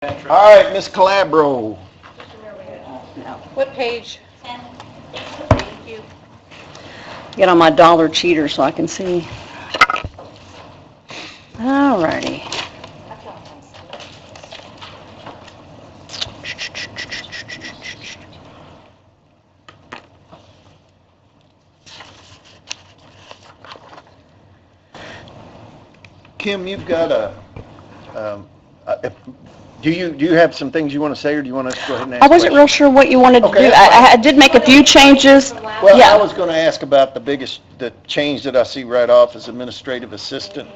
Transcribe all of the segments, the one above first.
All right, Ms. Calabro. What page? 10. Thank you. Get on my dollar cheater so I can see. All righty. Kim, you've got do you have some things you want to say, or do you want us to go ahead and ask I wasn't real questions? sure what you wanted to Okay, do. that's fine. I did make a few changes. Well, Yeah. I was going to ask about the change that I see right off as administrative assistant.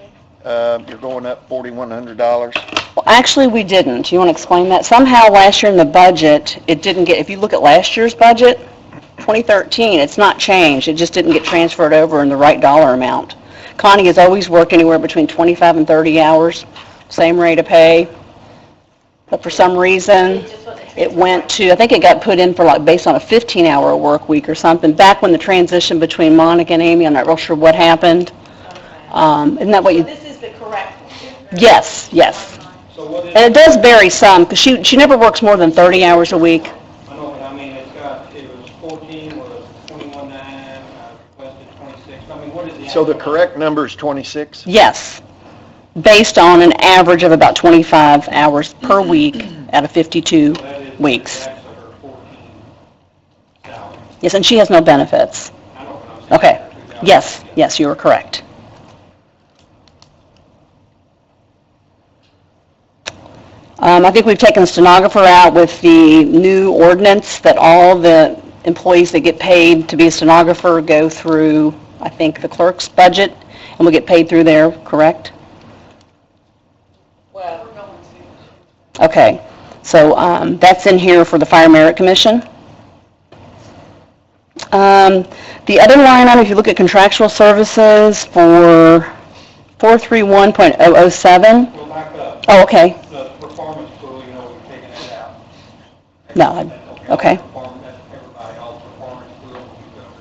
You're going up $4,100. Well, actually, we didn't. You want to explain that? Somehow last year in the budget, it didn't get, if you look at last year's budget, 2013, it's not changed. It just didn't get transferred over in the right dollar amount. Connie has always worked anywhere between 25 and 30 hours, same rate of pay. But for some reason, it went to, I think it got put in for like based on a 15-hour work week or something. Back when the transition between Monica and Amy, I'm not real sure what happened. Isn't that what you? This is the correct one. Yes, yes. So what is, And it does vary some, because she never works more than 30 hours a week. I know, but I mean, it was 14, was 21.9, requested 26, I mean, what is the? So the actual- correct number is 26? Yes, based on an average of about 25 hours per week out of 52 That is weeks. actually her 14 salary. Yes, and she has no benefits. I know, but I'm saying Okay, her 2,000. yes, you are correct. I think we've taken the stenographer out with the new ordinance that all the employees that get paid to be a stenographer go through, I think, the clerk's budget, and will get paid through there, correct? Well, Okay, so that's in here for the Fire Merit Commission. The other line item, if you look at contractual services for 431.007, We'll back up, oh, okay, the performance pool, you know, we've taken that out. No, okay. That's everybody, all performance pool, will be done for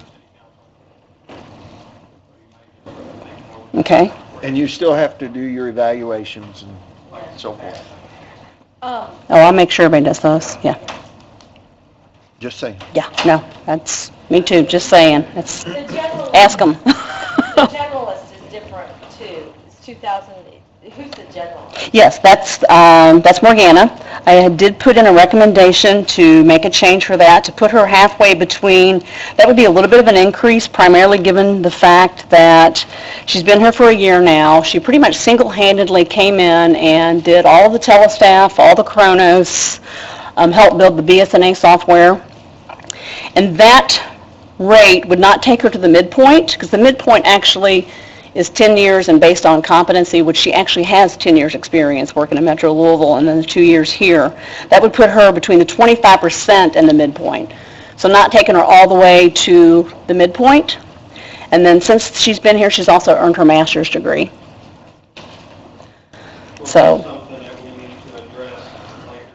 city council. okay. And you still have to do your evaluations and so forth. Oh, I'll make sure everybody does those, yeah. Just saying. Yeah, no, that's, me too, just saying, that's, the generalist. ask them. The generalist is different too. It's 2,000, who's the generalist? Yes, that's Morgana. I did put in a recommendation to make a change for that, to put her halfway between, that would be a little bit of an increase, primarily given the fact that she's been here for a year now. She pretty much single-handedly came in and did all the telestaff, all the Kronos, helped build the BSNA software. And that rate would not take her to the midpoint, because the midpoint actually is 10 years and based on competency, which she actually has 10 years experience working in Metro Louisville and then the 2 years here. That would put her between the 25% and the midpoint. So not taking her all the way to the midpoint. And then since she's been here, she's also earned her master's degree. Well, So- that's something that we need to address later.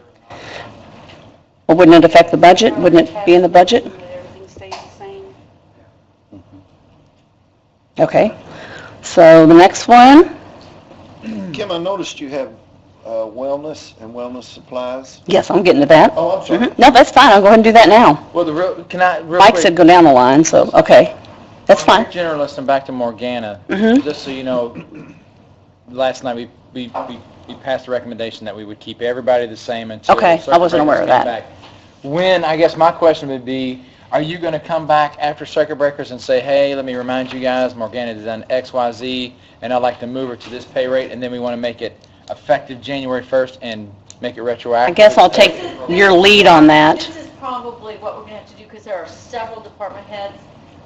Well, wouldn't it affect the budget? Wouldn't it be in the budget? Everything stays the same. Okay. So the next one, Kim, I noticed you have wellness and wellness supplies. yes, I'm getting to that. Oh, I'm sorry. Mhm. No, that's fine, I'll go ahead and do that now. Well, can I, real Mike quick, said go down the line, so, okay, that's fine. generalist and back to Morgana, Mhm. just so you know, last night we passed a recommendation that we would keep everybody the same until. Okay, the I wasn't circuit aware of breakers that. came back. When, I guess my question would be, are you going to come back after circuit breakers and say, hey, let me remind you guys, Morgana has done X, Y, Z, and I'd like to move her to this pay rate, and then we want to make it effective January 1st and make it retroactive? I guess I'll take your lead on that. This is probably what we're going to have to do, because there are several department heads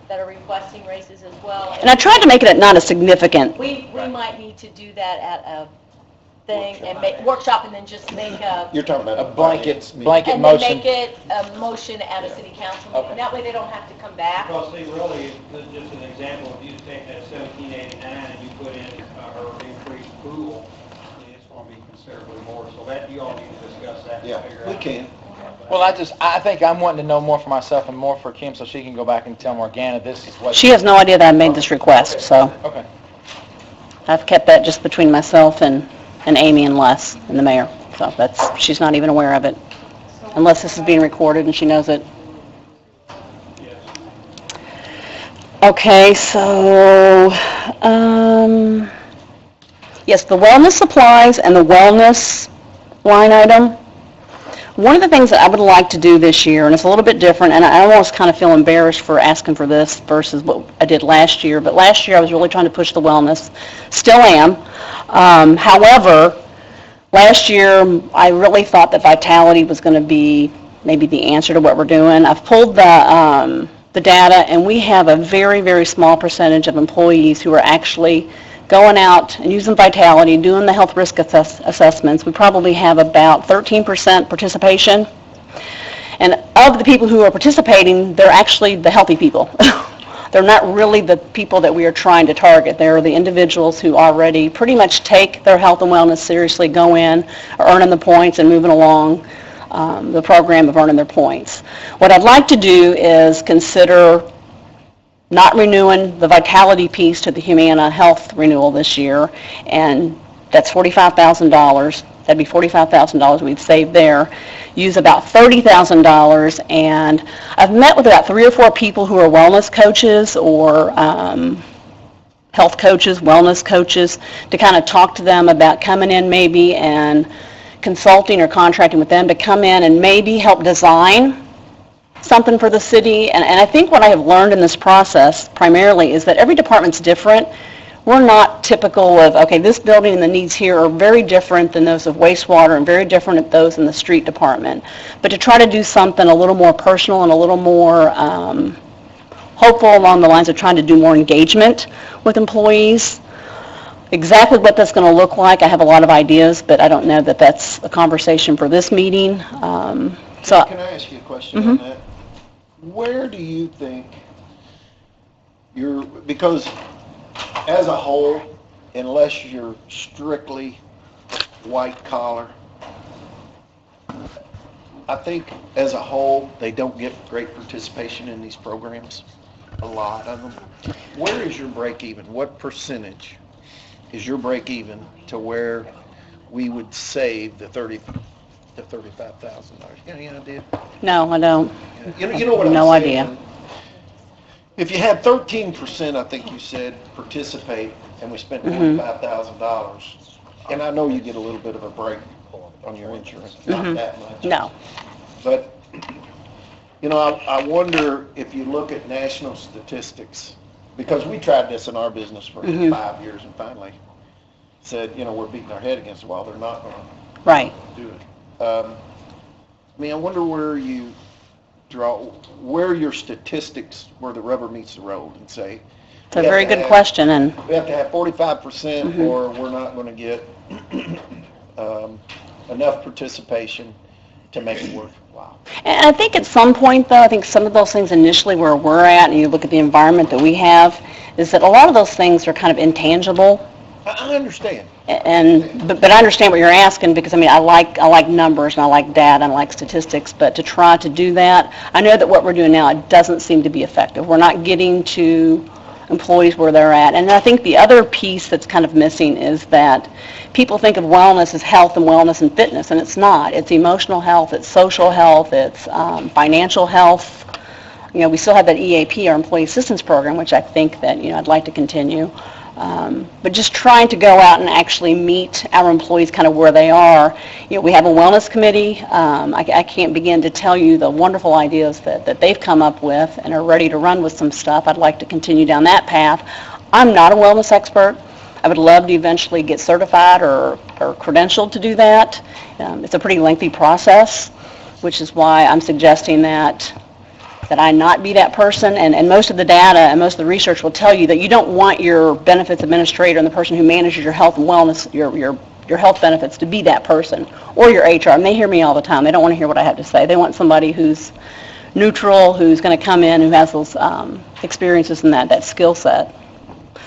that are requesting raises as well. And I tried to make it not a significant, We might need to do that at a thing and make, workshop and then just make a, You're talking about A blanket and then motion. make it a motion at a city council meeting. Okay. That way they don't have to come back. Well, see, really, just an example, if you take that 1789 and you put in her increased pool, it's going to be considerably more. So that, you all need to discuss that Yeah, and figure we out. can. Well, I think I'm wanting to know more for myself and more for Kim so she can go back and tell Morgana this is what. she has no idea that I made this request, so Okay. I've kept that just between myself and Amy and Les and the mayor. So she's not even aware of it, unless this is being recorded and she knows it. Yes. Okay, so, yes, the wellness supplies and the wellness line item. One of the things that I would like to do this year, and it's a little bit different, and I almost kind of feel embarrassed for asking for this versus what I did last year, but last year I was really trying to push the wellness, still am. However, last year I really thought that Vitality was going to be maybe the answer to what we're doing. I've pulled the data, and we have a very, very small percentage of employees who are actually going out and using Vitality, doing the health risk assessments. We probably have about 13% participation. And of the people who are participating, they're actually the healthy people. They're not really the people that we are trying to target. They're the individuals who already pretty much take their health and wellness seriously, go in, are earning the points and moving along the program of earning their points. What I'd like to do is consider not renewing the Vitality piece to the Humana Health renewal this year, and that's $45,000. That'd be $45,000 we'd save there. Use about $30,000, and I've met with about 3 or 4 people who are wellness coaches or health coaches, wellness coaches, to kind of talk to them about coming in maybe and consulting or contracting with them to come in and maybe help design something for the city. And I think what I have learned in this process primarily is that every department's different. We're not typical of, okay, this building and the needs here are very different than those of wastewater and very different than those in the street department. But to try to do something a little more personal and a little more hopeful along the lines of trying to do more engagement with employees. Exactly what that's going to look like, I have a lot of ideas, but I don't know that that's a conversation for this meeting. Can I ask you a question on that? Where do you think because as a whole, unless you're strictly white collar, I think as a whole, they don't get great participation in these programs, a lot of them. Where is your break even? What percentage is your break even to where we would save the $35,000? You got any idea? No, I don't. You know what I'm saying? No idea. If you had 13%, I think you said, participate, and we spent $45,000, and I know you get a little bit of a break on your insurance, not that much. No. But, I wonder if you look at national statistics, because we tried this in our business for 5 years and finally said, we're beating our head against the wall. They're not going to do it. I wonder where you where your statistics, where the rubber meets the road, and say, It's a very good question, and we have to have 45% or we're not going to get enough participation to make it worthwhile. And I think at some point, though, I think some of those things initially where we're at, and you look at the environment that we have, is that a lot of those things are kind of intangible. I understand. But I understand what you're asking, because I like numbers and I like data and I like statistics, but to try to do that, I know that what we're doing now, it doesn't seem to be effective. We're not getting to employees where they're at. And I think the other piece that's kind of missing is that people think of wellness as health and wellness and fitness, and it's not. It's emotional health, it's social health, it's financial health. We still have that EAP, our Employee Assistance Program, which I think that, I'd like to continue. But just trying to go out and actually meet our employees kind of where they are. We have a wellness committee. I can't begin to tell you the wonderful ideas that they've come up with and are ready to run with some stuff. I'd like to continue down that path. I'm not a wellness expert. I would love to eventually get certified or credentialed to do that. It's a pretty lengthy process, which is why I'm suggesting that I not be that person, and most of the data and most of the research will tell you that you don't want your benefits administrator and the person who manages your health and wellness, your health benefits, to be that person, or your HR. And they hear me all the time. They don't want to hear what I have to say. They want somebody who's neutral, who's going to come in, who has those experiences and that skill set.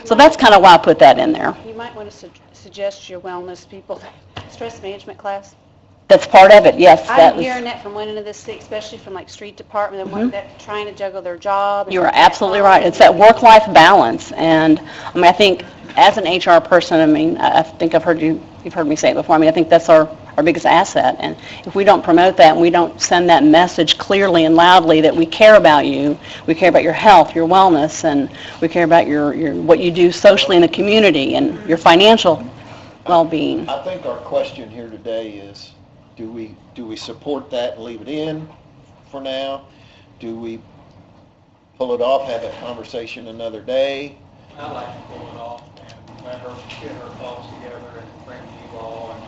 So that's kind of why I put that in there. You might want to suggest your wellness people stress management class. That's part of it, yes. I'm hearing that from one end of the city, especially from like street department, and one that trying to juggle their job. You are absolutely right. It's that work-life balance, and I think as an HR person, I think you've heard me say it before. I think that's our our biggest asset. And if we don't promote that and we don't send that message clearly and loudly that we care about you, we care about your health, your wellness, and we care about your what you do socially in the community and your financial well-being. I think our question here today is, do we support that and leave it in for now? Do we pull it off, have that conversation another day? I'd like to pull it off and let her get her thoughts together and bring to you all, and,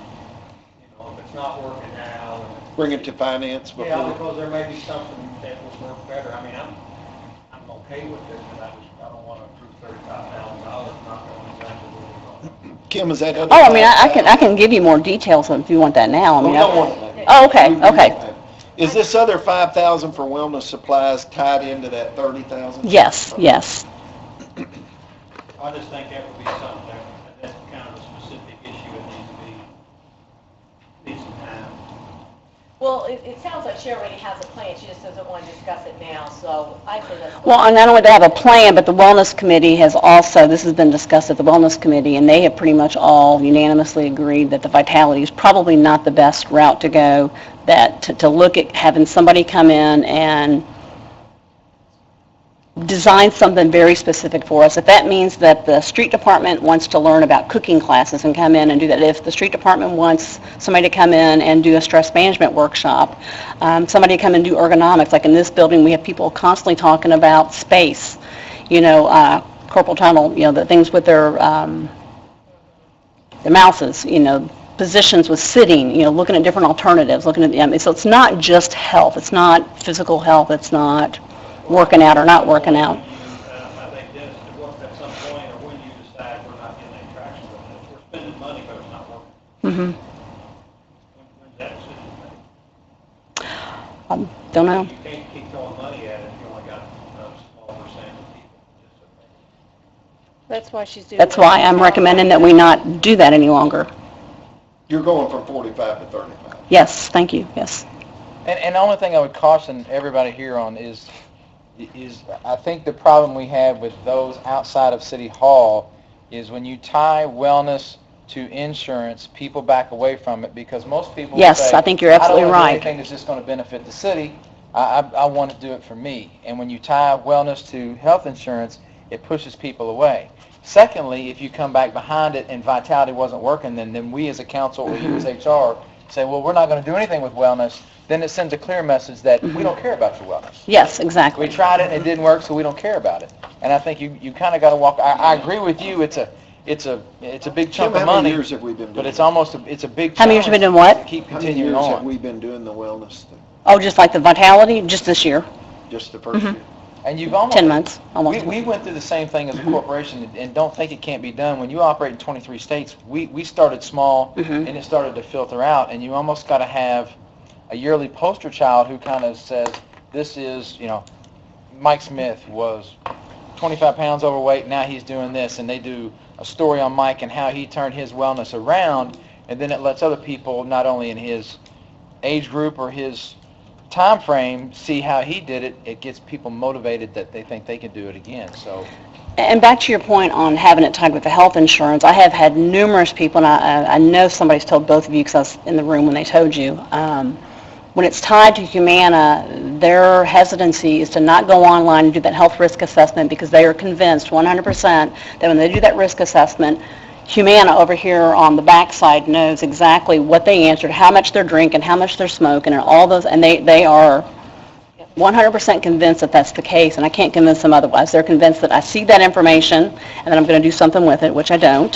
if it's not working now, and Bring it to finance yeah, before? because there may be something that will work better. I mean, I'm okay with it, but I don't want to approve $35,000, not knowing exactly where we're going. Kim, is that other? Oh, I mean, I can give you more details if you want that now. I We mean, don't want that. Oh, okay. Is this other 5,000 for wellness supplies tied into that 30,000? Yes. I just think that would be something that's kind of a specific issue that needs some time. Well, it sounds like she already has a plan, she just doesn't want to discuss it now, so I say that's. Well, and not only do they have a plan, but the Wellness Committee has also, this has been discussed at the Wellness Committee, and they have pretty much all unanimously agreed that the Vitality is probably not the best route to go, that to look at having somebody come in and design something very specific for us. If that means that the street department wants to learn about cooking classes and come in and do that, if the street department wants somebody to come in and do a stress management workshop, somebody to come and do ergonomics, like in this building, we have people constantly talking about space, carpal tunnel, the things with their mouses, positions with sitting, looking at different alternatives, looking at, so it's not just health, it's not physical health, it's not working out or not working out. I think Dennis, at some point, or when you decide we're not getting any traction with it, we're spending money, but it's not working. When's that decision made? Don't know. You can't keep throwing money at it if you only got a small percent of people. That's why she's doing. That's why I'm recommending that we not do that any longer. You're going from 45 to 35. Yes, thank you, yes. And the only thing I would caution everybody here on is I think the problem we have with those outside of City Hall is when you tie wellness to insurance, people back away from it because most people Yes, say, I think you're absolutely I don't want right. to do anything that's just going to benefit the city. I want to do it for me. And when you tie wellness to health insurance, it pushes people away. Secondly, if you come back behind it and Vitality wasn't working, then we as a council or you as HR say, well, we're not going to do anything with wellness, then it sends a clear message that we don't care about your wellness. Yes, exactly. We tried it and it didn't work, so we don't care about it. And I think you kind of got to walk. I agree with you. It's a big Kim, chunk of how many money, years have we been doing but it's it? almost it's a big. How many years have we been doing challenge what? to Keep How many continuing years have on. we been doing the wellness thing? Oh, just like the Vitality, just this year, Just the first year? And you've almost 10 months, almost. We went through the same thing as a corporation and don't think it can't be done. When you operate in 23 states, we started small and it started to filter out, and you almost got to have a yearly poster child who kind of says, this is, Mike Smith was 25 pounds overweight, now he's doing this, and they do a story on Mike and how he turned his wellness around, and then it lets other people, not only in his age group or his time frame, see how he did it. It gets people motivated that they think they can do it again. So. And back to your point on having it tied with the health insurance, I have had numerous people, and I know somebody's told both of you because I was in the room when they told you, when it's tied to Humana, their hesitancy is to not go online and do that health risk assessment because they are convinced 100% that when they do that risk assessment, Humana over here on the backside knows exactly what they answered, how much they're drinking, how much they're smoking, and all those, and they are 100% convinced that that's the case, and I can't convince them otherwise. They're convinced that I see that information and that I'm going to do something with it, which I don't,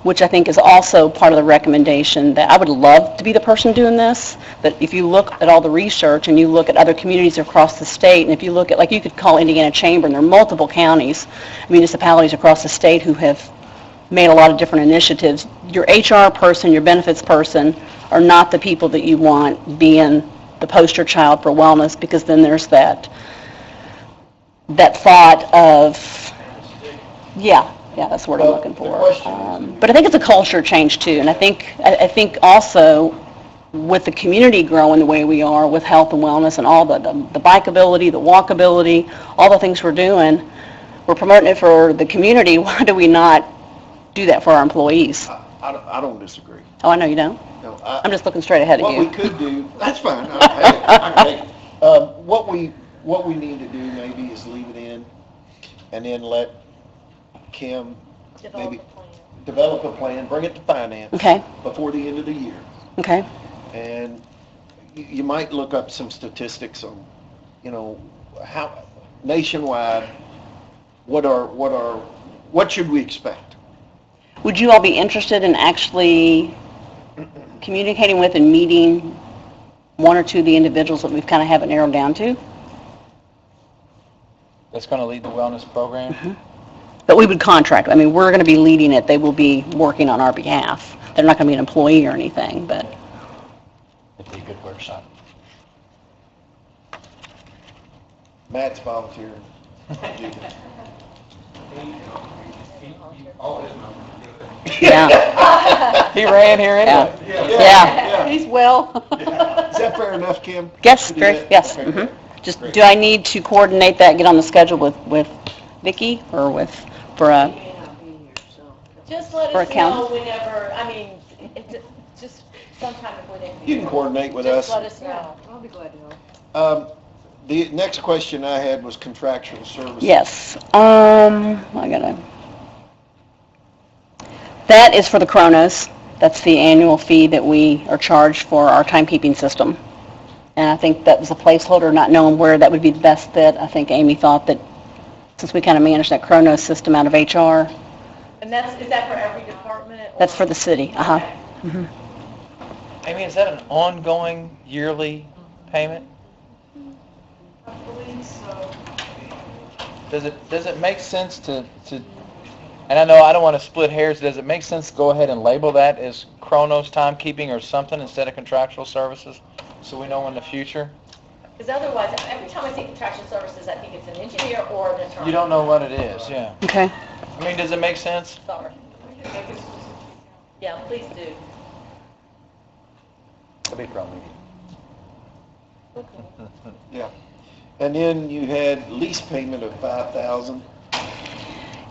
which I think is also part of the recommendation that I would love to be the person doing this, but if you look at all the research and you look at other communities across the state, and if you look at, like you could call Indiana Chamber, and there are multiple counties, municipalities across the state who have made a lot of different initiatives. Your HR person, your benefits person are not the people that you want being the poster child for wellness, because then there's that thought of, yeah, that's the word I'm looking for. But I think it's a culture change too, and I think also with the community growing the way we are with health and wellness and all the bikeability, the walkability, all the things we're doing, we're promoting it for the community. Why do we not do that for our employees? I don't disagree. Oh, I know you don't. No, I'm just looking straight ahead of what we you. could do, that's fine, I can take it. What we need to do maybe is leave it in and then let Kim Develop maybe a plan. develop a plan, bring it to finance Okay, before the end of the year. okay. And you might look up some statistics on, how nationwide, what should we expect? Would you all be interested in actually communicating with and meeting one or two of the individuals that we've kind of have it narrowed down to? That's going to lead the wellness program? But we would contract. I mean, we're going to be leading it. They will be working on our behalf. They're not going to be an employee or anything, but It'd be a good workshop. Matt's volunteering. All his numbers are good. yeah, He ran here anyway. yeah. He's well. Is that fair enough, Kim? Yes, To do very, that? yes. Okay, mhm. great. Just, Great. do I need to coordinate that, get on the schedule with Vicki or for a, Just let For us know accountant? whenever, I mean, just sometime before the end of the You year. can coordinate with Just us. let us know. I'll be glad to help. The next question I had was contractual services. yes. That is for the Kronos. That's the annual fee that we are charged for our timekeeping system. And I think that was a placeholder, not knowing where that would be the best fit. I think Amy thought that since we kind of manage that Kronos system out of HR, And is that for every department? or- that's for the city. Uh-huh. Okay. Amy, is that an ongoing yearly payment? I believe so. Does it make sense to, and I know I don't want to split hairs, does it make sense to go ahead and label that as Kronos timekeeping or something instead of contractual services? So we know in the future? Because otherwise, every time I see contractual services, I think it's an engineer or an attorney. You don't know what it is, yeah. Okay. I mean, does it make sense? Sorry. Yeah, please do. It'll be from me. Yeah. And then you had lease payment of $5,000.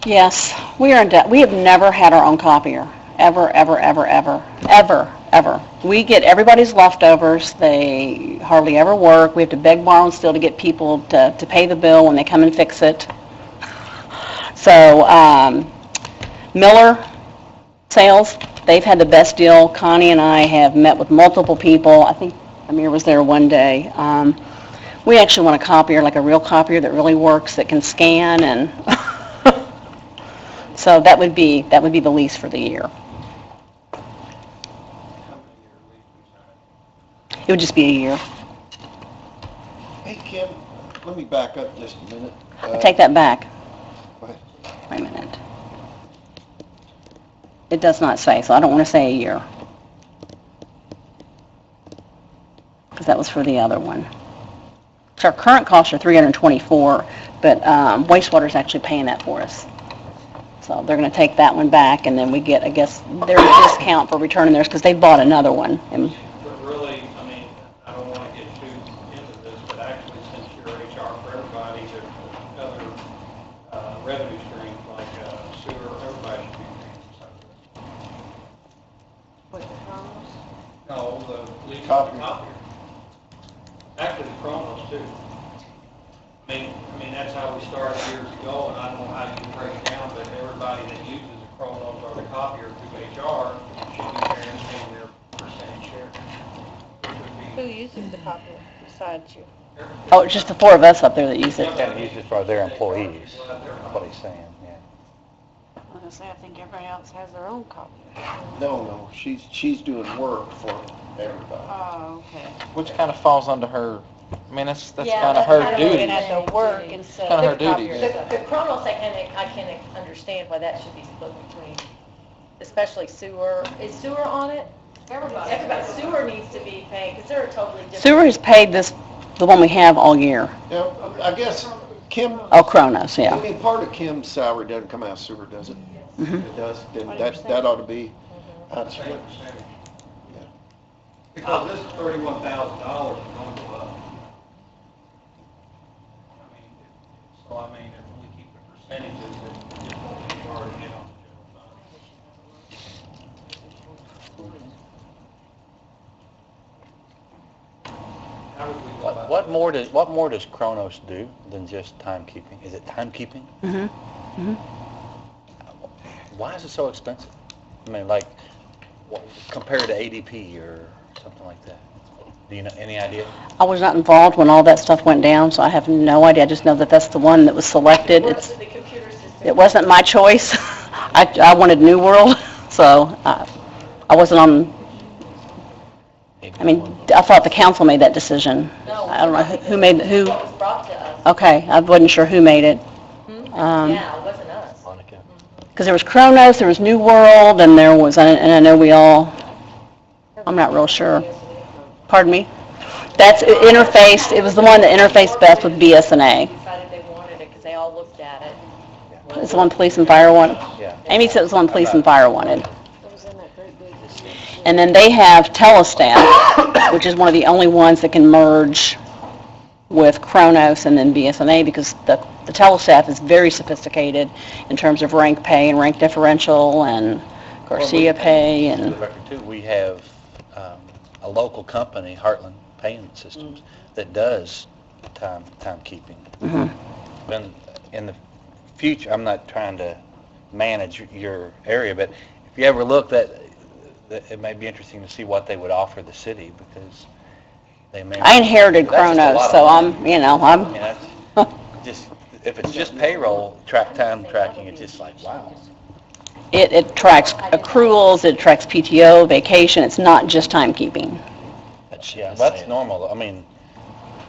Yes, we are in debt. We have never had our own copier, ever, ever, ever, ever, ever, ever. We get everybody's leftovers. They hardly ever work. We have to beg, borrow, and steal to get people to pay the bill when they come and fix it. So, Miller Sales, they've had the best deal. Connie and I have met with multiple people. I think Amir was there one day. We actually want a copier, like a real copier that really works, that can scan, and so that would be the lease for the year. It would just be a year. Hey, Kim, let me back up just a minute. I take that back. Go ahead. Wait a minute. It does not say, so I don't want to say a year. Because that was for the other one. So our current costs are $324, but wastewater's actually paying that for us. So they're going to take that one back, and then we get, I guess, their discount for returning theirs, because they bought another one. And But really, I mean, I don't want to get too into this, but actually, since you're HR for everybody, there's other revenue streams like sewer, everybody should be paying some of this. No, the lease Copier. copier. Actually, the Kronos too. I mean, that's how we started years ago, and I don't know how you break it down, but everybody that uses a Kronos or the copier through HR should be paying their percentage share. Which would Who be uses the copier besides you? oh, it's just the four of us up there that use it. And use it for their employees, that's what he's saying, yeah. I was gonna say, I think everybody else has their own copier. No, she's doing work for everybody. Oh, okay. Which kind of falls under her, I mean, that's Yeah, kind of that's her kind of duty. what it Looking at the work instead Kinda her of the duty, copier. The Kronos, I can understand why that should be split between, especially sewer. Is sewer on it? Everybody. Sewer needs to be paid, because they're totally different. Sewer has paid the one we have all year. Now, I guess Kim, Oh, Kronos, yeah. I mean, part of Kim's salary doesn't come out of sewer, does it? Mhm. It does, then 20%. that ought to be, that's same what, percentage. Yeah. Because this $31,000 is going to go up. I mean, if we keep the percentages, it won't be hard to get on the general fund. How would we go about What that? more does Kronos do than just timekeeping? Is it timekeeping? Mm-hmm. Why is it so expensive? I mean, like, compared to ADP or something like that? Do you know, any idea? I was not involved when all that stuff went down, so I have no idea. I just know that that's the one that was selected. Works with the computer system. It wasn't my choice. I wanted New World, so I wasn't on, I mean, I thought the council made that decision. No, I don't know who made, It who, was brought to us. okay, I wasn't sure who made it. Yeah, it wasn't us. Monica? Because there was Kronos, there was New World, and there was, and I know we all, I'm not real sure. Pardon me? That's interfaced, it was the one that interfaced best with BSNA. Decided they wanted it because they all looked at it. It's the one police and fire wanted. Yeah. Amy said it was the one police and fire wanted. And then they have Telestat, which is one of the only ones that can merge with Kronos and then BSNA, because the Telestat is very sophisticated in terms of rank pay and rank differential and Garcia pay For the and, record too, we have a local company, Heartland Payment Systems, that does timekeeping. mhm. Then in the future, I'm not trying to manage your area, but if you ever look, that it may be interesting to see what they would offer the city, because they may. I inherited That's just a Kronos, lot of so money. I'm, you know, I mean, that's just, if it's just payroll, time tracking, it's just like, wow. it tracks accruals, it tracks PTO, vacation, it's not just timekeeping. Yeah, that's normal. I mean,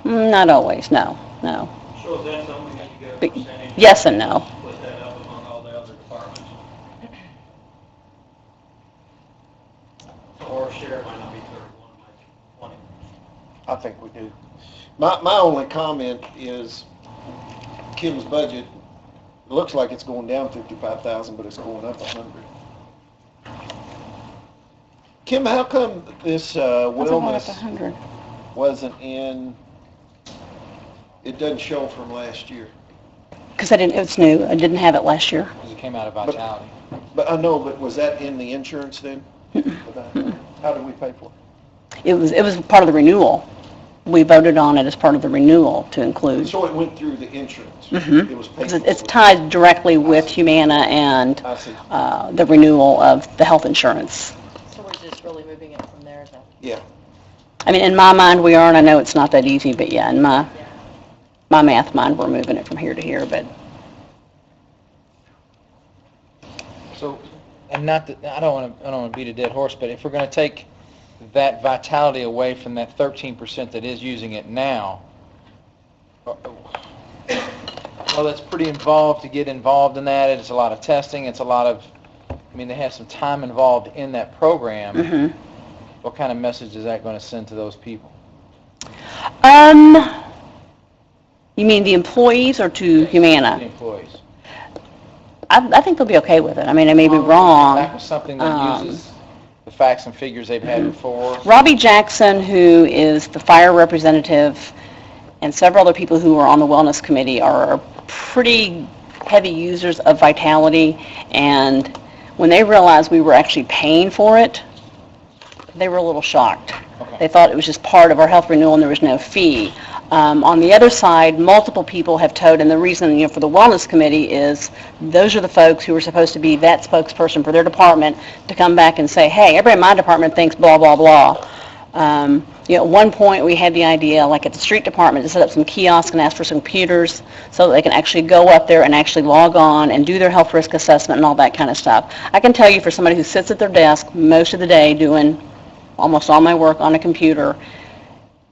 Not always, no. So is that something that you get a But percentage? yes and no. Split that up among all the other departments? Or share it might not be 31, it might be 20. I think we do. My only comment is Kim's budget, looks like it's going down 55,000, but it's going up 100. Kim, how come this Wellness 100. wasn't in, it doesn't show from last year? Because it's new, I didn't have it last year. Because it came out of Vitality. But I know, but was that in the insurance then? How did we pay for it? It was part of the renewal. We voted on it as part of the renewal to include. So it went through the insurance? Mhm. It was paid 'Cause for? it's tied directly with Humana and I see. the renewal of the health insurance. So we're just really moving it from there to, Yeah. I mean, in my mind, we are, and I know it's not that easy, but yeah, in my math mind, we're moving it from here to here, but So, and not that, I don't want to beat a dead horse, but if we're going to take that Vitality away from that 13% that is using it now, well, it's pretty involved to get involved in that. It's a lot of testing. It's a lot of, I mean, they have some time involved in that program. mhm. What kind of message is that going to send to those people? You mean the employees or to Humana? The employees. I think they'll be okay with it. I mean, I may be That wrong. was something that uses the facts and figures they've had before. Robbie Jackson, who is the fire representative, and several other people who are on the wellness committee are pretty heavy users of Vitality, and when they realized we were actually paying for it, they were a little shocked. Okay. They thought it was just part of our health renewal and there was no fee. On the other side, multiple people have told, and the reason, for the wellness committee is those are the folks who are supposed to be that spokesperson for their department to come back and say, hey, everybody in my department thinks blah, blah, blah. At one point, we had the idea, like at the street department, to set up some kiosks and ask for some computers so that they can actually go up there and actually log on and do their health risk assessment and all that kind of stuff. I can tell you, for somebody who sits at their desk most of the day doing almost all my work on a computer,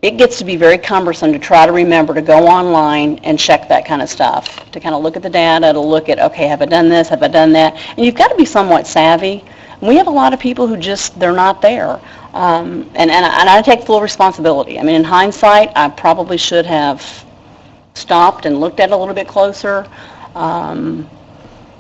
it gets to be very cumbersome to try to remember to go online and check that kind of stuff, to kind of look at the data, to look at, okay, have I done this, have I done that? And you've got to be somewhat savvy. We have a lot of people who just, they're not there. And I take full responsibility. I mean, in hindsight, I probably should have stopped and looked at it a little bit closer,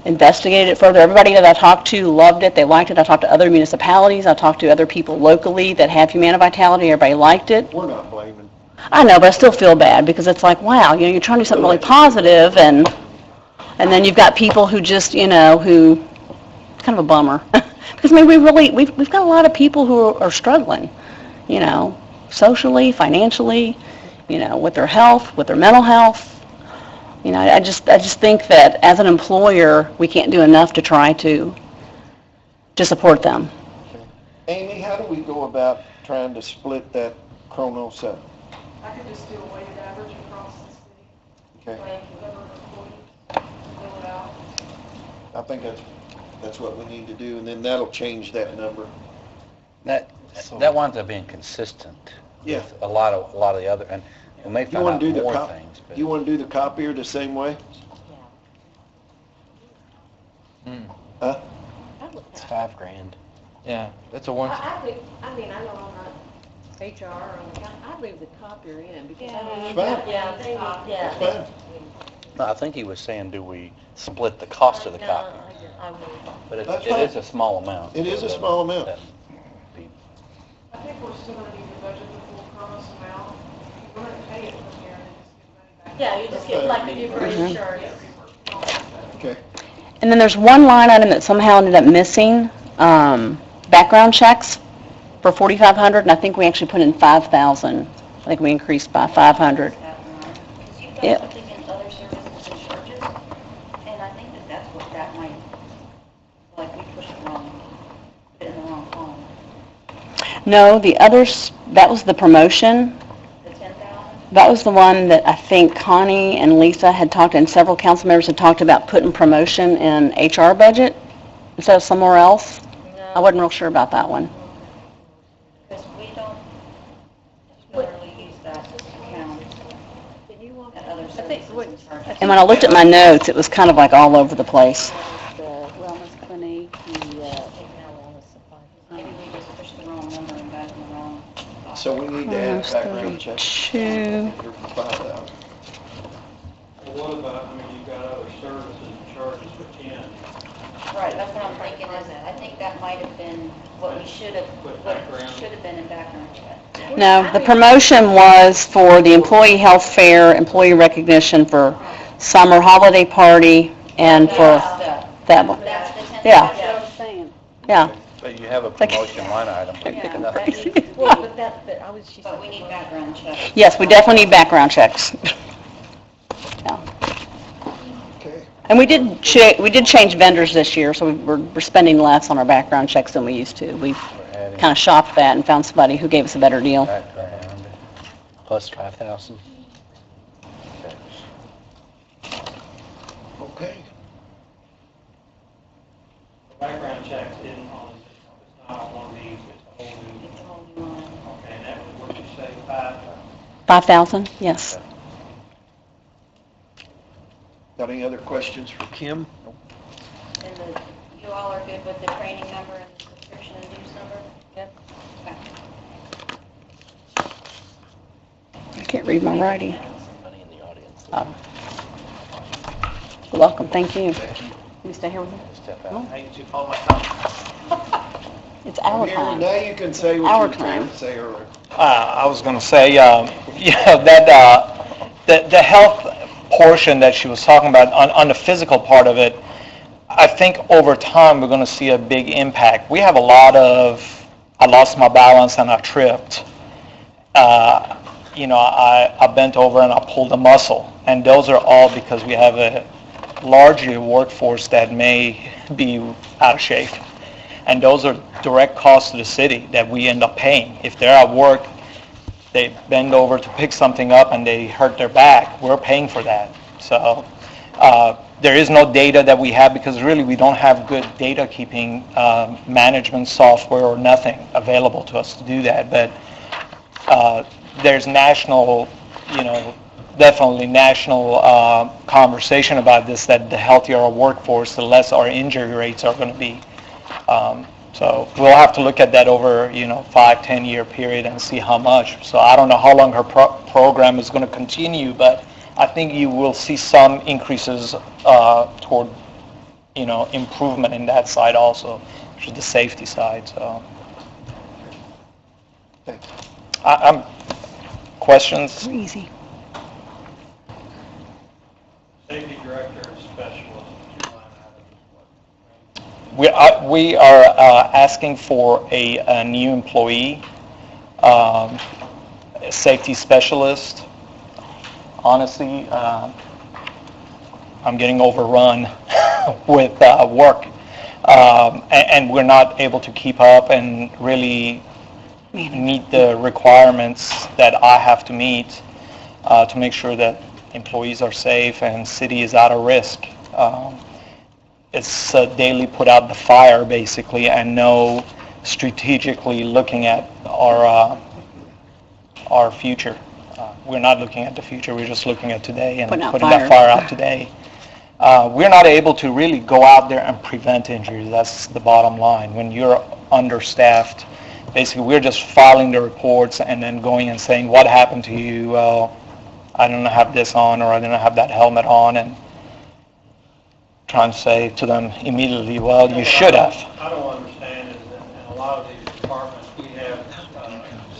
investigated it further. Everybody that I talked to loved it. They liked it. I talked to other municipalities. I talked to other people locally that have Humana Vitality. Everybody liked it. We're not blaming. I know, but I still feel bad because it's like, wow, you're trying to do something really positive, and then you've got people who just, who, it's kind of a bummer. Because I mean, we've got a lot of people who are struggling, socially, financially. with their health, with their mental health. I just think that as an employer, we can't do enough to try to support them. Amy, how do we go about trying to split that Kronos up? I could just do a weighted average across the city, Okay, like whatever employees, fill it out. I think that's what we need to do, and then that'll change that number. That winds up being consistent Yeah. with a lot of the other, and we may You find wanna out do the more cop- things, but You want to do the copier the same way? Huh? It's $5,000. Yeah, that's a one, I think, I mean, I know I'm not HR or, I'd leave the copier in because I mean, It's you fine. got, Yeah, they need, yeah. That's fine. no, I think he was saying, do we split the cost of the No, copy? I would. But That's it fine. is a small amount. It is a so small amount. that'd be- I think we're still gonna need to budget the full Kronos amount. We're gonna pay it from here and then just get money back. Yeah, you just get like you do for Mhm. insurance. Okay. And then there's one line item that somehow ended up missing, background checks for $4,500, and I think we actually put in 5,000. I think we increased by 500. Because you've Yep. got something in other services and charges, and I think that's what that might, like, we pushed it wrong, put it in the wrong column. No, the others, that was the promotion. The 10,000? That was the one that I think Connie and Lisa had talked, and several council members had talked about putting promotion in HR budget instead of somewhere else. I wasn't real sure about that one. Because we don't regularly use that account at other I think, services and charges. And when I looked at my notes, it was kind of like all over the place. the wellness clinic, Maybe we just pushed the wrong number and got it in the wrong spot. So we need to add background checks. 32. You're 5,000. Well, what about, I mean, you've got other services and charges for 10. Right, that's what I'm thinking, is I think that might have been what we should have, Put what background. should have been in background check. No, the promotion was for the employee health fair, employee recognition for summer holiday party, and for Stuff. that one. That's the 10,000. Yeah. that's what I was saying. Yeah. But you have a Like- promotion line item. Yeah, Nothing. Well, but I was, she But said. we need background checks. Yes, we definitely need background checks. Yeah. Okay. And we did change vendors this year, so we're spending less on our background checks than we used to. We've We're adding kind of shopped that and found somebody who gave us a better deal. background plus 5,000. Okay. The background checks isn't on, it's not on one of these, it's a whole new, It's a whole new line. okay, and that was, what did you say, 5? 5,000? Yes. Got any other questions for Kim? And you all are good with the training number and the subscription and dues number? Yep. Okay. I can't read my writing. Money in the audience. Oh. You're welcome, thank you. You stay here with me? Step out. Hey, did you follow my comment? It's our Here, time. Now you can say what Our you were trying time. to say earlier. I was going to say, the health portion that she was talking about on the physical part of it, I think over time we're going to see a big impact. We have a lot of, I lost my balance and I tripped. I bent over and I pulled a muscle. And those are all because we have a largely a workforce that may be out of shape. And those are direct costs to the city that we end up paying. If they're at work, they bend over to pick something up and they hurt their back, we're paying for that. So there is no data that we have because really we don't have good data keeping management software or nothing available to us to do that. But there's national, definitely national conversation about this, that the healthier our workforce, the less our injury rates are going to be. So we'll have to look at that over, 5-10 year period and see how much. So I don't know how long her program is going to continue, but I think you will see some increases toward, improvement in that side also, which is the safety side. So Thanks. I'm questions. Easy. Safety director and specialist, two line items, We are asking for a new employee, a safety specialist, honestly, I'm getting overrun with work. And we're not able to keep up and really meet the requirements that I have to meet to make sure that employees are safe and city is out of risk. It's daily put out the fire, basically, and no strategically looking at our future. We're not looking at the future, we're just looking at today and putting that fire out today. We're not able to really go out there and prevent injuries. That's the bottom line. When you're understaffed, basically we're just filing the reports and then going and saying, what happened to you? Well, I didn't have this on, or I didn't have that helmet on, and trying to say to them immediately, well, you should have. I don't understand is that in a lot of these departments, we have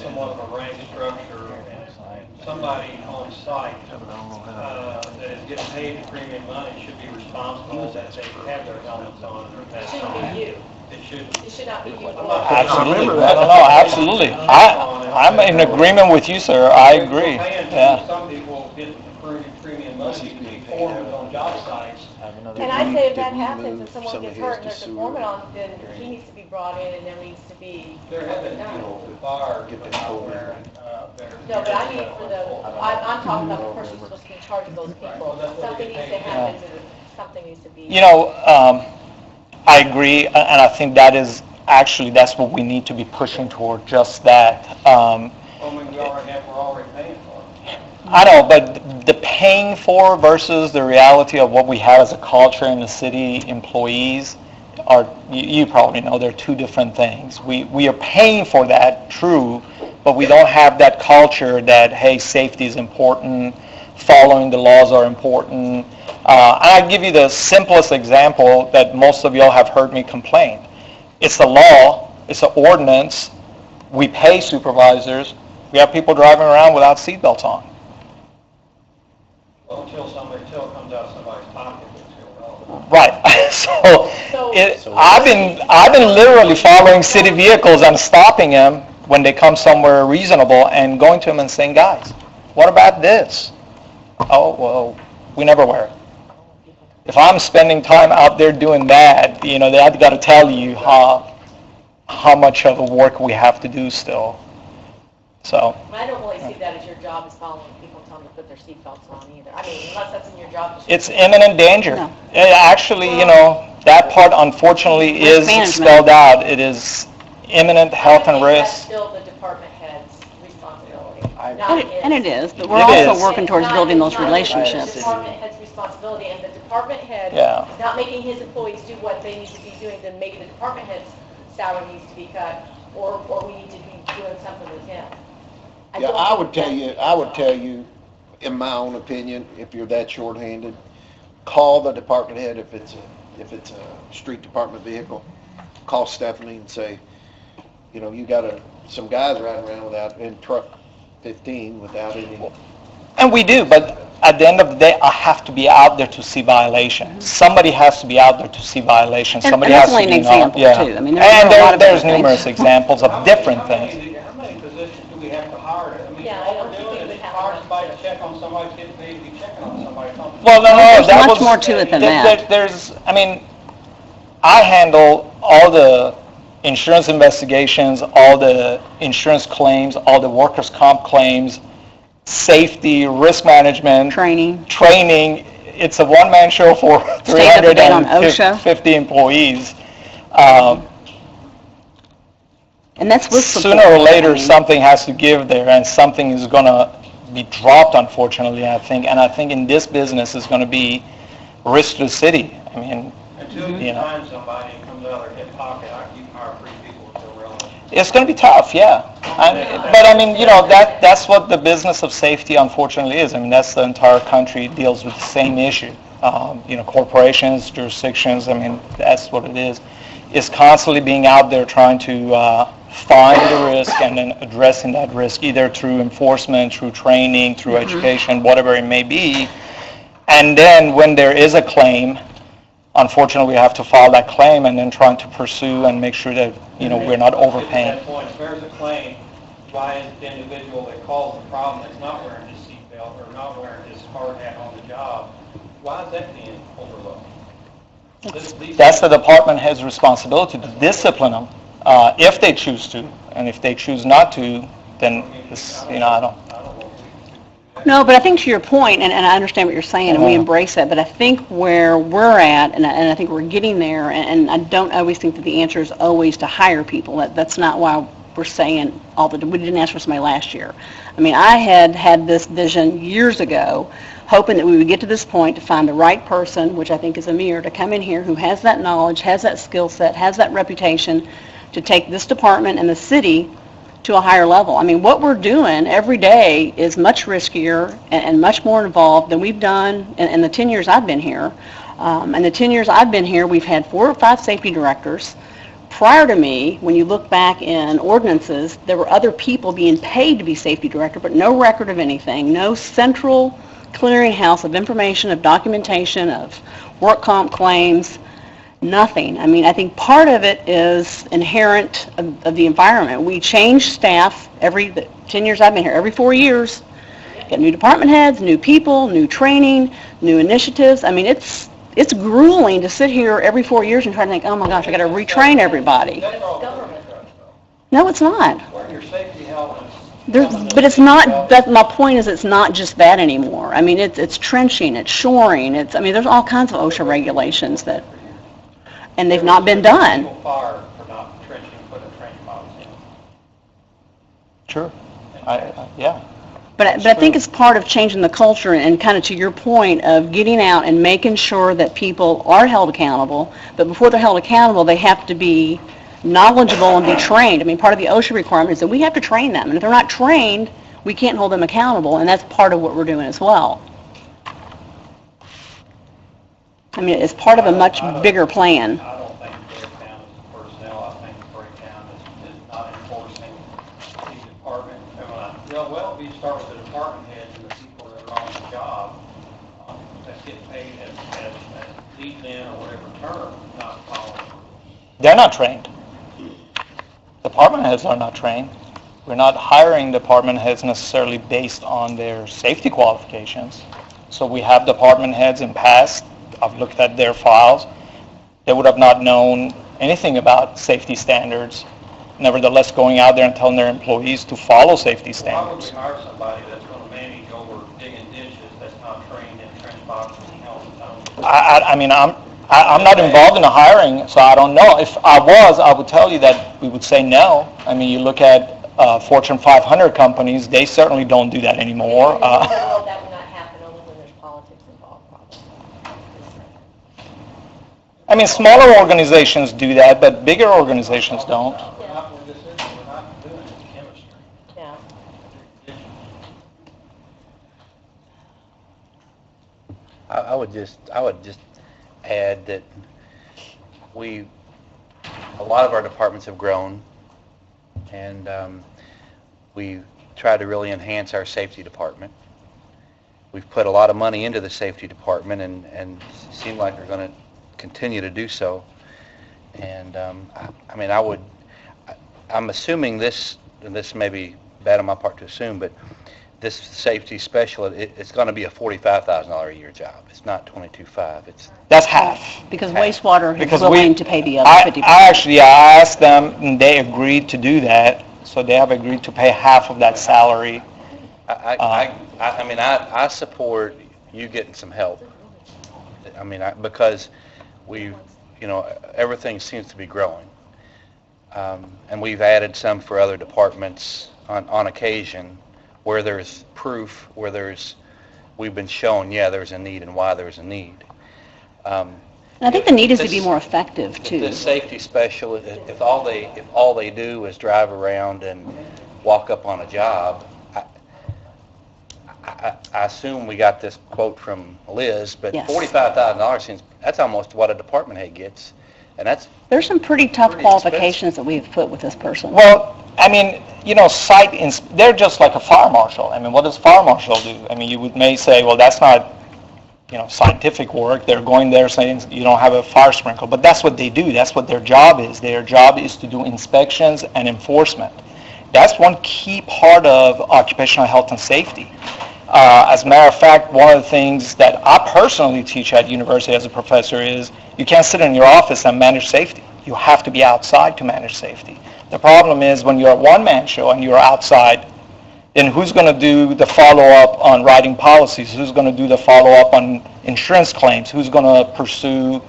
somewhat of a rank structure, and somebody on site that is getting paid the premium money should be responsible that they have their helmets on. It shouldn't be you. It should. It should not be you. Absolutely. No, absolutely. I'm in agreement with you, sir. I agree. Yeah. Some people get premium money before it was on job sites. And I say if that happens and someone gets hurt and there's a foreman on, then he needs to be brought in and there needs to be. There have been fires out there. No, but I mean for I'm talking about the person who's supposed to be in charge of those people. Something needs to happen, something needs to be. You know, I agree, and I think that's what we need to be pushing toward, just that. We're already paying for it. I know, but the paying for versus the reality of what we have as a culture in the city, employees, you probably know, they're two different things. We are paying for that, true, but we don't have that culture that, hey, safety is important, following the laws are important. I'll give you the simplest example that most of y'all have heard me complain. It's the law, it's an ordinance, we pay supervisors, we have people driving around without seatbelts on. Well, until it comes out of somebody's pocket, it's irrelevant. Right. I've been literally following city vehicles and stopping them when they come somewhere reasonable and going to them and saying, guys, what about this? Oh, well, we never wear it. If I'm spending time out there doing that, I've got to tell you how much of a work we have to do still. So. I don't really see that as your job is following people, telling them to put their seatbelts on either. I mean, unless that's in your job description. It's imminent danger. No. Actually, that part unfortunately is spelled out. It is imminent health and risk. That's still the department head's responsibility. And it is, but we're also working towards building those relationships. The department head's responsibility, and the department head is not making his employees do what they need to be doing, then maybe the department head's salary needs to be cut, or we need to be doing something with him. I would tell you, in my own opinion, if you're that short-handed, call the department head if it's a street department vehicle. Call Stephanie and say, you got some guys riding around in truck 15 without any. And we do, but at the end of the day, I have to be out there to see violations. Somebody has to be out there to see violations. Somebody has to be an example too. I mean, there's numerous examples of different things. How many positions do we have to hire? I mean, Yeah, I all don't we're think we doing would is have hire enough. somebody to check on somebody, getting paid to be checking on somebody. Well, no, There's that much was more to it than that. I handle all the insurance investigations, all the insurance claims, all the workers' comp claims, safety, risk management, Training. It's a one-man show for Stay up to date on OSHA. 350 employees. And that's with support. Sooner or later, I mean, something has to give there, and something is going to be dropped, unfortunately, I think. And I think in this business, it's going to be risk to the city. I mean, Until you find somebody and comes out of their hip pocket, you can hire 3 people if they're relevant. it's going to be tough, yeah. That's what the business of safety, unfortunately, is. I mean, that's the entire country deals with the same issue. Corporations, jurisdictions, I mean, that's what it is. It's constantly being out there trying to find the risk and then addressing that risk, either through enforcement, through training, through education, whatever it may be. And then when there is a claim, unfortunately, we have to file that claim and then trying to pursue and make sure that, we're not overpaying. At that point, if there's a claim, why is the individual that caused the problem that's not wearing his seatbelt belt or not wearing his hard hat on the job, why is that being overlooked? That's the department head's responsibility to discipline them if they choose to, and if they choose not to, then it's, I don't. I don't know if we can do No, but I think to your point, and I understand what you're saying, and we embrace that, but I think where we're at, and I think we're getting there, and I don't always think that the answer is always to hire people. That's not why we're saying we didn't ask for somebody last year. I mean, I had this vision years ago, hoping that we would get to this point to find the right person, which I think is Amir, to come in here who has that knowledge, has that skill set, has that reputation to take this department and the city to a higher level. I mean, what we're doing every day is much riskier and much more involved than we've done in the 10 years I've been here. And the 10 years I've been here, we've had 4 or 5 safety directors. Prior to me, when you look back in ordinances, there were other people being paid to be safety director, but no record of anything, no central clearinghouse of information, of documentation, of work comp claims, nothing. I mean, I think part of it is inherent of the environment. We change staff the 10 years I've been here, every 4 years. Get new department heads, new people, new training, new initiatives. I mean, it's grueling to sit here every 4 years and try to think, oh my gosh, I got to retrain everybody. That's all government trucks, though. No, it's not. Where your safety helmets. But it's not, my point is it's not just that anymore. I mean, it's trenching, it's shoring, there's all kinds of OSHA regulations and they've not been done. People fired for not trenching, putting trench bombs in. Sure. Yeah. But I think it's part of changing the culture and kind of to your point of getting out and making sure that people are held accountable, but before they're held accountable, they have to be knowledgeable and be trained. I mean, part of the OSHA requirement is that we have to train them, and if they're not trained, we can't hold them accountable, and that's part of what we're doing as well. I mean, it's part of a much bigger plan. I don't think the breakdown is the personnel. I think the breakdown is not enforcing the department. Well, we start with the department heads and the people that are on the job that get paid as lead men or whatever term, not following. They're not trained. Department heads are not trained. We're not hiring department heads necessarily based on their safety qualifications. So we have department heads in past, I've looked at their files, they would have not known anything about safety standards, nevertheless going out there and telling their employees to follow safety standards. Why would we hire somebody that's going to manage over digging ditches that's not trained in trench boxes and helmets? I'm not involved in the hiring, so I don't know. If I was, I would tell you that we would say no. I mean, you look at Fortune 500 companies, they certainly don't do that anymore. That would not happen only when there's politics involved, probably. I mean, smaller organizations do that, but bigger organizations don't. We're not doing chemistry. Yeah. I would just add that a lot of our departments have grown, and we try to really enhance our safety department. We've put a lot of money into the safety department and seem like we're going to continue to do so. And I'm assuming this, and this may be bad on my part to assume, but this safety specialist, it's going to be a $45,000 a year job. It's not $22,500. That's half. Because wastewater is Because willing to pay the other 50%. I asked them, and they agreed to do that, so they have agreed to pay half of that salary. I support you getting some help. Because everything seems to be growing. And we've added some for other departments on occasion where there's proof, we've been shown, there's a need and why there's a need. And I think the need is to be more effective, too. The safety specialist, if all they do is drive around and walk up on a job, I assume we got this quote from Liz, but Yes. $45,000 seems, that's almost what a department head gets, and that's There's some pretty tough Pretty qualifications that we've put with this person. Well, they're just like a fire marshal. I mean, what does fire marshal do? I mean, you may say, well, that's not, scientific work. They're going there saying you don't have a fire sprinkler, but that's what they do. That's what their job is. Their job is to do inspections and enforcement. That's one key part of occupational health and safety. As a matter of fact, one of the things that I personally teach at university as a professor is you can't sit in your office and manage safety. You have to be outside to manage safety. The problem is when you're a one-man show and you're outside, then who's going to do the follow-up on writing policies? Who's going to do the follow-up on insurance claims? Who's going to pursue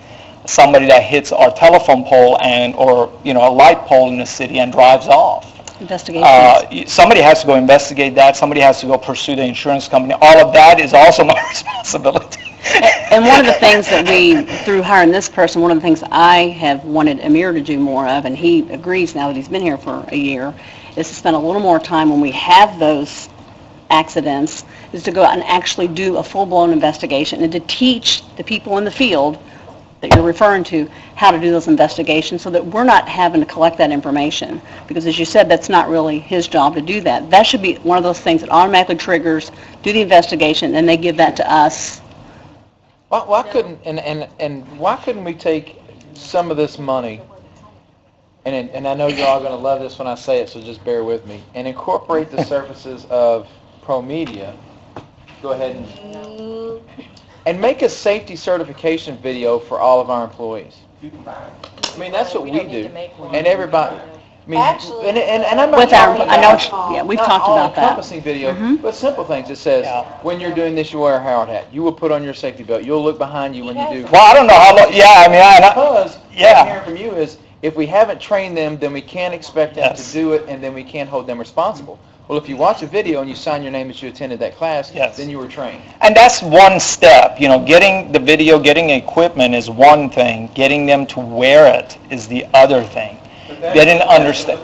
somebody that hits our telephone pole or a light pole in the city and drives off? Investigations. Somebody has to go investigate that. Somebody has to go pursue the insurance company. All of that is also my responsibility. And one of the things that through hiring this person, one of the things I have wanted Amir to do more of, and he agrees now that he's been here for a year, is to spend a little more time when we have those accidents, is to go out and actually do a full-blown investigation and to teach the people in the field that you're referring to how to do those investigations so that we're not having to collect that information. Because as you said, that's not really his job to do that. That should be one of those things that automatically triggers, do the investigation, and they give that to us. Why couldn't, and why couldn't we take some of this money, and I know you're all going to love this when I say it, so just bear with me, and incorporate the services of ProMedia, go ahead and make a safety certification video for all of our employees. I mean, that's what we do, and everybody. I mean, Actually, and I'm not With our, talking I know, about yeah, we've not talked about that. all-encompassing video, but simple things. It says, when you're doing this, you wear a hard hat. You will put on your safety belt. You'll look behind you when you do. Well, I don't know how long, Because what I'm hearing from you is, if we haven't trained them, then we can't expect them to do it, and then we can't hold them responsible. Well, if you watch a video and you sign your name that you attended that class, then you were trained. And that's one step. Getting the video, getting equipment is one thing. Getting them to wear it is the other thing. They didn't understand.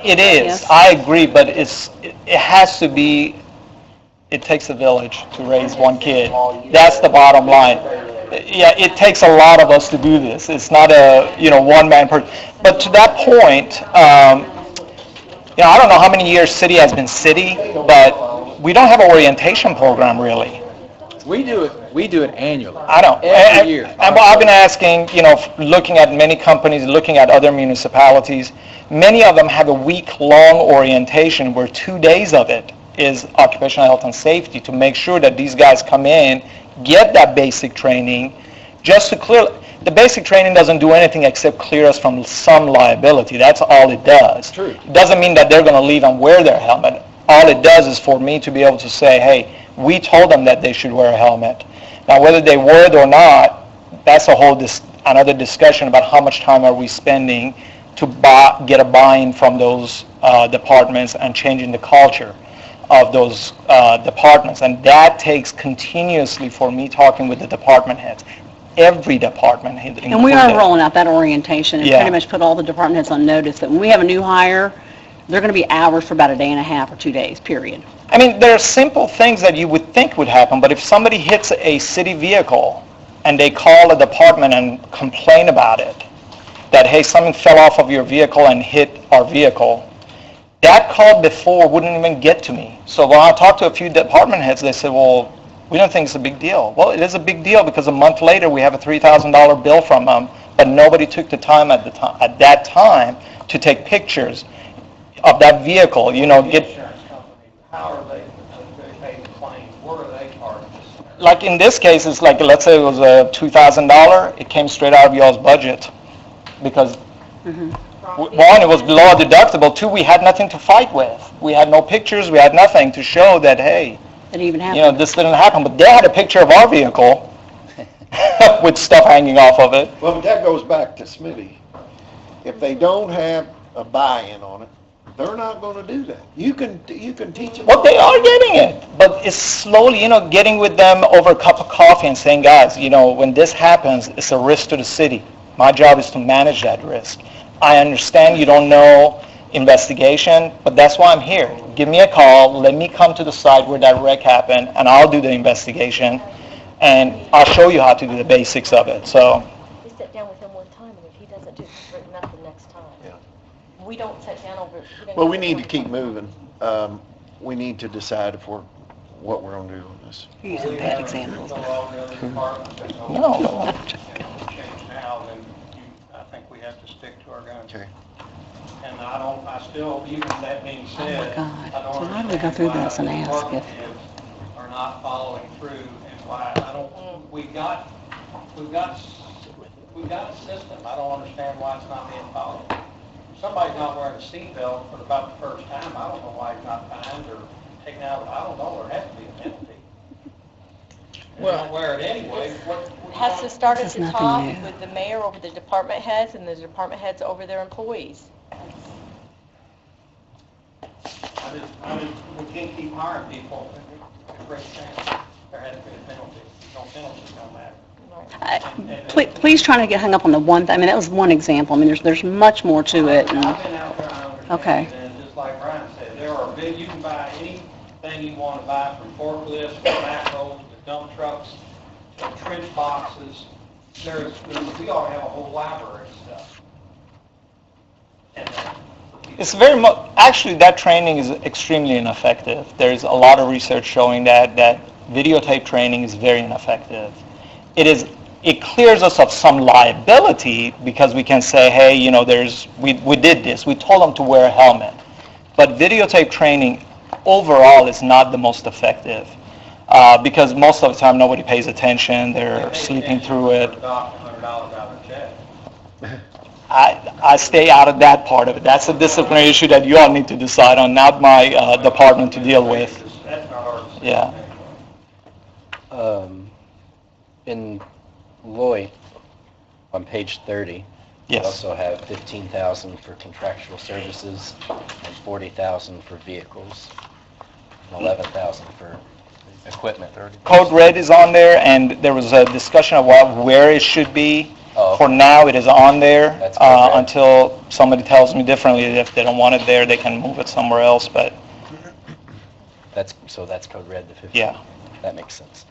It is. Yes. I agree, but it has to be. It takes a village to raise one kid. That's the bottom line. Yeah, it takes a lot of us to do this. It's not a one-man person. But to that point, I don't know how many years city has been city, but we don't have an orientation program really. We do it annually. I know. Every year. And I've been asking, looking at many companies, looking at other municipalities, many of them have a week-long orientation where 2 days of it is occupational health and safety to make sure that these guys come in, get that basic training, just to clear. The basic training doesn't do anything except clear us from some liability. That's all it does. True. It doesn't mean that they're going to leave and wear their helmet. All it does is for me to be able to say, hey, we told them that they should wear a helmet. Now, whether they wear it or not, that's another discussion about how much time are we spending to get a buy-in from those departments and changing the culture of those departments. And that takes continuously for me talking with the department heads. Every department head. And we are rolling out that orientation and pretty much put all the department heads on notice that when we have a new hire, they're going to be hours for about a day and a half or 2 days, period. I mean, there are simple things that you would think would happen, but if somebody hits a city vehicle and they call a department and complain about it, that, hey, something fell off of your vehicle and hit our vehicle, that call before wouldn't even get to me. So when I talked to a few department heads, they said, well, we don't think it's a big deal. Well, it is a big deal because a month later we have a $3,000 bill from them, but nobody took the time at that time to take pictures of that vehicle, Insurance company, how are they paying the claims? Where are they part of this? Like in this case, it's like, let's say it was a $2,000, it came straight out of y'all's budget because one, it was below deductible. Two, we had nothing to fight with. We had no pictures, we had nothing to show that, hey, It even happened. this didn't happen. But they had a picture of our vehicle with stuff hanging off of it. Well, but that goes back to Smitty. If they don't have a buy-in on it, they're not going to do that. You can teach them. Well, they are getting it, but it's slowly, getting with them over a cup of coffee and saying, guys, when this happens, it's a risk to the city. My job is to manage that risk. I understand you don't know investigation, but that's why I'm here. Give me a call, let me come to the site where that wreck happened, and I'll do the investigation, and I'll show you how to do the basics of it. So. We sit down with him one time, and if he doesn't do nothing next time. Yeah. We don't sit down over. Well, we need to keep moving. We need to decide what we're going to do on this. You're using bad examples. No. Change now, then I think we have to stick to our guns. Okay. And I still, even that being said, God. I don't So how do we go through this and ask if not following through and why, I don't, we've got a system. I don't understand why it's not being followed. If somebody's not wearing a seatbelt for about the first time, I don't know why he's not fined or taken out, I don't know, there has to be a penalty. If you don't wear it anyway, what? Has to start at This is the nothing top new. with the mayor over the department heads and the department heads over their employees. We can't keep hiring people at great chance. There has to be a penalty. No penalties don't matter. Please try not to get hung up on the one, I mean, that was one example. I mean, there's much more to it. and- I've been out there, I understand. Okay. And just like Brian said, there are big, you can buy anything you want to buy, from forklifts, to backhoes, to dump trucks, to trench boxes. We ought to have a whole library of stuff. And, It's actually, that training is extremely ineffective. There's a lot of research showing that videotape training is very ineffective. It clears us of some liability because we can say, hey, we did this. We told them to wear a helmet. But videotape training overall is not the most effective because most of the time nobody pays attention. They're sleeping through it. $100 out of their check. I stay out of that part of it. That's a disciplinary issue that you all need to decide on, not my department to deal with. That's not our decision. Yeah. In Lloyd, on page 30, you Yes. also have 15,000 for contractual services and 40,000 for vehicles, and 11,000 for equipment. Code Red is on there, and there was a discussion of where it should be. Oh, For now, it is on there That's Code Red. until somebody tells me differently. If they don't want it there, they can move it somewhere else, but that's Code Red, the 15? yeah. That makes sense.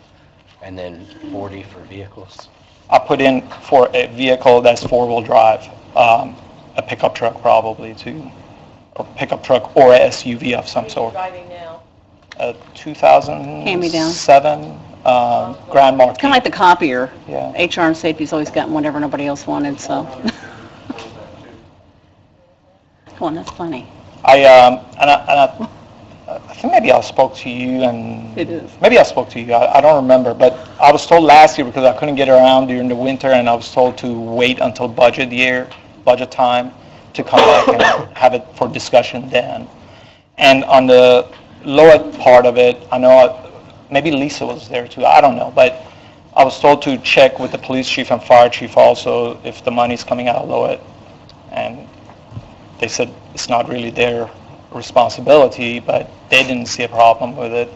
And then 40 for vehicles? I put in for a vehicle that's four-wheel drive, a pickup truck probably too, or pickup truck or a SUV of some What are you sort. driving now? A 2007 Grand Marquis. Kind of like the copier. Yeah. HR and safety's always gotten whatever nobody else wanted, so. Come on, that's funny. I think maybe I spoke to you and... It is. Maybe I spoke to you, I don't remember, but I was told last year because I couldn't get around during the winter and I was told to wait until budget time to come back and have it for discussion then. And on the lower part of it, I know maybe Lisa was there too, I don't know, but I was told to check with the police chief and fire chief also if the money's coming out of Lowett. And they said it's not really their responsibility, but they didn't see a problem with it.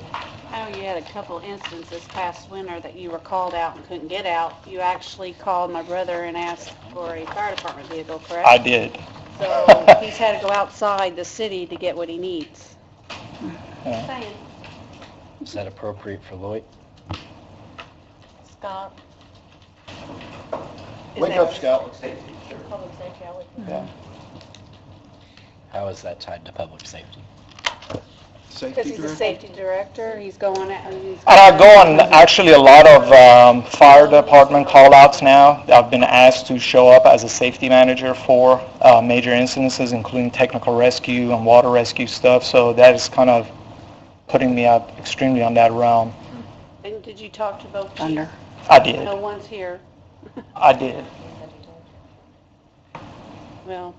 I know you had a couple instances this past winter that you were called out and couldn't get out. You actually called my brother and asked for a fire department vehicle, correct? I did. So he's had to go outside the city to get what he needs. Yeah. Saying. Is that appropriate for Lloyd? Scott? Wake up, Scout. Public safety, I would. Yeah. How is that tied to public safety? Because Safety he's a director? safety director, he's going out and he's... I go on actually a lot of fire department call-outs now. I've been asked to show up as a safety manager for major incidences, including technical rescue and water rescue stuff. So that is kind of putting me out extremely on that realm. And did you talk to both chiefs? Thunder. I did. No one's here. I did. Well,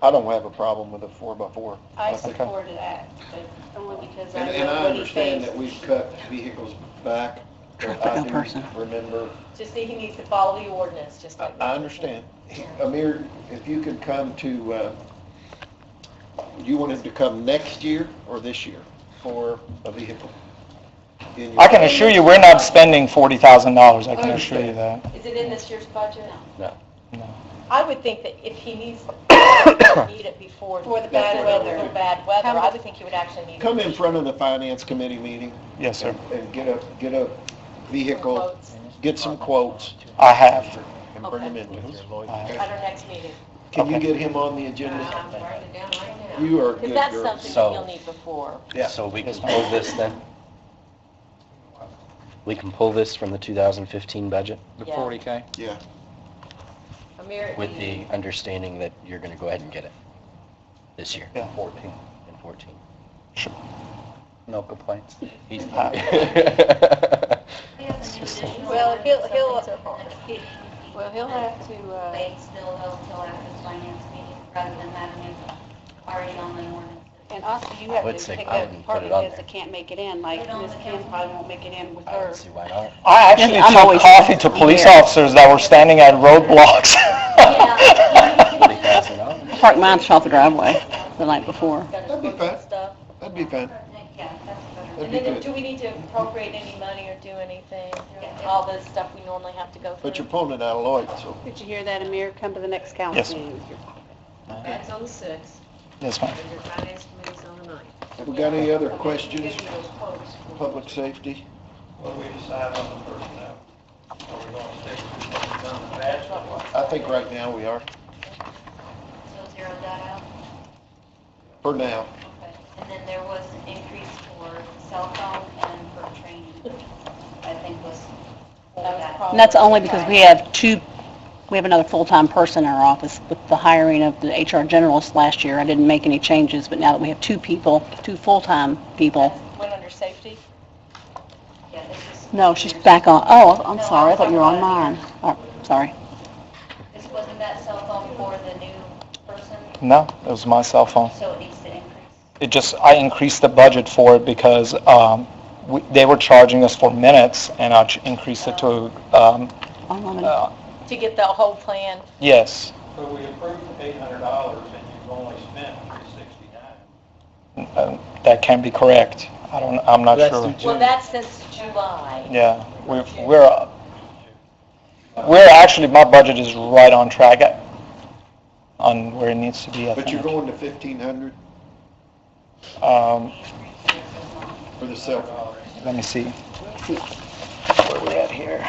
I don't have a problem with a 4x4. I Okay. supported that, but only because I And know I what he understand that faced. we've cut vehicles back. but Traffic I no do person. remember, Just that he needs to follow the ordinance, just like. I understand. Amir, if you could come to, you want him to come next year or this year for a vehicle? In your- I can assure you, we're not spending $40,000. I can assure you that. Is it in this year's budget? No. No. I would think that if he needs, need it before. For the bad weather. For bad weather, I would think he would actually need it. Come in front of the finance committee meeting Yes, sir. and get a vehicle, Quotes get some quotes I have. and bring them into us. At our next meeting. Can you Okay. get him on the agenda? I'm writing it down right now. You are a Because good that's girl. something So- that you'll need before. Yeah. So we can pull this then? We can pull this from the 2015 budget The Yeah. 40K? Yeah. Amir, with the understanding that you're going to go ahead and get it this year? Yeah. 14. In 14. Sure. No complaints? He's He has a new additional. Well, he'll- He'll have to, wait still till after the finance meeting, rather than having it already on the ordinance. and also you I have would to say pick I up wouldn't put it department on heads there. that can't make it in, like Ms. Kim probably won't make it in with I her. don't see why not. I actually I'm took always- coffee to police Yeah. officers that were standing at roadblocks. $40,000. Park mine off the driveway the night before. That'd be fine. That'd be fine. Yeah, that's better. That'd And be then good. do we need to appropriate any money or do anything? All the stuff we normally have to go through? But you're pulling it out of Lloyd, so. Did you hear that, Amir? Come to the next council Yes. meeting. That's on the 6th, Yes, ma'am. and your finance committee's on the 9th. Have we got any other questions? Give you those quotes. Public safety? What do we decide on the personnel? Are we going to stick to what we've done in the past or what? I think right now we are, So zero that out. for now. Okay. And then there was an increase for cell phone and for training, I think was for That was that. probably- And that's only because we have another full-time person in our office with the hiring of the HR generalist last year. I didn't make any changes, but now that we have two full-time people. Went under safety? Yeah, this is. No, she's back on, I'm sorry, I thought you were on mine. Oh, sorry. This wasn't that cell phone for the new person, No, it was my cell phone. so it needs to increase. I increased the budget for it because they were charging us for minutes, and I increased it to, Unlimited. To get the whole plan? yes. So we approved $800 and you've only spent $369. That can't be correct. I'm not That's sure. through Well, that's since July. Yeah, we're actually, my budget is right on track on where it needs to be, I But you're think. going to 1,500 Um, for the cell phone. Let me see. Where we at here?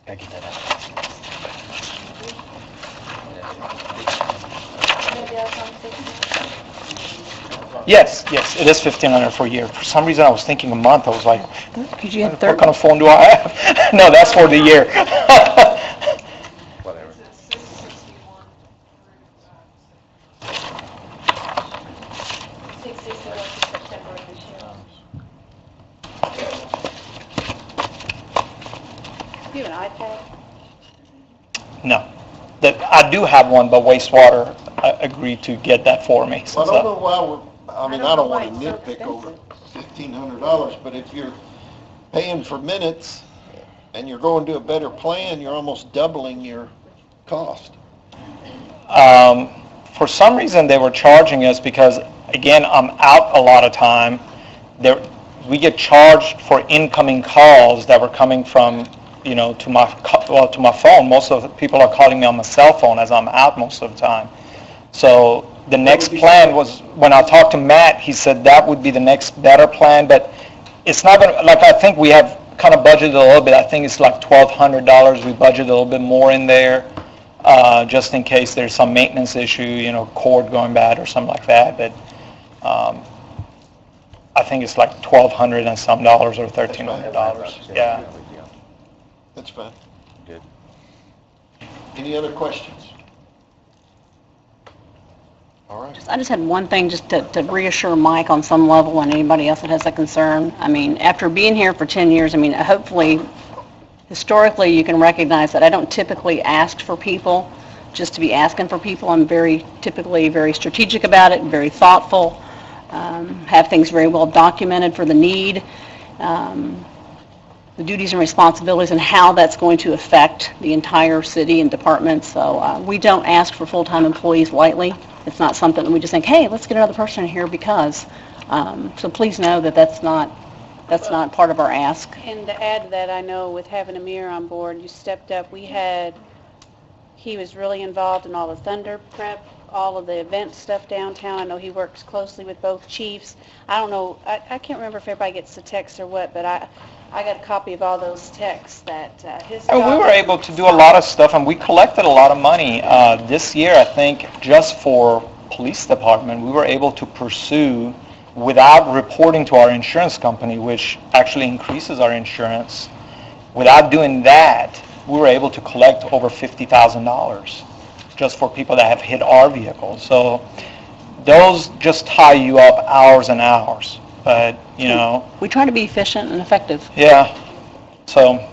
Gotta get that out. Yes, it is 1,500 for a year. For some reason, I was thinking a month. I was like, Could you have what 30? kind of phone do I have? No, that's for the year. Whatever. It's 661 661 to September of this year. You have an iPad? No. I do have one, but wastewater agreed to get that for me. I since don't know why I don't know want why to it's so nitpick over $1,500, but if you're paying for minutes and you're going to a better plan, you're almost doubling your cost. For some reason, they were charging us because, again, I'm out a lot of time. We get charged for incoming calls that were coming from, to my phone. Most of the people are calling me on my cell phone as I'm out most of the time. So the next plan was, when I talked to Matt, he said that would be the next better plan, but it's not going to, I think we have kind of budgeted a little bit. I think it's like $1,200. We budgeted a little bit more in there, just in case there's some maintenance issue, cord going bad or something like that. But I think it's like $1,200 and some dollars or $1,300. Yeah. That's fine. Good. Any other questions? All right. I just had one thing just to reassure Mike on some level and anybody else that has a concern. I mean, after being here for 10 years, hopefully, historically, you can recognize that I don't typically ask for people just to be asking for people. I'm typically very strategic about it, very thoughtful, have things very well documented for the need, the duties and responsibilities, and how that's going to affect the entire city and department. So we don't ask for full-time employees lightly. It's not something that we just think, hey, let's get another person in here because. So please know that that's not part of our ask. And to add to that, I know with having Amir on board, you stepped up. He was really involved in all the Thunder prep, all of the event stuff downtown. I know he works closely with both chiefs. I don't know, I can't remember if everybody gets the text or what, but I got a copy of all those texts that his... And we were able to do a lot of stuff, and we collected a lot of money. This year, I think, just for police department, we were able to pursue, without reporting to our insurance company, which actually increases our insurance, without doing that, we were able to collect over $50,000 just for people that have hit our vehicles. So those just tie you up hours and hours. But, you know, We try to be efficient and effective. yeah, so,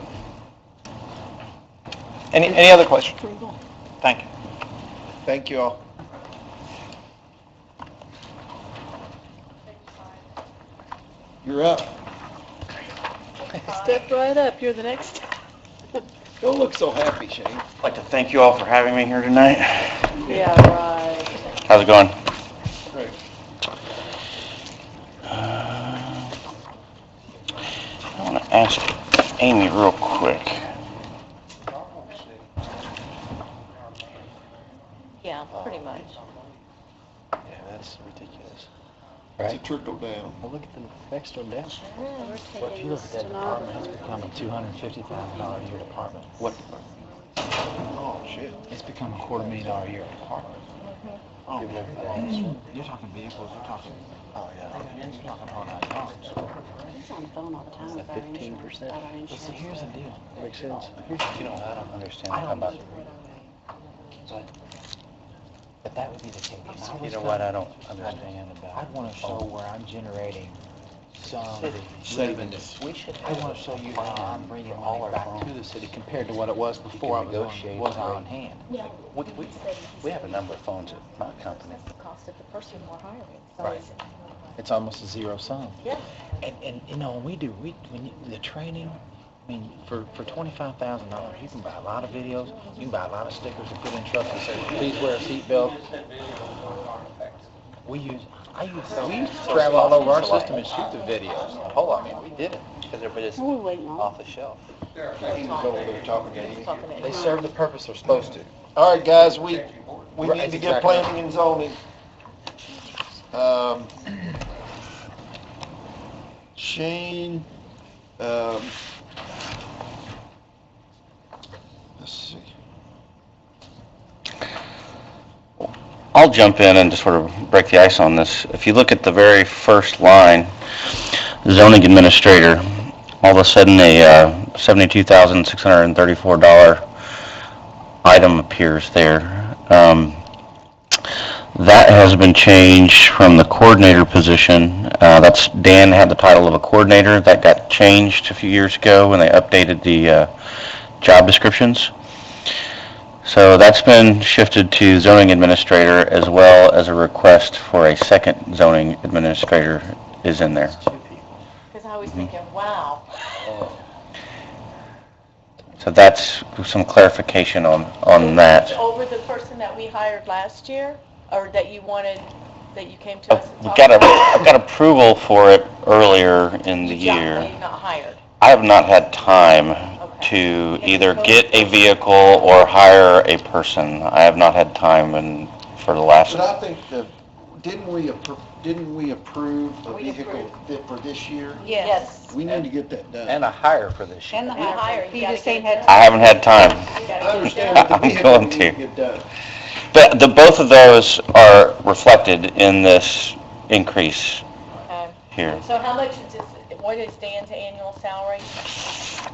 any other questions? Thank you. Thank you all. You're up. Step right up, you're the next. Don't look so happy, Shane. I'd like to thank you all for having me here tonight. Yeah, right. How's it going? Great. I want to ask Amy real quick. Yeah, pretty much. Yeah, that's ridiculous. It's a trickle down. Well, look at the next one down. We're Well, if taking you look this at that department, it's stenographer. become a $250,000 a year department. What department? Oh, shit. It's become a $250,000 a year department. Oh, You're talking vehicles, you're talking, oh yeah, you're talking whole nine yards. He's on the phone all the time with our 15%. insurance. About our But see, here's the deal. Makes sense. You know, I don't understand I don't about, But that would be the case. you know what, I don't understand about. I'd want to show where I'm generating some savings. We should. I want to show you how I'm bringing money back to the city compared to what it was before I was on hand. Yeah. We have a number of phones at my company. That's the cost of the person we're hiring. So Right. it's- It's almost a zero sum. Yeah. And you know, when the training, I mean, for $25,000, you can buy a lot of videos, you can buy a lot of stickers and put in trucks and say, please wear a seatbelt. We used to travel all over our system and shoot the videos. I mean, we did it. Because they're just We're waiting on. off the shelf. Amy's over there talking to Amy. They serve the purpose they're supposed to. All right, guys, we Right, need to get exactly. planning and zoning. Shane, let's see. I'll jump in and just sort of break the ice on this. If you look at the very first line, zoning administrator, all of a sudden a $72,634 item appears there. That has been changed from the coordinator position. That's Dan had the title of a coordinator. That got changed a few years ago when they updated the job descriptions. So that's been shifted to zoning administrator, as well as a request for a second zoning administrator is in there. Because I was thinking, wow. So that's some clarification on that. Over the person that we hired last year, or that you wanted, that you came to us and I've talked about? I've got approval for it earlier in the Yeah, year. You've not hired. I have not had time to either get a vehicle or hire a person. I have not had time for the last, But I think didn't we approve the We vehicle for this year? Yes. We need to get that done. and a hire for this year. And the We hired. He You gotta just ain't get it had done. I haven't had time. You gotta I get it understand, done. but the I'm vehicle going we need to. to get done. But both of those are reflected in this increase Okay. here. So how much what is Dan's annual salary?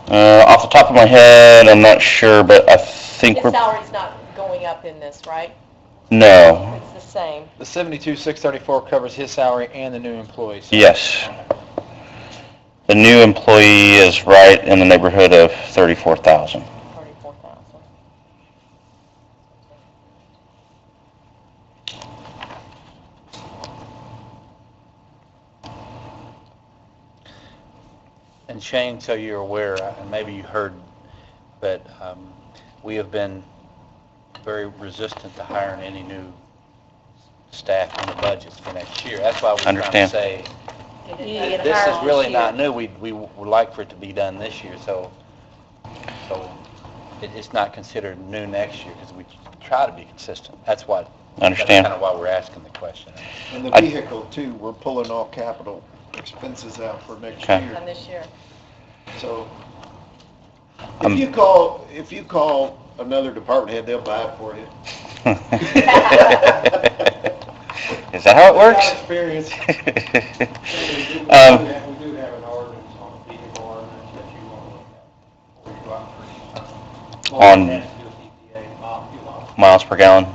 Off the top of my head, I'm not sure, but I think His we're, salary's not going up in this, right? no, It's the same. The 72,634 covers his salary and the new employees. yes. The new employee is right in the neighborhood of 34,000. 34,000. And Shane, so you're aware, and maybe you heard, but we have been very resistant to hiring any new staff in the budgets for next year. That's why we're trying to say, You need to get this hired is really this year. not new. We would like for it to be done this year, so it's not considered new next year, because we try to be consistent. That's what, that's kind of why we're asking the question. And the vehicle too, we're pulling all capital expenses out for next Okay. year. And this year. So if you call another department head, they'll buy it for you. Is that how it works? Experience. We do have an ordinance on a vehicle ordinance that you want to look at before you go out for your On It has to do with EPA, miles. miles per gallon?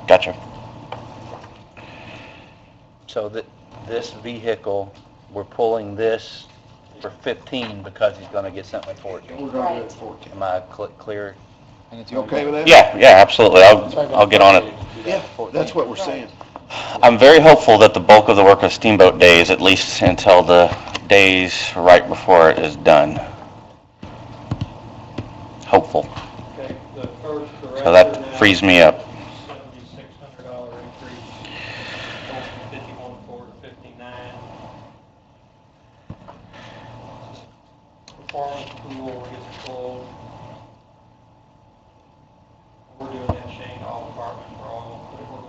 Gotcha. So that this vehicle, we're pulling this for 15 because he's gonna get something at 14. We're gonna do it at 14. Am I clear? You okay with that? Yeah, absolutely. I'll get on it. Yeah, that's what we're saying. I'm very hopeful that the bulk of the work of Steamboat Days, at least until the days right before it is done. Hopeful. Okay, the first director So that frees me up. $7,600 increase, going from 51.4 to 59. Performance pool gets pulled. We're doing that, Shane, all departments, we're all gonna put it under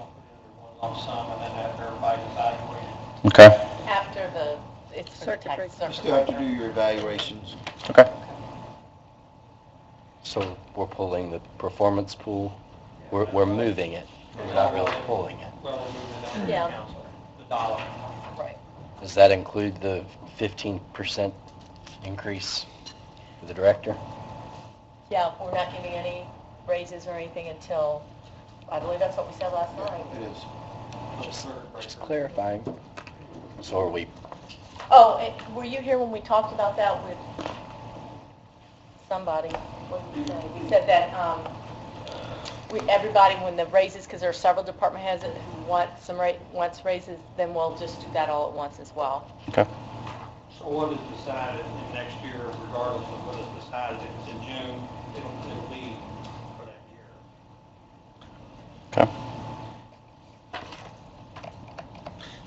one lump sum, and then have everybody evaluate it. Okay, After the, it's for the Circuit tax. breaker. You still have to do your evaluations. okay. So we're pulling the performance pool, we're moving it, we're not really pulling it. Well, we're moving it under Yeah. the council, the dollar. Right. Does that include the 15% increase for the director? Yeah, we're not giving any raises or anything until, I believe that's what we said last night. It is. Just clarifying. So are we, Oh, and were you here when we talked about that with somebody? What did we say? We said that, everybody, when the raises, because there are several department heads who want wants raises, then we'll just do that all at once as well. Okay. So what is decided in next year, regardless of what is decided, if it's in June, it'll be for that year. Okay.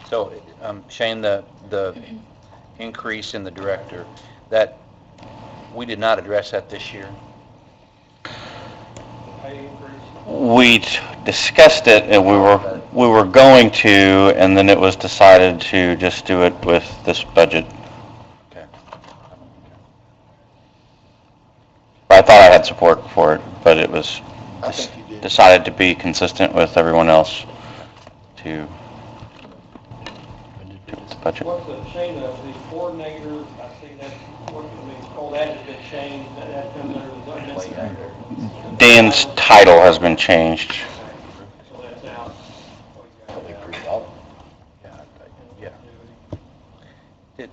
So, Shane, the increase in the director, that, we did not address that this year. The pay increase, We discussed it, and we were going to, and then it was decided to just do it with this budget. Okay. I thought I had support for it, but it was I think you did. decided to be consistent with everyone else to do this budget. what's the, Shane, the coordinator, I see that, that has been changed, that comes under the administrator. Dan's title has been changed. So that's out. Yeah.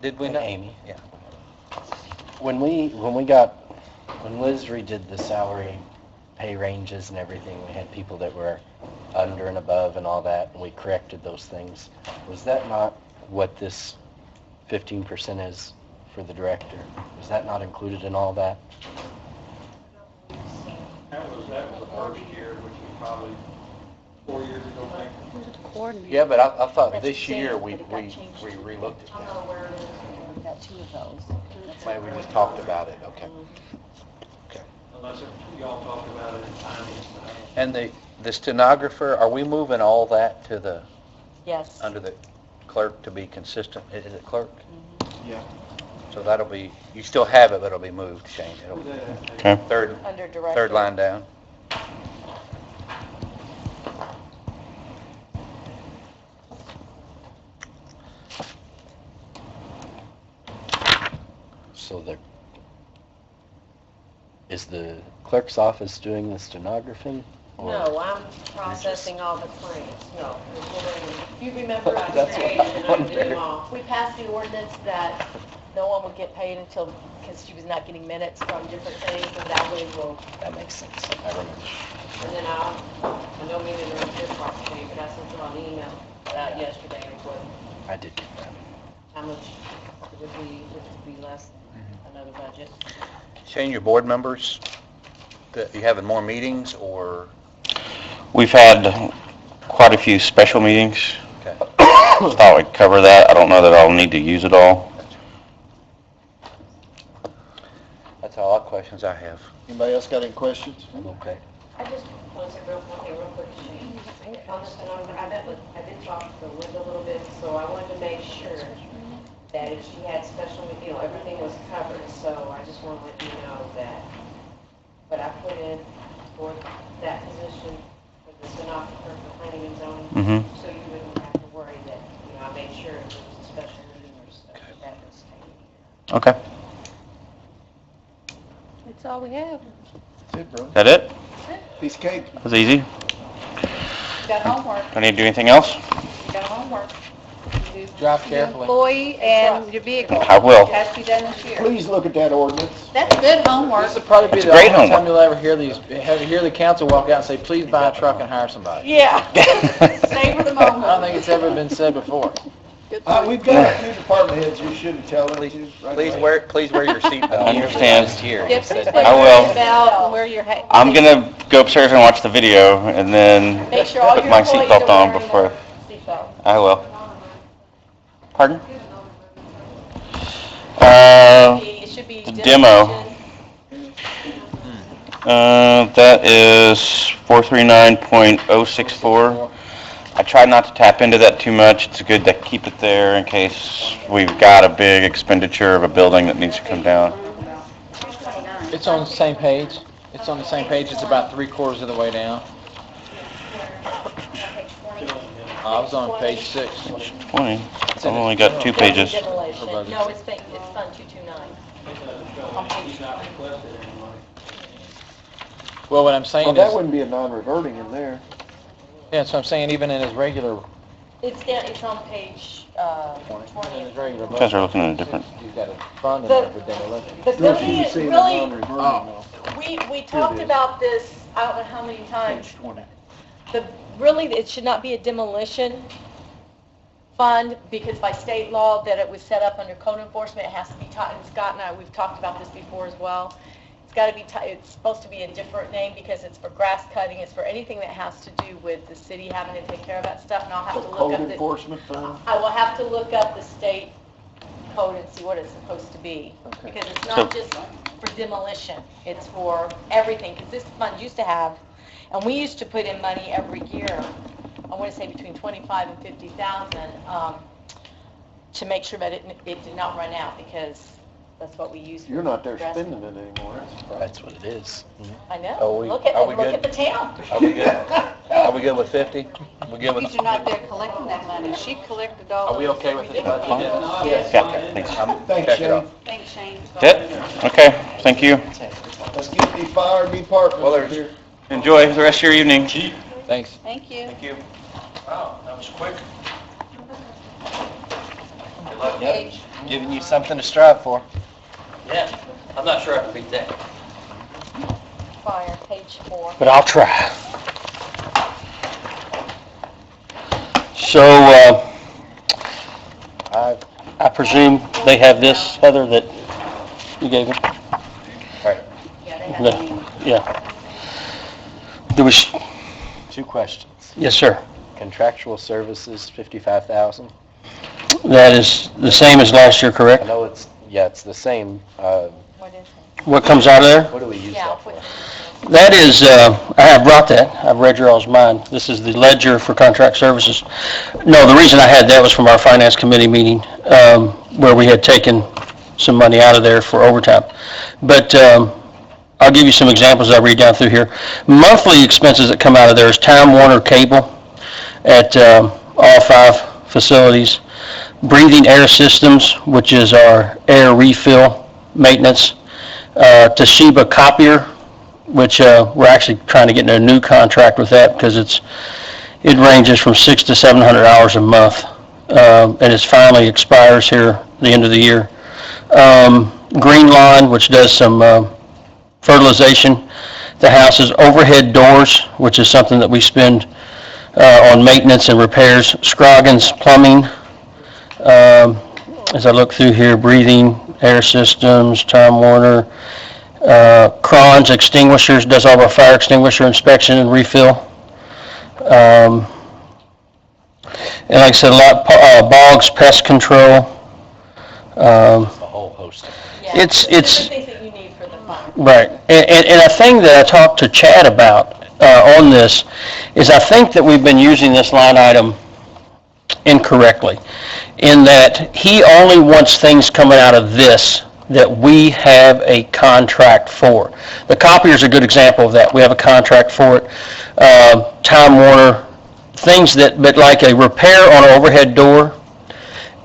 Did we not? Amy? Yeah. when Liz redid the salary pay ranges and everything, we had people that were under and above and all that, and we corrected those things. Was that not what this 15% is for the director? Was that not included in all that? That was the first year, which was probably 4 years ago, maybe. Coordinator. Yeah, but I thought That's this year changed, we but it got changed. relooked at I'm that. not aware of it. We've got two of those. Maybe we just talked about it, okay. Unless y'all talked about it in finance. And the stenographer, are we moving all that to the, Yes. under the clerk to be consistent? Is it clerk? Yeah. So that'll be, you still have it, but it'll be moved, Shane. It'll be Okay. Under director. third line down. So is the clerk's office doing the stenographing? or- No, I'm processing all the claims, no. If you remember, That's what I wondered. we passed the ordinance that no one would get paid until, because she was not getting minutes from different things, and that way we'll, That makes sense. I remember. And then I don't mean to interrupt your part, Shane, but I sent her an email yesterday of what, I did get that. how much it would be, which would be less than another budget. Shane, your board members, that you having more meetings or? We've had quite a few special meetings. Okay. Thought we'd cover that. I don't know that I'll need to use it all. That's all the questions I have. Anybody else got any questions? I'm okay. I just want to say real quick, Shane. On the stenographer, I did talk to Linda a little bit, so I wanted to make sure that if she had special, everything was covered, so I just want to let you know that what I put in for that position, for the stenographer for planning and zoning, Mm-hmm. so you wouldn't have to worry that, I made sure if there was a special meeting or stuff, that was taken. Okay. That's all we have. That's it, bro. That it? Piece of cake. That was easy. got homework. Do I need to do anything else? Got homework. Drive carefully. Employee and your vehicle. I will. Has to be done this year. Please look at that ordinance. That's good homework. This will probably be It's the great only time homework. you'll ever hear the council walk out and say, please buy a truck and hire somebody. Yeah. Savor the I don't moment. think it's ever been said before. Good point. We've got a few department heads you shouldn't tell them to. right away. Please wear your seatbelt. I understand. Yep, please put I your will. seatbelt and wear your hat. I'm gonna go upstairs and watch the video and then Make sure all put your my employees seatbelt are on wearing before, their seatbelt. I will. Pardon? It should be the demo. demolition. That is 439.064. I try not to tap into that too much. It's good to keep it there in case we've got a big expenditure of a building that needs to come down. It's on the same page. It's on the same page. It's about 3/4 of the way down. I was on page 6. 20. I've only got 2 pages. Demolition. No, it's Fund 229. He's not requested any money. Well, what I'm Well, saying that is, wouldn't be a non-reverting in there. yeah, so I'm saying even in his regular, It's down, it's on page, 20. in his regular You guys budget, are looking at a different, he's got a fund in there for demolition. The building is See the really, non-reverting Oh. though. we talked is. about this, I don't know how many times. Page 20. Really, it should not be a demolition fund, because by state law that it was set up under code enforcement, it has to be taught, and Scott and I, we've talked about this before as well. It's gotta be, it's supposed to be a different name, because it's for grass cutting, it's for anything that has to do with the city having to take care of that stuff, and I'll have to look Code up the, enforcement fund? I will have to look up the state code and see what it's supposed to be. Okay. Because it's So- not just for demolition, it's for everything, because this fund used to have, and we used to put in money every year, I want to say between 25 and 50,000, to make sure that it did not run out, because that's what we use. for You're not there grass spending it anymore. That's what it is. I know, Are we- look at, are we look good? at the town. Are we good? Are we good with 50? We good with? Because you're not there collecting that money. She collected all Are of we okay with this budget? Yes. yeah, thanks. Thanks, Check it Shane. off. Thanks, Shane. That's it? Okay, thank you. Let's get the fire department Well, up there's- here. Enjoy the rest of your evening. Thanks. Thank you. Thank you. Wow, that was quick. Yep. Giving you something to strive for. Yeah, I'm not sure I can beat that. Fire, page 4. But I'll try. So, I presume they have this, Heather, that you gave them? Right. Yeah, they have a name. Yeah. There was, 2 questions. yes, sir. Contractual services, 55,000. That is the same as last year, I correct? know it's the same. What is it? What comes out of there? What do we use Yeah, I'll that put for? That is, I have brought that. I've read your all's mind. This is the ledger for contract services. No, the reason I had that was from our finance committee meeting, where we had taken some money out of there for overtime. But I'll give you some examples I read down through here. Monthly expenses that come out of there is Time Warner Cable at all 5 facilities. Breathing Air Systems, which is our air refill maintenance. Toshiba Copier, which we're actually trying to get in a new contract with that because it ranges from $600 to $700 a month, and it finally expires here at the end of the year. Green Lawn, which does some fertilization. The house's overhead doors, which is something that we spend on maintenance and repairs. Scroggins Plumbing. As I look through here, Breathing Air Systems, Time Warner. Cron's Extinguishers does all of our fire extinguisher inspection and refill. And like I said, a lot, Boggs Pest Control. A whole host of Yeah, It's- these are the things that you need for the fund. Right. And a thing that I talked to Chad about on this is I think that we've been using this line item incorrectly, in that he only wants things coming out of this that we have a contract for. The copier is a good example of that. We have a contract for it. Time Warner, things that, but like a repair on an overhead door,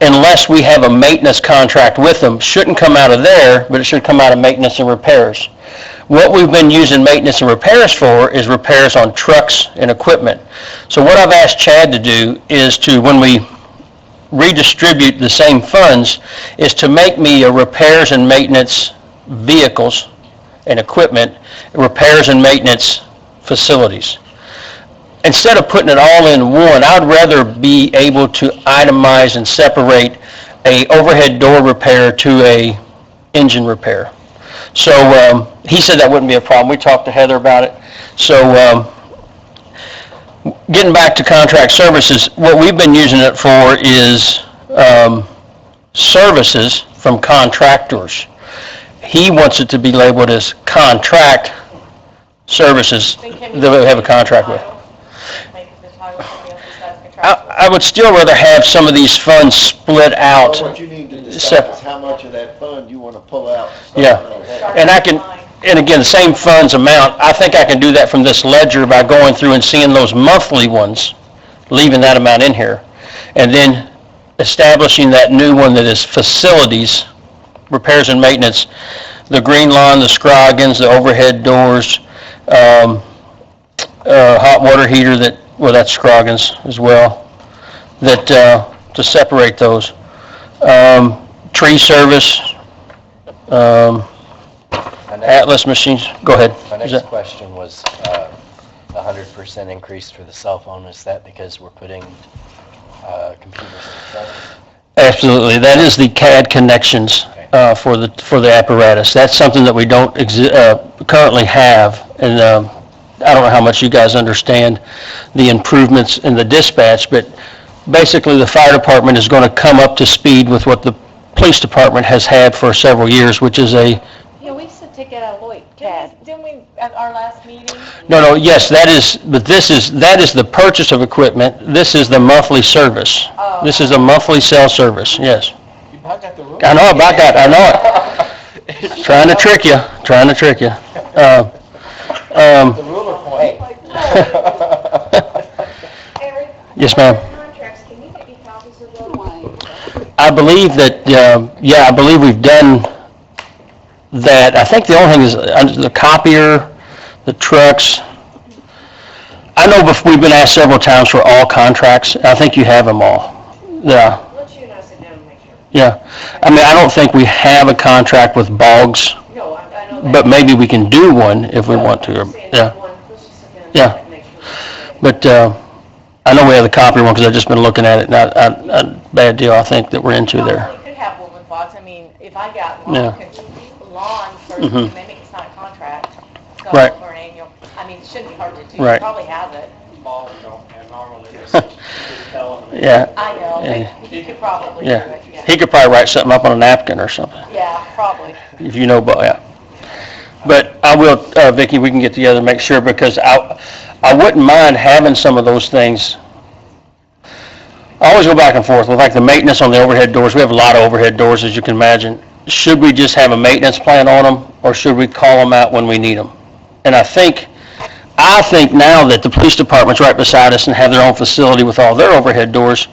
unless we have a maintenance contract with them, shouldn't come out of there, but it should come out of maintenance and repairs. What we've been using maintenance and repairs for is repairs on trucks and equipment. So what I've asked Chad to do is to, when we redistribute the same funds, is to make me a repairs and maintenance vehicles and equipment, repairs and maintenance facilities. Instead of putting it all in one, I'd rather be able to itemize and separate a overhead door repair to a engine repair. So he said that wouldn't be a problem. We talked to Heather about it. So getting back to contract services, what we've been using it for is services from contractors. He wants it to be labeled as contract services that we have a contract with. I would still rather have some of these funds split out. What you need to decide is how much of that fund you want to pull out. Yeah, and I can, and again, the same funds amount, I think I can do that from this ledger by going through and seeing those monthly ones, leaving that amount in here, and then establishing that new one that is facilities, repairs and maintenance, the green lawn, the Scroggins, the overhead doors, hot water heater that, well, that's Scroggins as well, that, to separate those. Tree service, Atlas machines, go ahead. My Is next that- question was the 100% increase for the cell phone. Is that because we're putting computers in trucks? Absolutely, that is the CAD connections for the apparatus. That's something that we don't currently have, and I don't know how much you guys understand the improvements in the dispatch, but basically the fire department is going to come up to speed with what the police department has had for several years, which is a, Yeah, we used to take it out of Lloyd, CAD. Didn't we, at our last meeting? no, yes, that is, but that is the purchase of equipment. This is the monthly service. Oh. This is a monthly cell service, yes. You about got the rule. I know about that, I know it. Trying to trick you. The ruler point. Eric? Yes, ma'am. Contracts, can you get me copies of those? I believe that, I believe we've done that. I think the only thing is the copier, the trucks. I know we've been asked several times for all contracts. I think you have them all. Yeah, Let you and I sit down and make sure. yeah. I mean, I don't think we have a contract with Boggs, No, I know that. but maybe we can do one if we want to. I'm saying Yeah, one, let's just sit down and Yeah. make sure we're okay. but I know we have the copier one because I've just been looking at it, and a bad deal I think that we're into there. Well, we could have one with Boggs. I mean, if I got Yeah. lawn for, Mhm. maybe it's not a contract, so Right. for an annual, I mean, it shouldn't be hard to do. Right. You probably have it. Balls don't, and normally they just tell them. Yeah, I know, Yeah. but you could probably do yeah. it, yeah. He could probably write something up on a napkin or something. Yeah, probably. If you know, but yeah. But I will, Vicki, we can get together and make sure, because I wouldn't mind having some of those things. I always go back and forth with like the maintenance on the overhead doors. We have a lot of overhead doors, as you can imagine. Should we just have a maintenance plan on them, or should we call them out when we need them? And I think now that the police department's right beside us and have their own facility with all their overhead doors,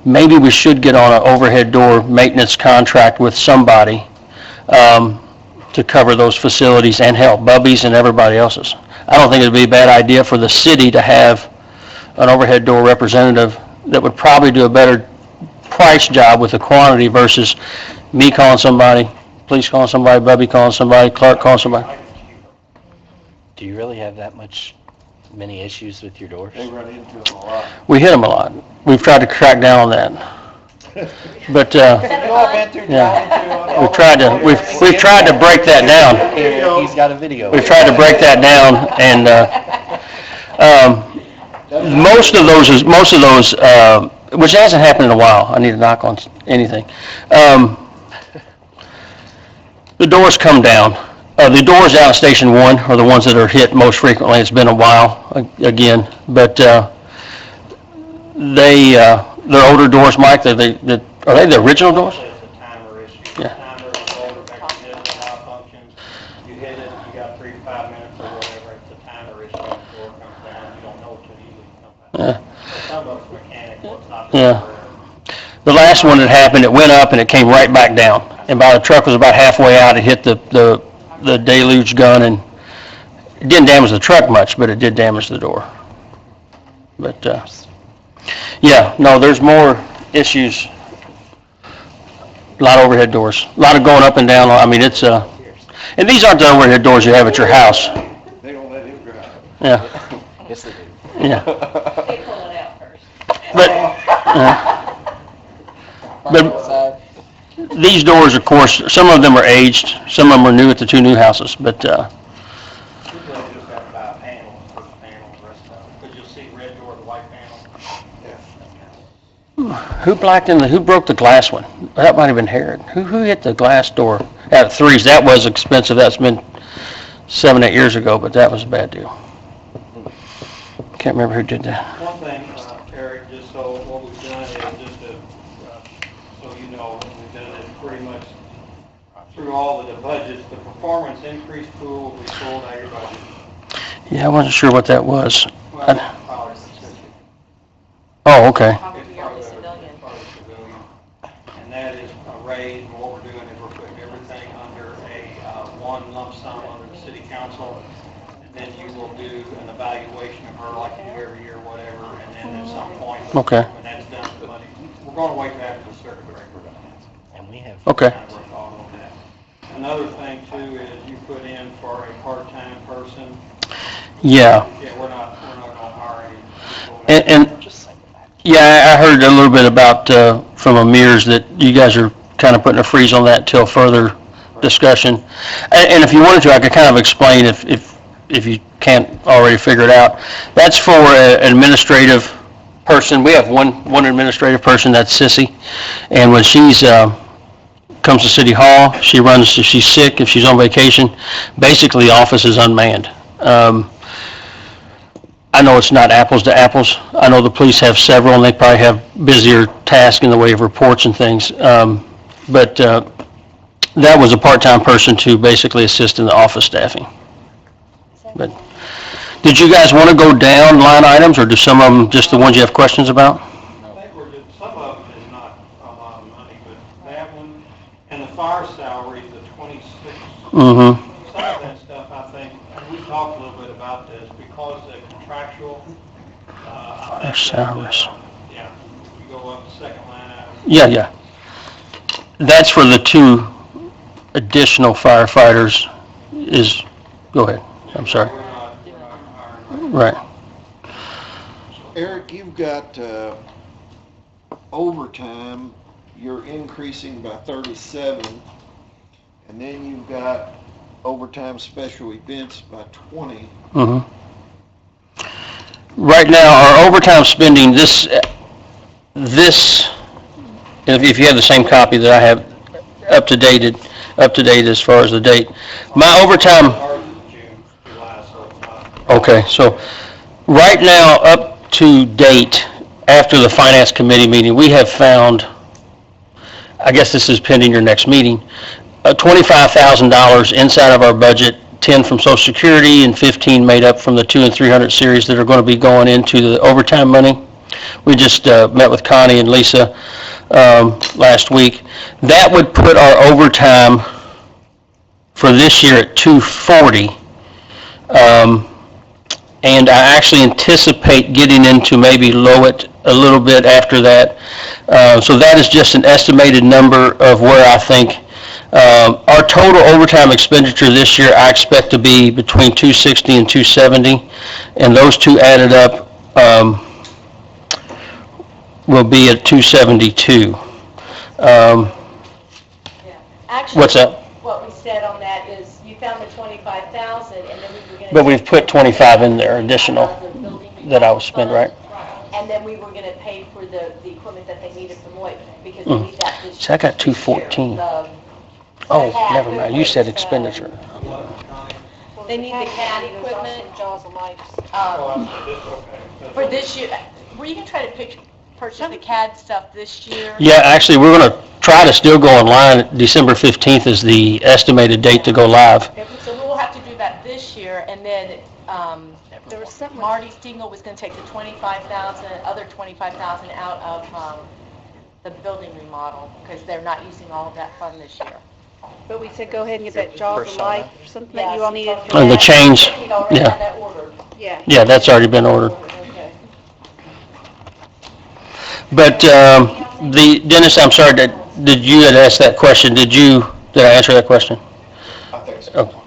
maybe we should get on an overhead door maintenance contract with somebody to cover those facilities and help Bubby's and everybody else's. I don't think it'd be a bad idea for the city to have an overhead door representative that would probably do a better price job with the quantity versus me calling somebody, police calling somebody, Bubby calling somebody, Clark calling somebody. Do you really have that many issues with your doors? They run into them a lot. We hit them a lot. We've tried to crack down on that. But, we've tried to break that down. He's got a video. We've tried to break that down, and most of those, which hasn't happened in a while. I need to knock on anything. The doors come down. The doors out of Station 1 are the ones that are hit most frequently. It's been a while, again, but they're older doors, Mike. Are they the original doors? It's a timer issue. Yeah. Timer is older mechanism, how it functions. You hit it, you got 3 to 5 minutes or whatever, it's a timer issue, and the door comes down, you don't know it till you leave. Yeah. Some of it's mechanical, it's not. Yeah. The last one that happened, it went up and it came right back down. And by the truck was about halfway out, it hit the deluge gun and it didn't damage the truck much, but it did damage the door. But, yeah, no, there's more issues. A lot of overhead doors, a lot of going up and down. I mean, it's, and these aren't the overhead doors you have at your house. They don't let him drive. Yeah, Yes, they do. yeah. They pull it out first. But these doors, of course, some of them are aged, some of them are new at the two new houses, but, We really just have to buy a panel for the panel, the rest of it. But you'll see red door, the white panel. who broke the glass one? That might have been Herod. Who hit the glass door out of Threes? That was expensive. That's been 7, 8 years ago, but that was a bad deal. Can't remember who did that. One thing, Eric, just so what we've done is just to, so you know, we've done it pretty much through all of the budgets. The performance increase pool will be pulled out of your budget. Yeah, I wasn't sure what that was. Well, probably specific. Oh, okay. Probably It's yearly part of civilian. civilian. And that is a raise, and what we're doing is we're putting everything under a one lump sum under the city council. And then you will do an evaluation of her like you do every year, whatever, and then at some point, Okay. when that's done, the money, we're going to wait till after the circuit breaker. And we have Okay. Kind of work all on that. Another thing too is you put in for a part-time person. Yeah. Yeah, we're not going to hire any people. And yeah, I heard a little bit about, from Amir's that you guys are kind of putting a freeze on that till further discussion. And if you wanted to, I could kind of explain if you can't already figure it out. That's for an administrative person. We have one administrative person, that's Sissy. And when she's, comes to City Hall, she runs, if she's sick, if she's on vacation, basically the office is unmanned. I know it's not apples to apples. I know the police have several, and they probably have busier tasks in the way of reports and things. But that was a part-time person to basically assist in the office staffing. But did you guys want to go down line items, or do some of them just the ones you have questions about? I think we're just, some of them is not a lot of money, but that one, and the fire salary, the 26. Mm-hmm. Some of that stuff, I think, and we talked a little bit about this, because the contractual, I think salaries. yeah, you go up the second line item. Yeah. That's for the 2 additional firefighters is, go ahead, I'm sorry. We're not hiring. Right. Eric, you've got overtime, you're increasing by 37, and then you've got overtime special events by 20. Mm-hmm. Right now, our overtime spending, this, if you have the same copy that I have up to date as far as the date, my overtime, Ours is June, July, so it's not. okay, so right now, up to date, after the Finance Committee meeting, we have found, I guess this is pending your next meeting, $25,000 inside of our budget, 10 from Social Security and 15 made up from the 200 and 300 series that are going to be going into the overtime money. We just met with Connie and Lisa last week. That would put our overtime for this year at $240. And I actually anticipate getting into maybe low it a little bit after that. So that is just an estimated number of where I think our total overtime expenditure this year, I expect to be between $260 and $270, and those two added up will be at $272. Actually, What's that? what we said on that is you found the 25,000 and then we were going to. But we've put 25 in there additional that I would spend, right? And then we were going to pay for the equipment that they needed from Lloyd because they need that this year. So I got 214. Oh, never mind, you said expenditure. They need the CAD equipment. Jaws of life. For this year, were you going to try to purchase the CAD stuff this year? Yeah, actually, we're going to try to still go online. December 15th is the estimated date to go live. So we will have to do that this year, and then there was something, Marty Stingel was going to take the 25,000, other 25,000 out of the building remodel, because they're not using all of that fund this year. But we said go ahead and get that Jaws of Persona. Life, something that you all needed. for Oh, the that. change, He'd already yeah. had that ordered. Yeah. Yeah, that's already been ordered. Okay. But, Dennis, I'm sorry, did you had asked that question, did I answer that question? I think so. Okay.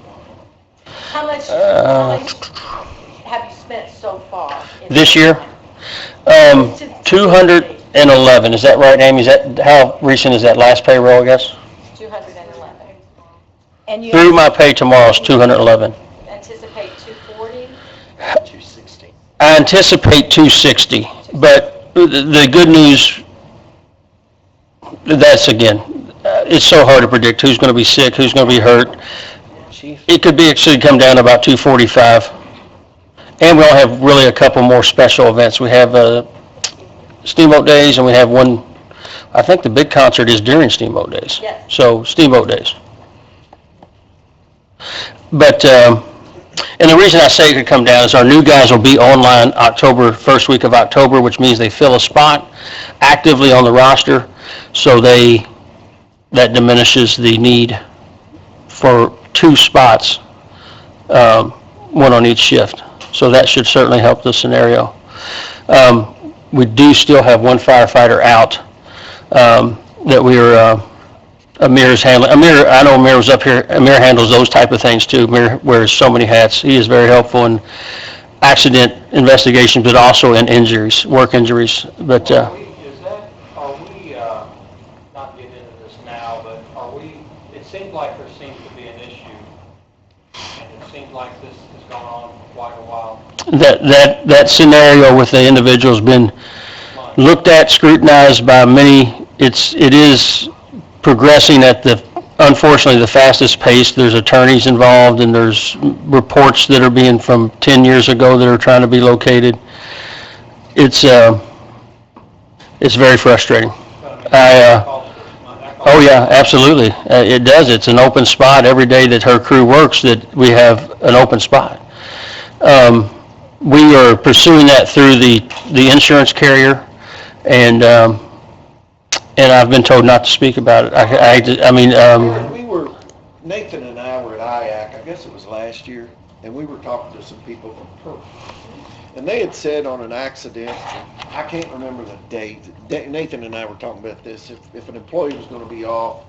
How much have you spent so far? This year? 211, is that right, Amy? Is that, how recent is that last payroll, I guess? 211. And you Through my pay tomorrow is 211. anticipate 240? 260. I anticipate 260, but the good news, that's again, it's so hard to predict who's going to be sick, who's going to be hurt. Chief? It could be actually come down to about 245. And we all have really a couple more special events. We have Steamboat Days, and we have one, I think the big concert is during Steamboat Days. Yes. So Steamboat Days. But, and the reason I say it could come down is our new guys will be online first week of October, which means they fill a spot actively on the roster. So that diminishes the need for 2 spots, one on each shift. So that should certainly help the scenario. We do still have one firefighter out that Amir's handling. I know Amir was up here. Amir handles those type of things too. Amir wears so many hats. He is very helpful in accident investigations, but also in injuries, work injuries. But Are we, not getting into this now, but it seems like there seems to be an issue, and it seems like this has gone on for quite a while. that scenario with the individual's been looked at, scrutinized by many. It is progressing at unfortunately the fastest pace. There's attorneys involved, and there's reports that are being from 10 years ago that are trying to be located. It's very frustrating. Oh yeah, absolutely. It does. It's an open spot every day that her crew works, that we have an open spot. We are pursuing that through the insurance carrier, and I've been told not to speak about it. Nathan and I were at IAC, I guess it was last year, and we were talking to some people from Perth. And they had said on an accident, I can't remember the date, Nathan and I were talking about this, if an employee was going to be off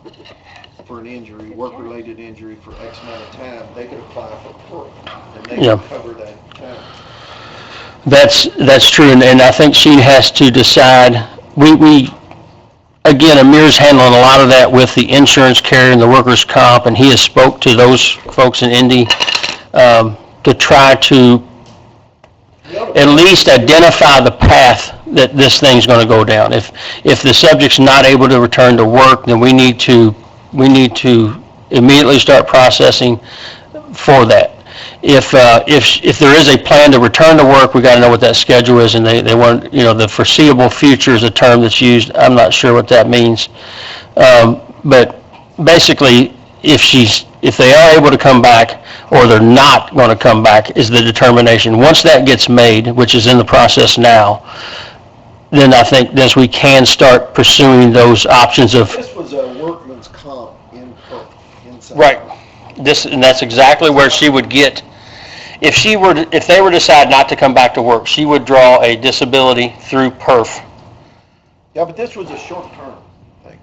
for an injury, work-related injury for X amount of time, they could apply for Perth, and they could cover that time. That's true, and I think she has to decide. Again, Amir's handling a lot of that with the insurance carrier and the workers' comp, and he has spoke to those folks in Indy to try to at least identify the path that this thing's going to go down. If the subject's not able to return to work, then we need to immediately start processing for that. If there is a plan to return to work, we got to know what that schedule is, and they want, the foreseeable future is a term that's used. I'm not sure what that means. But basically, if they are able to come back or they're not going to come back is the determination. Once that gets made, which is in the process now, then I think we can start pursuing those options of... This was a workman's comp in Perth, inside. Right. And that's exactly where she would get, if they were to decide not to come back to work, she would draw a disability through PERF. Yeah, but this was a short-term thing,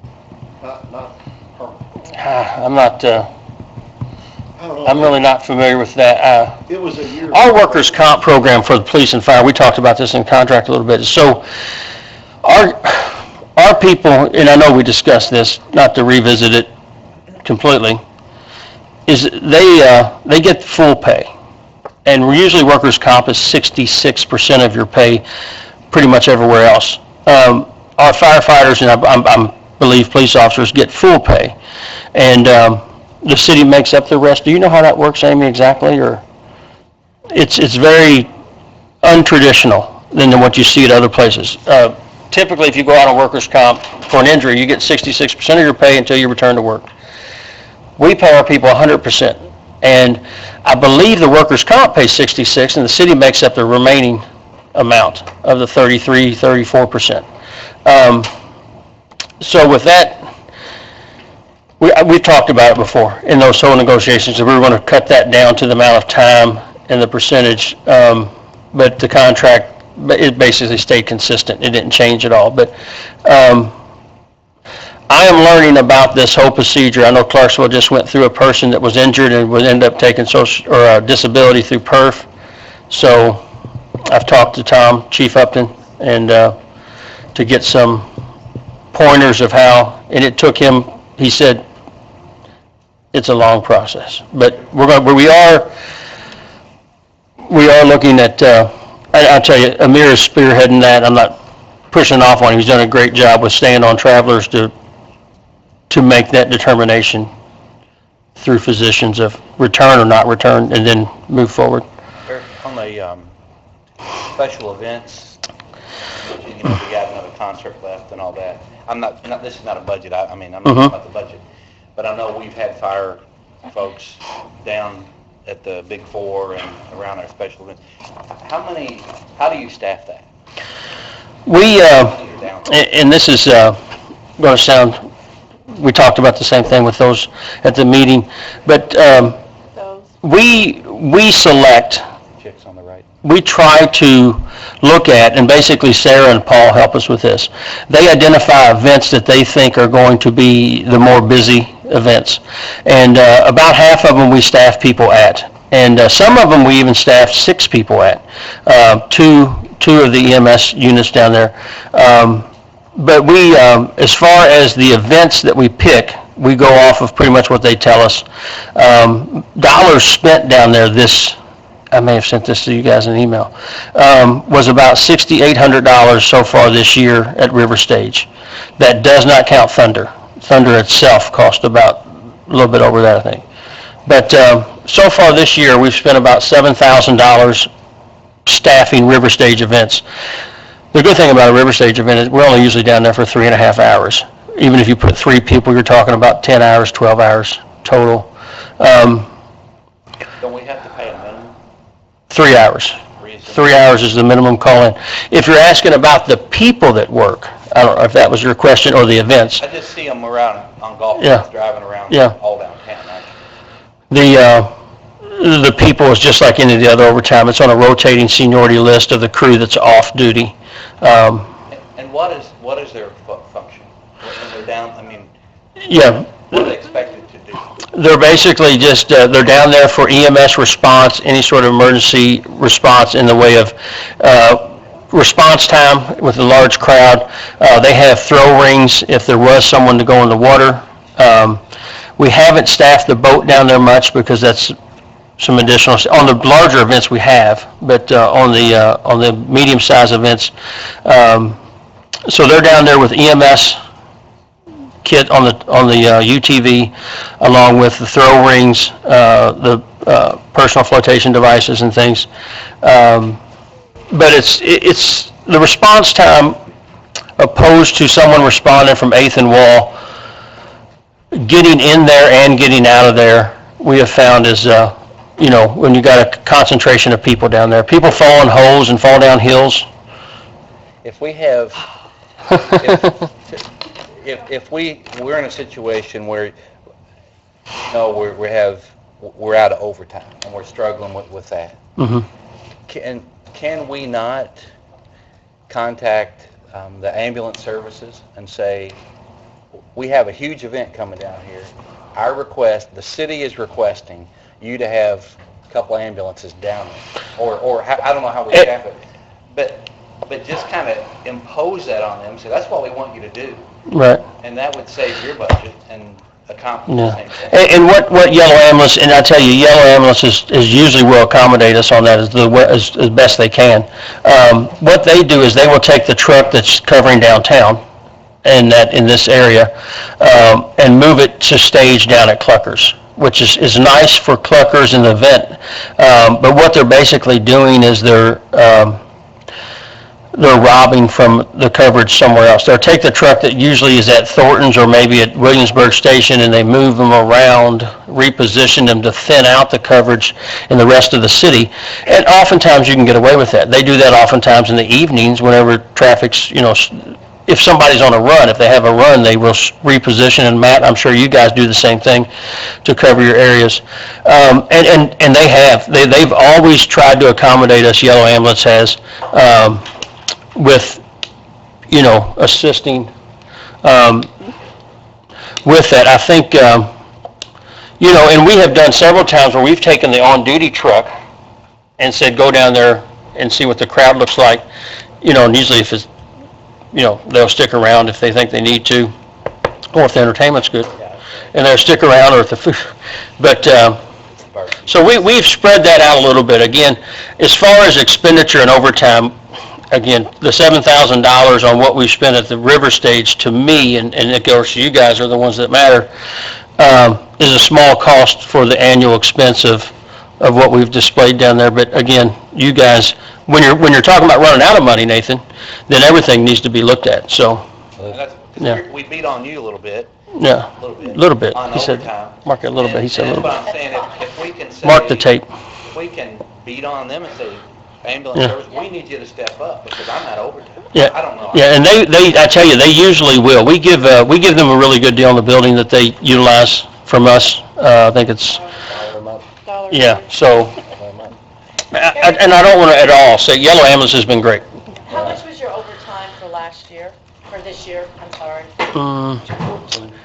not permanent. I'm really not familiar with that. It was a year. Our workers' comp program for the police and fire, we talked about this in contract a little bit. So our people, and I know we discussed this, not to revisit it completely, is they get full pay. And usually workers' comp is 66% of your pay pretty much everywhere else. Our firefighters and I believe police officers get full pay. And the city makes up the rest. Do you know how that works, Amy, exactly? Or it's very untraditional than what you see at other places. Typically, if you go out on workers' comp for an injury, you get 66% of your pay until you return to work. We pay our people 100%. And I believe the workers' comp pays 66%, and the city makes up the remaining amount of the 34%. So with that, we've talked about it before in those whole negotiations, that we were going to cut that down to the amount of time and the percentage, but the contract, it basically stayed consistent. It didn't change at all. But I am learning about this whole procedure. I know Clarksville just went through a person that was injured and would end up taking social or disability through PERF. So I've talked to Tom, Chief Upton, and to get some pointers of how, and it took him, he said, it's a long process. But we are looking at, I'll tell you, Amir is spearheading that. I'm not pushing off on him. He's done a great job with staying on Travelers to make that determination through physicians of return or not return, and then move forward. On the special events, we got another concert left and all that. This is not a budget, I'm not talking about the budget, but I know we've had fire folks down at the Big Four and around our special events. How do you staff that? We, and this is going to sound, we talked about the same thing with those at the meeting, but we select, Chicks on the right. we try to look at, and basically Sarah and Paul help us with this. They identify events that they think are going to be the more busy events. And about half of them we staff people at. And some of them we even staff 6 people at. Two of the EMS units down there. But we, as far as the events that we pick, we go off of pretty much what they tell us. Dollars spent down there I may have sent this to you guys in an email, was about $6,800 so far this year at River Stage. That does not count Thunder. Thunder itself cost about a little bit over that, I think. But so far this year, we've spent about $7,000 staffing River Stage events. The good thing about a River Stage event is we're only usually down there for 3.5 hours. Even if you put 3 people, you're talking about 10 hours, 12 hours total. Don't we have to pay a minimum? 3 hours. 3 hours is the minimum call-in. If you're asking about the people that work, I don't know if that was your question, or the events. I just see them around on golf Yeah. carts driving around Yeah. all downtown. The people is just like any of the other overtime. It's on a rotating seniority list of the crew that's off duty. And what is their function? When they're down, Yeah, what are they expected to do? they're basically just, they're down there for EMS response, any sort of emergency response in the way of response time with a large crowd. They have throw rings if there was someone to go in the water. We haven't staffed the boat down there much because that's some additional, on the larger events we have, but on the medium-sized events, so they're down there with EMS kit on the UTV, along with the throw rings, the personal flotation devices and things. But it's the response time opposed to someone responding from 8th and Wall, getting in there and getting out of there, we have found is, when you got a concentration of people down there. People fall in holes and fall down hills. If we have, if we're in a situation where, we're out of overtime and we're struggling with that, can we not contact the ambulance services and say, we have a huge event coming down here. The city is requesting you to have a couple ambulances down there, or I don't know how we staff it, but just kind of impose that on them, say that's what we want you to do. Right. And that would save your budget and accomplish the same thing. And what Yellow Ambulance, and I tell you, Yellow Ambulance is usually will accommodate us on that as best they can. What they do is they will take the truck that's covering downtown in this area and move it to stage down at Cluckers, which is nice for Cluckers in the event. But what they're basically doing is they're robbing from the coverage somewhere else. They'll take the truck that usually is at Thornton's or maybe at Williamsburg Station, and they move them around, reposition them to thin out the coverage in the rest of the city. And oftentimes you can get away with that. They do that oftentimes in the evenings whenever traffic's, if somebody's on a run, if they have a run, they will reposition, and Matt, I'm sure you guys do the same thing to cover your areas. And they have, they've always tried to accommodate us, Yellow Ambulance has, with, you know, assisting with that. I think, you know, and we have done several times where we've taken the on-duty truck and said, go down there and see what the crowd looks like, you know, and usually if it's, you know, they'll stick around if they think they need to, or if the entertainment's good, and they'll stick around, or if the food, but, so we've spread that out a little bit. Again, as far as expenditure and overtime, again, the $7,000 on what we spent at the river stage, to me, and of course you guys are the ones that matter, is a small cost for the annual expense of what we've displayed down there. But again, you guys, when you're talking about running out of money, Nathan, then everything needs to be looked at, so, And that's, 'cause Yeah. we beat on you a little bit. yeah, A little bit. little bit. On He said, overtime. mark it a little bit, he said a And little that's bit. what I'm saying, if we can say. Mark the tape. If we can beat on them and say, ambulance Yeah. service, we need you to step up, because I'm not overtime. Yeah. I don't know. Yeah, and I tell you, they usually will. We give them a really good deal on the building that they utilize from us. I think it's, yeah, so, and I don't want to at all say, Yellow Ambulance has been great. How much was your overtime for last year, for this year, I'm sorry?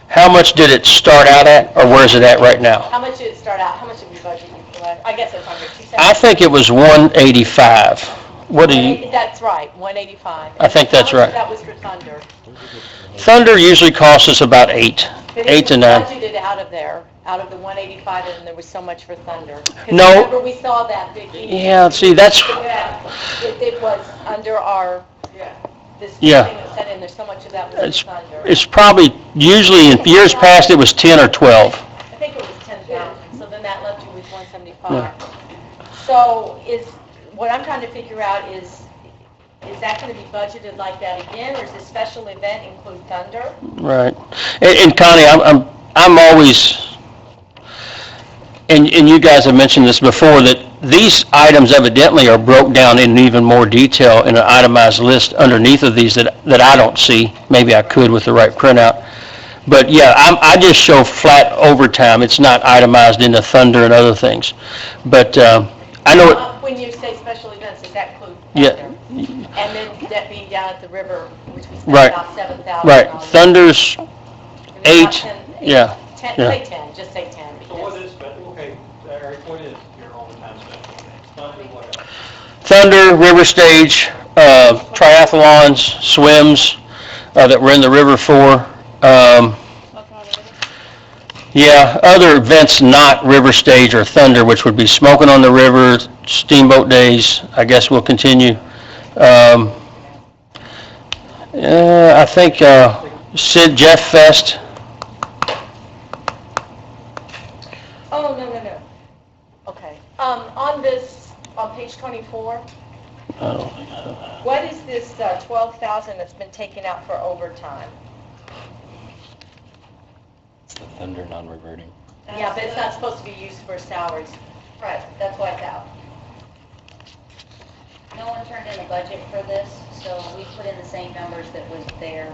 How much did it start out at, or where is it at right now? How much did it start out, how much did we budget you for last, I guess it's under 270. I think it was 185. What do you, That's right, 185. I think that's How much right. of that was for Thunder? Thunder usually costs us about 8 But 8 to it 9. was budgeted out of there, out of the 185, and there was so much for Thunder. 'Cause No. remember, we saw that big. Yeah, see, that's, Yeah, it was under our, this thing Yeah. that said in there, so much of that was it's for Thunder. it's probably, usually in years past, it was 10 or 12. I think it was 10,000, so then that left you with 175. So what I'm trying to figure out is that going to be budgeted like that again, or does this special event include Thunder? Right. And Connie, I'm always, and you guys have mentioned this before, that these items evidently are broke down in even more detail in an itemized list underneath of these that I don't see. Maybe I could with the right printout. But yeah, I just show flat overtime. It's not itemized into Thunder and other things. But I know it, When you say special events, does that include yeah, Thunder? And then that being down at the river, which we spent Right. about 7,000 right. on. Thunder's About 8, 10, yeah. 10, yeah. Say 10, just say 10. So what because- is, okay, Eric, what is your overtime special? Thunder, what else? Thunder, river stage, triathlons, swims that we're in the river for. Yeah, other events not river stage or Thunder, which would be smoking on the river, steamboat days, I guess will continue. I think Sid Jeff Fest. Oh, no. Okay. On this, on page 24, I don't think so. what is this 12,000 that's been taken out for overtime? It's the Thunder non-reverting. Yeah, but it's not supposed to be used for salaries. Right, that's why it's out. No one turned in a budget for this, so we put in the same numbers that was there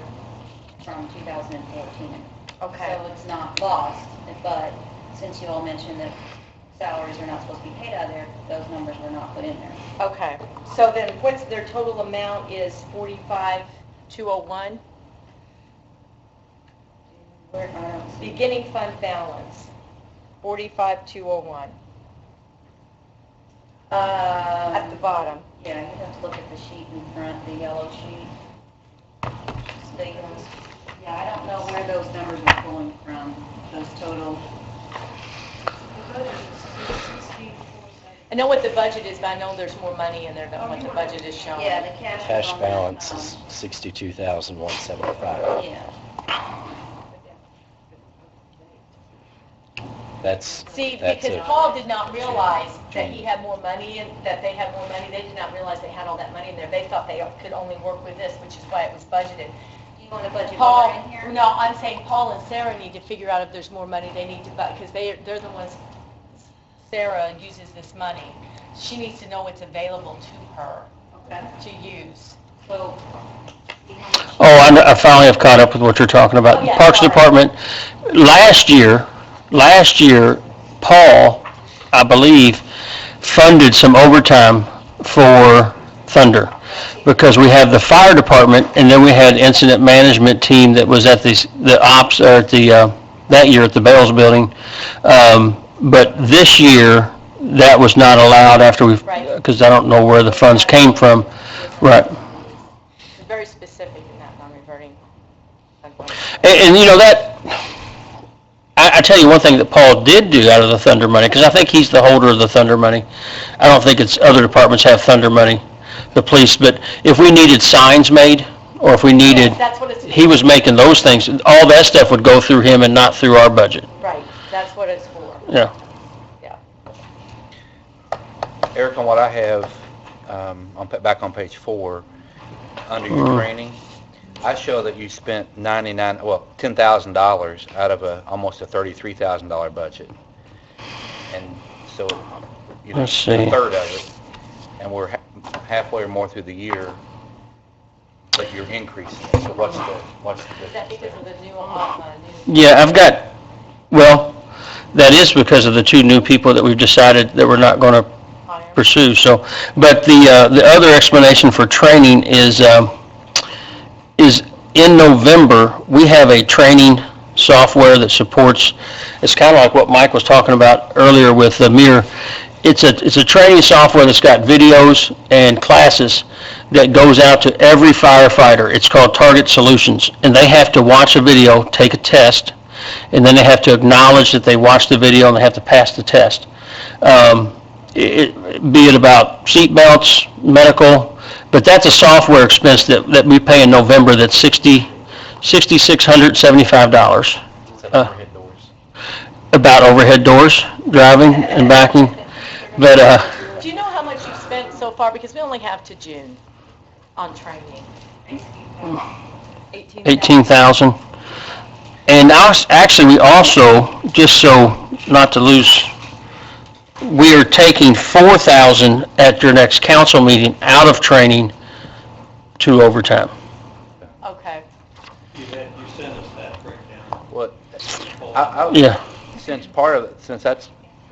from 2014. Okay. So it's not lost, but since you all mentioned that salaries are not supposed to be paid out of there, those numbers were not put in there. Okay. So then what's their total amount is 45,201? Where, I don't see. Beginning fund balance, 45,201. At the bottom. Yeah, you have to look at the sheet in front, the yellow sheet. Statements. Yeah, I don't know where those numbers are pulling from, those total. I know what the budget is, but I know there's more money in there than what the budget is showing. Yeah, the cash. Cash on there, balance is 62,175. Yeah. That's See, that's because a- Paul did not realize that he had more money and that they had more money. They did not realize they had all that money in there. They thought they could only work with this, which is why it was budgeted. Do you want to budget Paul, more in here? no, I'm saying Paul and Sarah need to figure out if there's more money they need to buy, because they're the ones, Sarah uses this money. She needs to know what's available to her Okay. to use. So Oh, I finally have caught up with what you're talking about. Oh, yeah, Parks sorry. Department, last year, Paul, I believe, funded some overtime for Thunder, because we have the fire department, and then we had incident management team that was at the ops, or at the, that year at the Bells Building. But this year, that was not allowed after we, Right. because I don't know where the funds came from. Right. It's very specific in that non-reverting. And you know, that, I tell you one thing that Paul did do out of the Thunder money, because I think he's the holder of the Thunder money. I don't think it's other departments have Thunder money, the police, but if we needed signs made, or if we needed, That's what it's, he was making those things, all that stuff would go through him and not through our budget. right, that's what it's for. Yeah. Eric, on what I have, back on page 4, under your training, I show that you spent $10,000 out of almost a $33,000 budget. And so, you know, Let's see. a third of it, and we're halfway or more through the year, but you're increasing it. So what's the Is that difference? because of the new, Yeah, I've got, well, that is because of the 2 new people that we've decided that we're not going to pursue, so, but the other explanation for training is in November, we have a training software that supports, it's kind of like what Mike was talking about earlier with the Mir. It's a training software that's got videos and classes that goes out to every firefighter. It's called Target Solutions, and they have to watch a video, take a test, and then they have to acknowledge that they watched the video and they have to pass the test. Be it about seat belts, medical, but that's a software expense that we pay in November that's $6,675. Overhead doors. About overhead doors, driving and backing, but, do you know how much you've spent so far? Because we only have to June on training. 18,000. And actually, we also, just so not to lose, we are taking 4,000 at your next council meeting out of training to overtime. Okay. You sent us that breakdown. What, I would, Yeah. since that's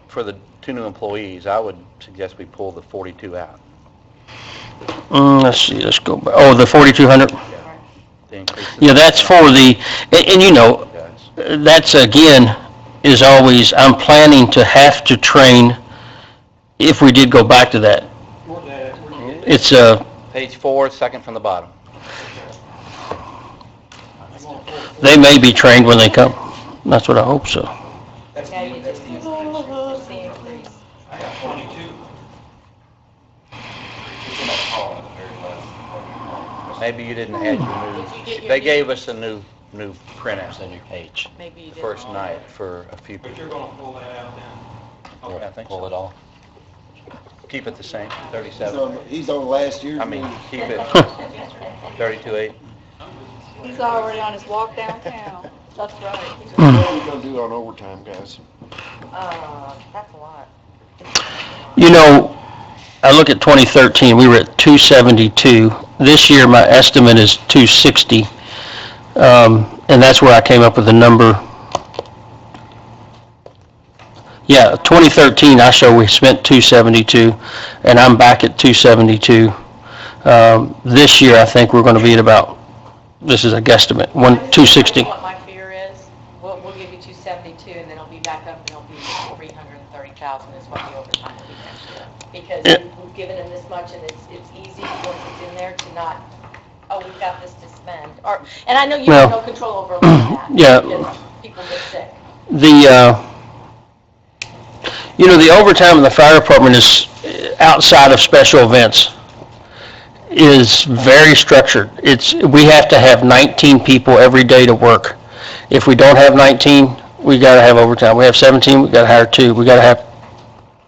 for the 2 new employees, I would suggest we pull the 42 out. Let's see, let's go back. Oh, the 4,200? The increase. Yeah, that's for the, and you know, that's again, is always, I'm planning to have to train if we did go back to that. Where's that? Where'd you get It's Page 4, second from the bottom. they may be trained when they come. That's what I hope so. Yeah, you just use the increase. I got 22. Maybe you didn't add your Did you get new, your they new- gave us a new printout There's a new page. Maybe you the did. first night for a few But people. you're gonna pull that out then? Okay, I think Pull so. it all. Keep it the same, 37. He's on last year's. I mean, keep it 32.8. He's already on his walk downtown. That's right. What are we gonna do on overtime, guys? That's a lot. You know, I look at 2013, we were at 272. This year, my estimate is 260. And that's where I came up with the number. Yeah, 2013, I show we spent 272, and I'm back at 272. This year, I think we're going to be at about, this is a guesstimate, 260. What my fear is, we'll give you 272, and then it'll be back up, and it'll be 330,000 is what the overtime will be next year. Because we've given them this much, and it's easy, once it's in there, to not, oh, we've got this to spend. Or, and I know you have no control over that. Yeah. Because people get sick. You know, the overtime in the fire department is outside of special events, is very structured. We have to have 19 people every day to work. If we don't have 19, we got to have overtime. We have 17, we got to hire 2. We got to have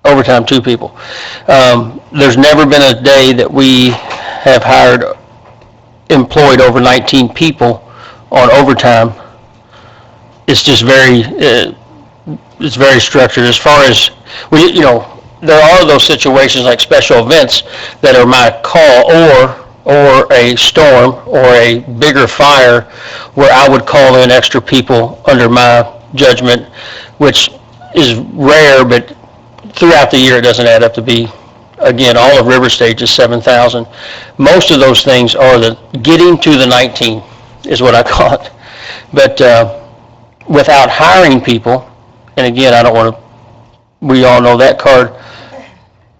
overtime 2 people. There's never been a day that we have employed over 19 people on overtime. It's just it's very structured. As far as, you know, there are those situations like special events that are my call, or or a storm or a bigger fire where I would call in extra people under my judgment, which is rare, but throughout the year it doesn't add up to be, again, all of River Stage is 7,000. Most of those things are the getting to the 19 is what I call it. But without hiring people, and again, I don't want to, we all know that card,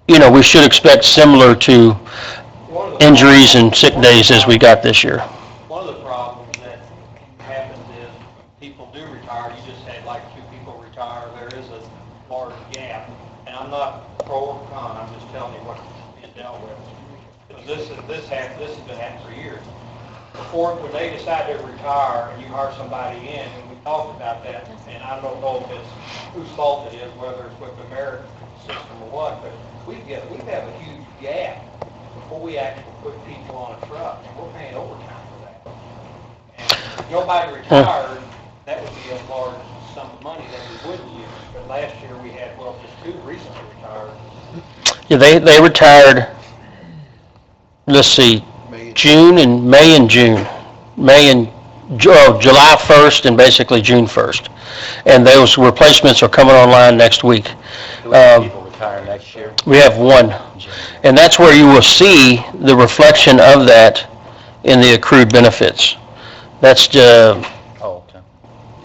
we should expect similar to injuries and sick days as we got this year. One of the problems that happens is people do retire, you just had like 2 people retire, there is a large gap. And I'm not pro or con, I'm just telling you what's being dealt with. Because this has been happening for years. Before, when they decide to retire and you hire somebody in, and we talked about that, and I don't know if it's whose fault it is, whether it's with the merit system or what, but we have a huge gap before we actually put people on a truck, and we're paying overtime for that. And if nobody retired, that would be a large sum of money that we wouldn't use. But last year we had, just 2 recently retired. Yeah, they retired, let's see, May and June. July 1st and basically June 1st. And those replacements are coming online next week. Do we have people retire next year? We have 1. And that's where you will see the reflection of that in the accrued benefits. That's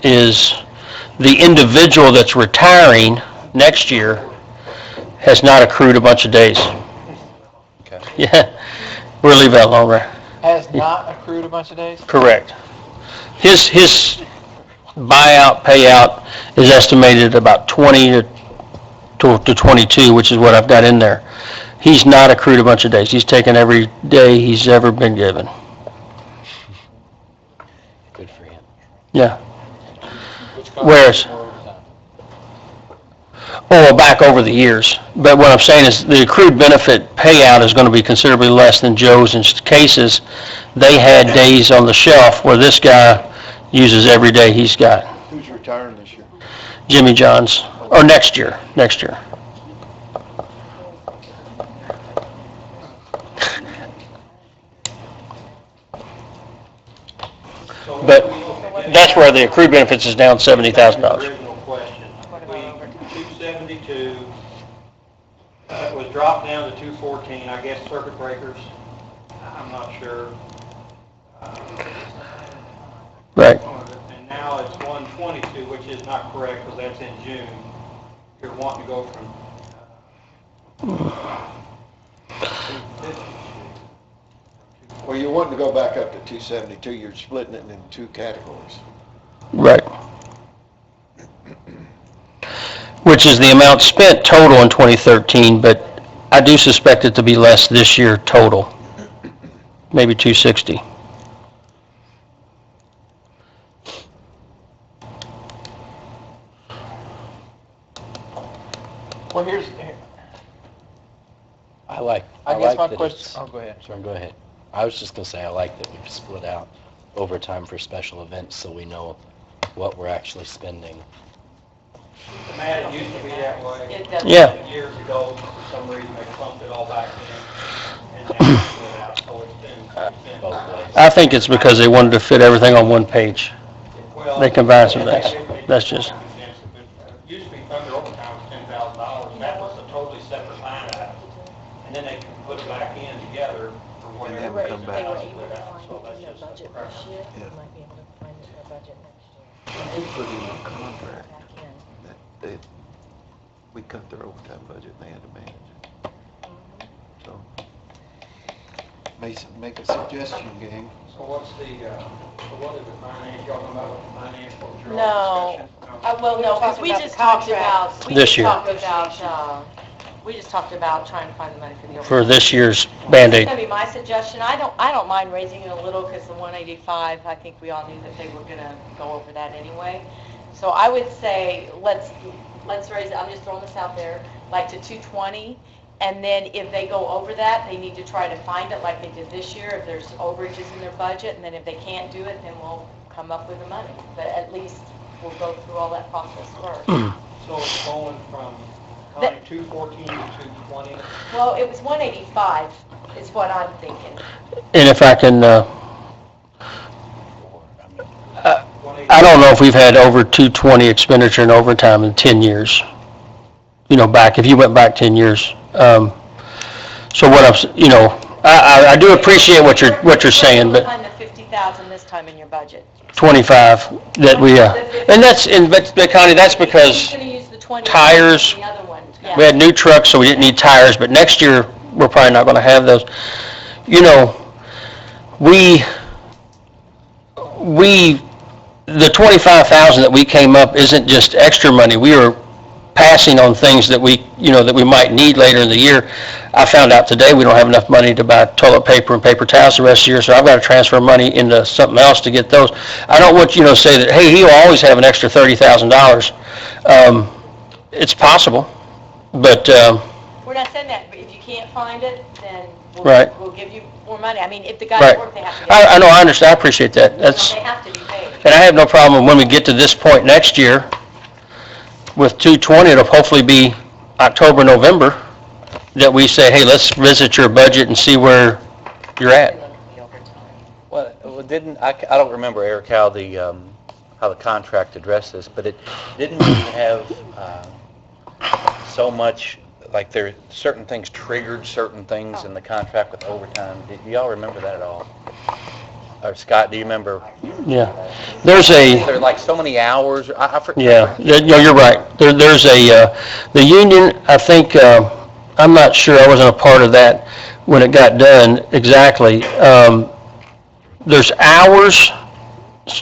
is the individual that's retiring next year has not accrued a bunch of days. Okay. Yeah, we'll leave that longer. Has not accrued a bunch of days? Correct. His buyout payout is estimated about 20 to 22, which is what I've got in there. He's not accrued a bunch of days. He's taken every day he's ever been given. Good for him. Yeah. Whereas, back over the years. But what I'm saying is the accrued benefit payout is going to be considerably less than Joe's in cases. They had days on the shelf where this guy uses every day he's got. Who's retiring this year? Jimmy John's, or next year. But that's where the accrued benefits is down $70,000. Original question. 272, it was dropped down to 214, I guess circuit breakers, I'm not sure. Right. And now it's 122, which is not correct because that's in June. You're wanting to go from 250. Well, you want to go back up to 272, you're splitting it in 2 categories. Right. Which is the amount spent total in 2013, but I do suspect it to be less this year total. Maybe 260. Well, I guess my question, go ahead. Sorry, go ahead. I was just going to say, I like that we've split out overtime for special events so we know what we're actually spending. Matt, it used to be that way. It does. Yeah. Years ago, for some reason, they clumped it all back in, and now it's split out, so it's been Both ways. I think it's because they wanted to fit everything on one page. Well, They combined some things. That's just, It used to be thunder overtime was $10,000, that was a totally separate line item. And then they can put it back in together for whatever. then come back. They were able to find So that's it in their just a budget preference. this year, Yeah. they might be able to find it in their budget next year. They put in a contract Back in. that we cut their overtime budget and they had to manage it. So, make a suggestion, gang. So what's the, what is the finance, y'all talking about what the finance, what was your No. discussion? Well, no, because we about just the talked contract. about, we just talked about trying to find the money for the overtime. for this year's That's Band-Aid. gonna be my suggestion. I don't mind raising it a little, because the 185, I think we all knew that they were gonna go over that anyway. So I would say, let's raise it, I'm just throwing this out there, like to 220, and then if they go over that, they need to try to find it like they did this year, if there's overages in their budget, and then if they can't do it, then we'll come up with the money. But at least we'll go through all that process first. So it's going from, Connie, 214 to 220? Well, it was 185, is what I'm thinking. And if I can, I don't know if we've had over 220 expenditure in overtime in 10 years. You know, back, if you went back 10 years. So what I do appreciate what you're saying, but Behind the 50,000 this time in your budget. 25 that we, but Connie, that's because He's gonna use the 20 tires, and the other one, we had new trucks, so we didn't need tires, but next year, we're probably not gonna have those. You know, the 25,000 that we came up isn't just extra money. We are passing on things that we might need later in the year. I found out today we don't have enough money to buy toilet paper and paper towels the rest of the year, so I've got to transfer money into something else to get those. I don't want you to say that, hey, he'll always have an extra $30,000. It's possible, but, We're not saying that, but if you can't find it, then Right. we'll give you more money. I mean, if the guys right. work, they have to get I know, I understand, I appreciate that. They have to be paid. And I have no problem when we get to this point next year with 220, it'll hopefully be October, November, that we say, hey, let's visit your budget and see where you're at. Well, I don't remember, Eric, how the contract addressed this, but it didn't really have so much, like there, certain things triggered certain things in the contract with overtime. Do y'all remember that at all? Or Scott, do you remember? Yeah. There's a, There are like so many hours, I forget. yeah, you're right. There's the union, I think, I'm not sure, I wasn't a part of that when it got done exactly. There's hours,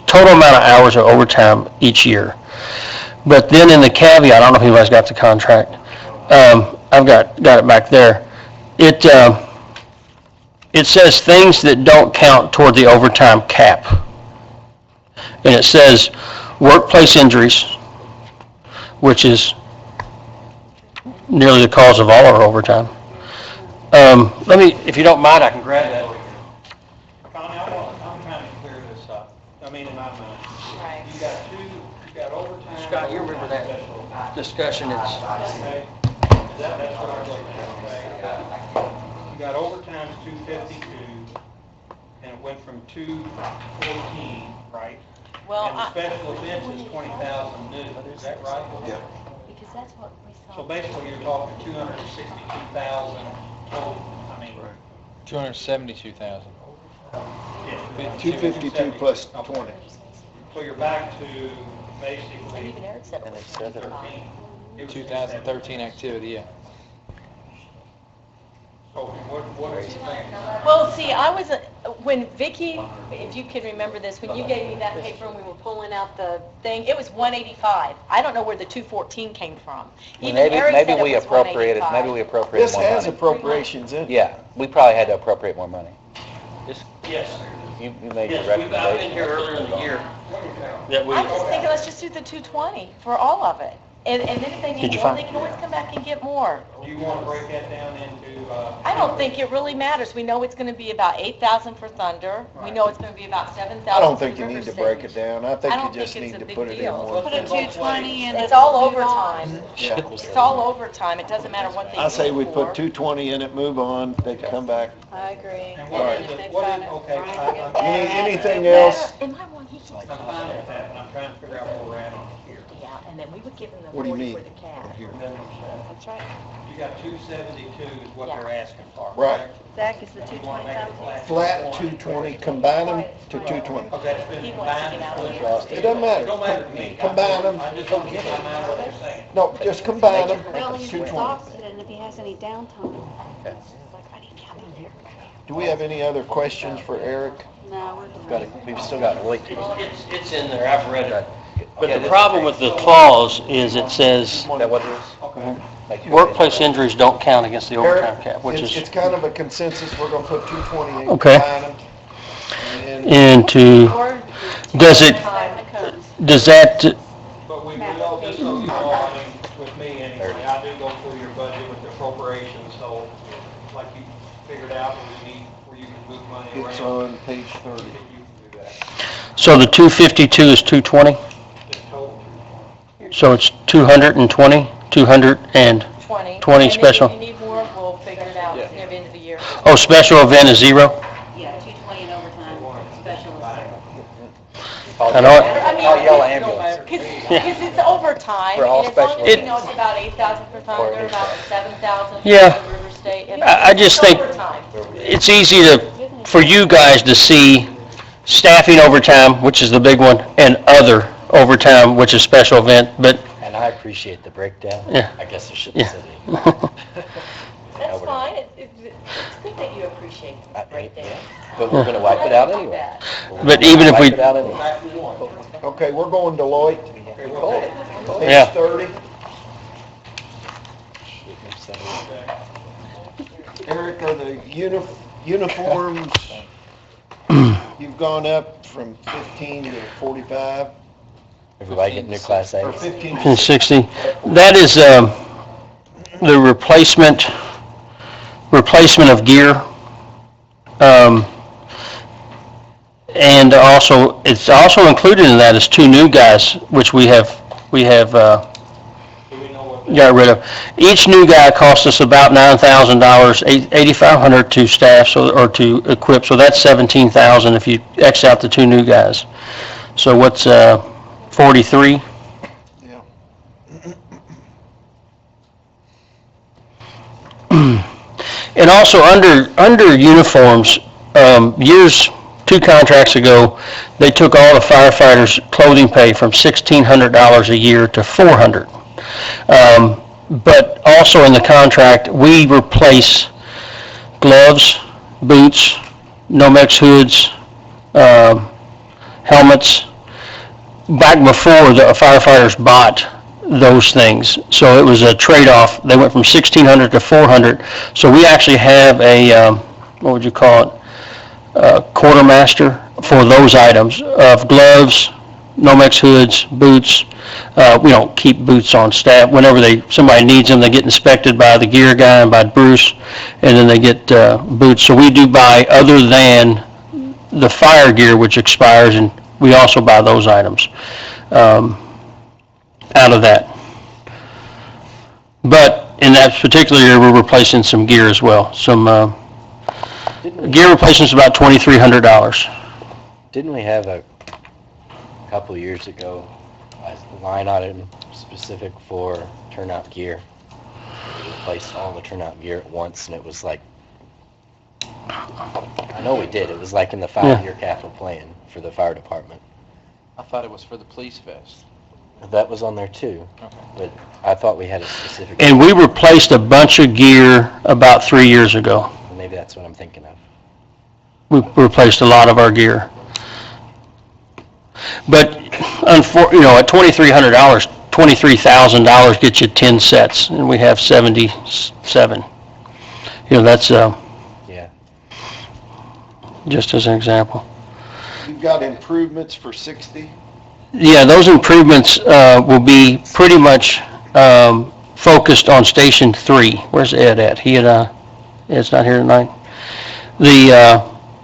total amount of hours of overtime each year. But then in the caveat, I don't know if anybody's got the contract. I've got it back there. It says things that don't count toward the overtime cap. And it says workplace injuries, which is nearly the cause of all our overtime. Let me, if you don't mind, I can grab that. Connie, I'm trying to clear this up. I mean, in my mind. Right. You got overtime. Scott, you remember that discussion? Okay. That's what I'm looking at, okay? You got overtime is 252, and it went from 214, right? Well, And the special events is 20,000 new, is that right? Yeah. because that's what we saw. So basically, you're talking 262,000 total, I mean. 272,000. Yeah. 252 plus 20. So you're back to basically Even Eric said it was 13. It was 2013 activity, yeah. So what are you thinking? Well, see, when Vicki, if you can remember this, when you gave me that paper and we were pulling out the thing, it was 185. I don't know where the 214 came from. Even Eric said Maybe it we was appropriated 185. This more has money. appropriations in it. Yeah, we probably had to appropriate more money. Yes. You made your Yes, recommendation. I've been here earlier in the year. I'm just thinking, let's just do the 220 for all of it. And then if they Did need you more, find- they can always come back and get more. Do you want to break that down into, I don't think it really matters. We know it's gonna be about 8,000 for Thunder. We know it's gonna be about 7,000 I don't for think you need to River break City. it down. I I think don't you just think it's need a to big put it in deal. more. Put a 220 in. It's all overtime. Yeah. It's all overtime. It doesn't matter what they I say do we for. put 220 in it, move on, they can come back. I agree. and All what right. is it, what is, okay, Anything else? In my one, he can I'm fine with that, and I'm trying to figure out where we're at on here. Yeah, and then we would give them the What do you 40 mean? for the cat. Here. That's right. You got 272 is what Yeah. they're asking for, Right. correct? Zach, is the You want to make it 220 flat? Flat 220, combine them to 220. Because that's been He wants to combined. get out of with- here. It doesn't matter. It don't matter to me. Combine them. I just don't get my mind what they're saying. No, just combine them, Well, he's 220. exhausted, and if he has any downtime, Okay. like, I need to get out of here. Do we have any other questions for Eric? No, we're done. We've still got a week. It's in there, I've read it. But the problem with the clause is it says Is that what it is? Okay. Make sure it is. workplace injuries don't count against the overtime Eric, cap, which it's is kind of a consensus, we're gonna put 220 in, Okay. combine them. And into, Or does it, time. does that, But we will, just so you know, I mean, with me anyway, I do go through your budget with the appropriations, so like you figured out where you need, where you can move money around. it's on page 30. You can do that. so the 252 is 220? It's total. So it's 220, 200 and, 20. 20 And then special. if you need more, we'll figure it out at the end of the year. Oh, special event is 0? Yeah, 220 in overtime, special is 0. I know it. I mean, I'll yell ambulance. Because it's overtime, For all and as long special as you events. know it's about 8,000 per ton, they're about 7,000 Yeah. for River State. and I just it's think- overtime. It's easy for you guys to see staffing overtime, which is the big one, and other overtime, which is special event, but, And I appreciate the breakdown. Yeah. I guess I shouldn't yeah. have said it. That's fine, it's good that you appreciate it right there. But we're gonna wipe it out anyway. But even if we- Wipe it out anyway. Okay, we're going Deloitte, Yeah. page 30. Eric, are the uniforms, you've gone up from 15 to 45? Everybody get new class Or A's. 15 and to 60. That is the replacement of gear. And also, it's also included in that is 2 new guys, which we have got rid of. Each new guy costs us about $9,000, $8,500 to staff, or to equip, so that's $17,000 if you X out the 2 new guys. So what's 43? Yeah. And also under uniforms, 2 contracts ago, they took all the firefighters' clothing pay from $1,600 a year to $400. But also in the contract, we replace gloves, boots, Nomex hoods, helmets. Back before, the firefighters bought those things, so it was a trade-off. They went from $1,600 to $400. So we actually have a, what would you call it, quartermaster for those items of gloves, Nomex hoods, boots. We don't keep boots on staff. Whenever somebody needs them, they get inspected by the gear guy and by Bruce, and then they get boots. So we do buy, other than the fire gear, which expires, and we also buy those items out of that. But in that particular year, we're replacing some gear as well. Some gear replacement's about $2,300. Didn't we have a couple years ago, a line item specific for turnout gear? We replaced all the turnout gear at once, and it was like, I know we did, it was like in the 5-year capital plan for the fire department. I thought it was for the police vest. That was on there too, but I thought we had a specific. And we replaced a bunch of gear about 3 years ago. Maybe that's what I'm thinking of. We replaced a lot of our gear. But, at $2,300, $23,000 gets you 10 sets, and we have 77. That's Yeah. just as an example. You've got improvements for 60? Yeah, those improvements will be pretty much focused on Station 3. Where's Ed at? Ed's not here tonight. The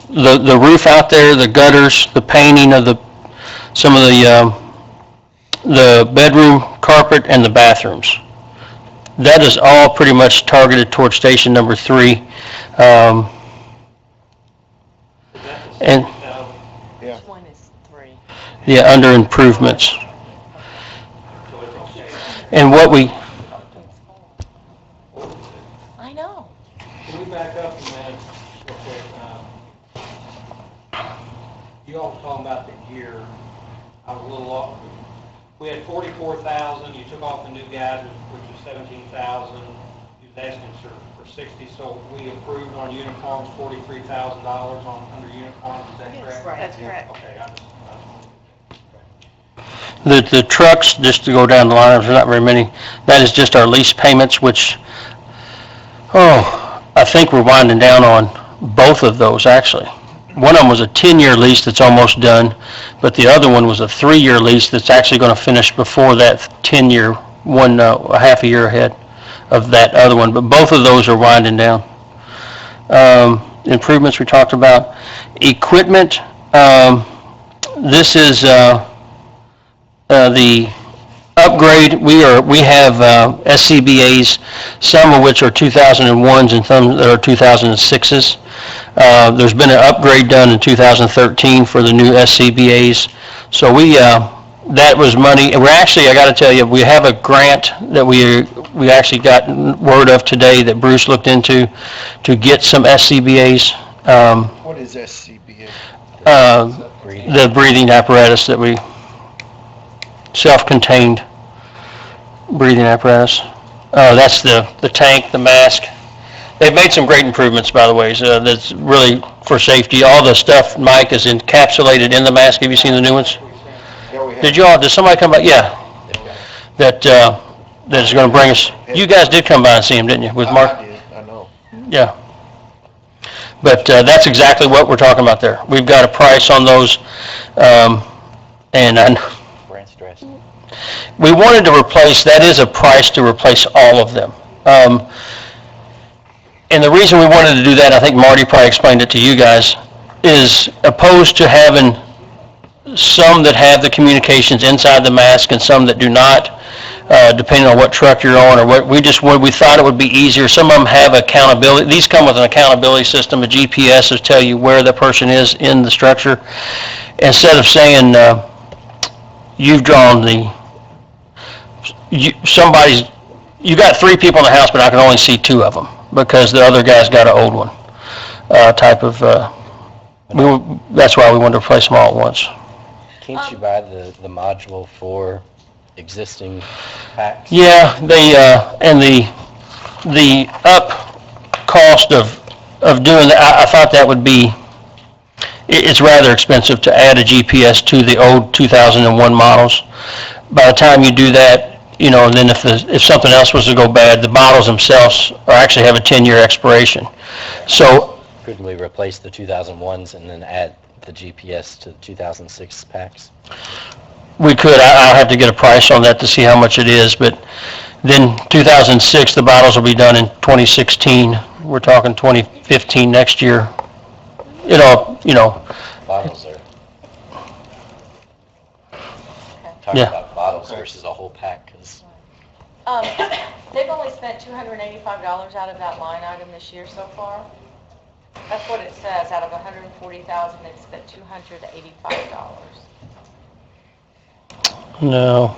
roof out there, the gutters, the painting of some of the bedroom carpet and the bathrooms. That is all pretty much targeted towards Station number 3. And Which one is 3? yeah, under improvements. And what we, I know. Can we back up a minute real quick? You all were talking about the gear. I was a little off. We had 44,000, you took off the new guys, which was 17,000. You was asking for 60, so we approved on uniforms $43,000 under uniforms, is that correct? That's correct. Okay, the trucks, just to go down the line, there's not very many. That is just our lease payments, which, I think we're winding down on both of those, actually. One of them was a 10-year lease that's almost done, but the other one was a 3-year lease that's actually going to finish before that 10-year, a half a year ahead of that other one. But both of those are winding down. Improvements we talked about. Equipment, this is the upgrade, we have SCBA's, some of which are 2001s and some that are 2006s. There's been an upgrade done in 2013 for the new SCBA's. So that was money, and we're actually, I got to tell you, we have a grant that we actually got word of today that Bruce looked into to get some SCBA's. What is SCBA? The breathing apparatus that we, self-contained breathing apparatus. That's the tank, the mask. They've made some great improvements, by the way. So that's really for safety. All the stuff, Mike, is encapsulated in the mask. Have you seen the new ones? Yeah, we have. Did somebody come by? Yeah. That is going to bring us, you guys did come by and see him, didn't you, with Mark? I did, I know. Yeah. But that's exactly what we're talking about there. We've got a price on those, and Brand's dressed. we wanted to replace, that is a price to replace all of them. And the reason we wanted to do that, I think Marty probably explained it to you guys, is opposed to having some that have the communications inside the mask and some that do not, depending on what truck you're on or what, we thought it would be easier. Some of them have accountability. These come with an accountability system, a GPS to tell you where the person is in the structure. Instead of saying, you've drawn you got 3 people in the house, but I can only see 2 of them because the other guy's got an old one, type of, that's why we wanted to replace them all at once. Can't you buy the module for existing packs? Yeah, and the up cost of doing that, I thought that would be, it's rather expensive to add a GPS to the old 2001 models. By the time you do that, and then if something else was to go bad, the bottles themselves actually have a 10-year expiration. So, Couldn't we replace the 2001s and then add the GPS to the 2006 packs? we could, I'll have to get a price on that to see how much it is, but then 2006, the bottles will be done in 2016. We're talking 2015 next year. Bottles are, talking Yeah. about bottles versus a whole pack, 'cause They've only spent $285 out of that line item this year so far. That's what it says. Out of 140,000, they've spent $285. No,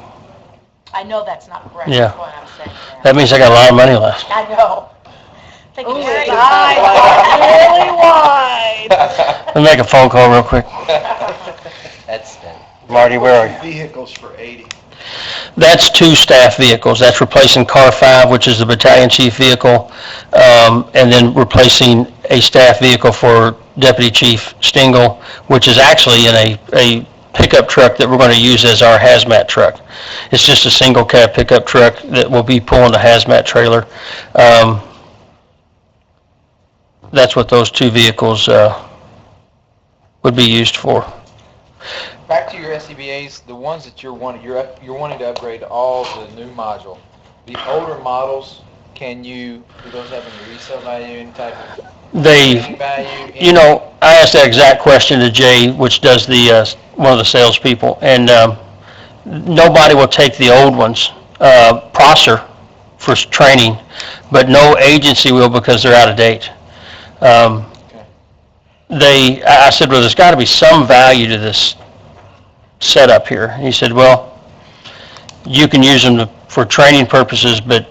I know that's not correct. Yeah. That's why I'm saying that. that means I got a lot of money left. I know. Thinking Ooh, very his eyes are really wide. Let me make a phone call real quick. that's spent. Marty, where are you? Vehicles for 80. That's 2 staff vehicles. That's replacing Car 5, which is the battalion chief vehicle, and then replacing a staff vehicle for Deputy Chief Stingle, which is actually in a pickup truck that we're going to use as our hazmat truck. It's just a single cab pickup truck that will be pulling the hazmat trailer. That's what those 2 vehicles would be used for. Back to your SCBA's, the ones that you're wanting to upgrade to all the new module. The older models, do those have any resale value, any type of They, value? I asked that exact question to Jay, which does one of the salespeople, and nobody will take the old ones, Prosser, for training, but no agency will because they're out of date. I said, well, there's got to be some value to this setup here. And he said, well, you can use them for training purposes, but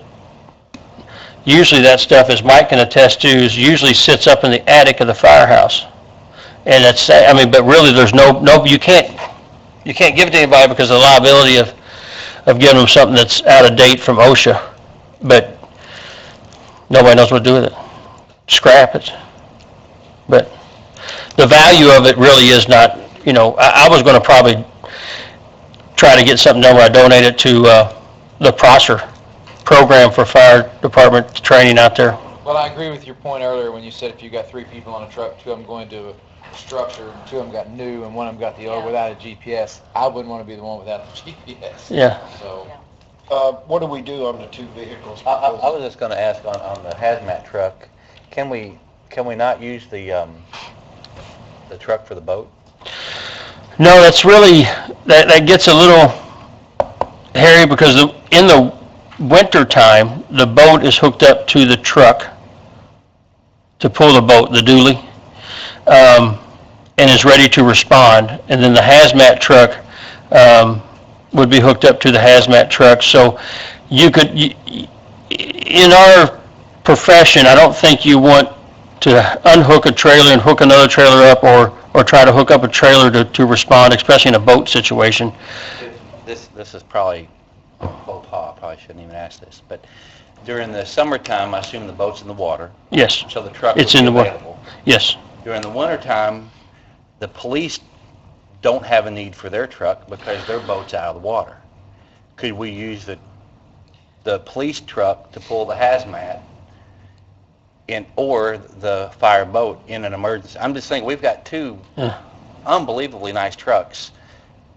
usually that stuff, as Mike can attest to, usually sits up in the attic of the firehouse. And but really there's you can't give it to anybody because of the liability of giving them something that's out of date from OSHA. But nobody knows what to do with it. Scrap it. But the value of it really is not, I was going to probably try to get something done where I donate it to the Prosser program for fire department training out there. Well, I agree with your point earlier when you said if you got 3 people on a truck, 2 of them going to a structure, 2 of them got new, and 1 of them got the old without a GPS. I wouldn't want to be the one without a GPS. Yeah. So, What do we do on the 2 vehicles? I was just gonna ask on the hazmat truck, can we not use the truck for the boat? No, that's really, that gets a little, Harry, because in the winter time, the boat is hooked up to the truck to pull the boat, the dually, and is ready to respond. And then the hazmat truck would be hooked up to the hazmat truck. So you could, in our profession, I don't think you want to unhook a trailer and hook another trailer up, or try to hook up a trailer to respond, especially in a boat situation. This is probably a faux pas, I probably shouldn't even ask this, but during the summertime, I assume the boat's in the water, Yes, so the truck would it's be in the water. available. Yes. During the wintertime, the police don't have a need for their truck because their boat's out of the water. Could we use the police truck to pull the hazmat or the fire boat in an emergency? I'm just thinking, we've got two unbelievably nice trucks,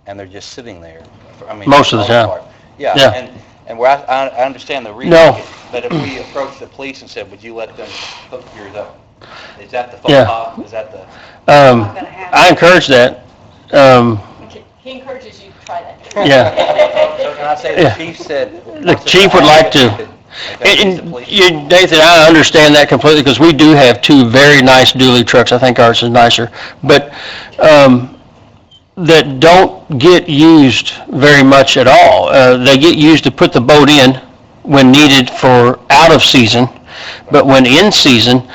and they're just sitting there. I mean, Most of the for most time. part. Yeah, Yeah. and where I understand the reason. No. But if we approached the police and said, would you let them hook yours up? Is that the Yeah. faux pas? Is that the? I encourage that. He encourages you to try that. Yeah. So can I say the Yeah. chief said? The chief would like to. And Nathan, I understand that completely, because we do have two very nice dually trucks. I think ours is nicer. But that don't get used very much at all. They get used to put the boat in when needed for out of season, but when in season,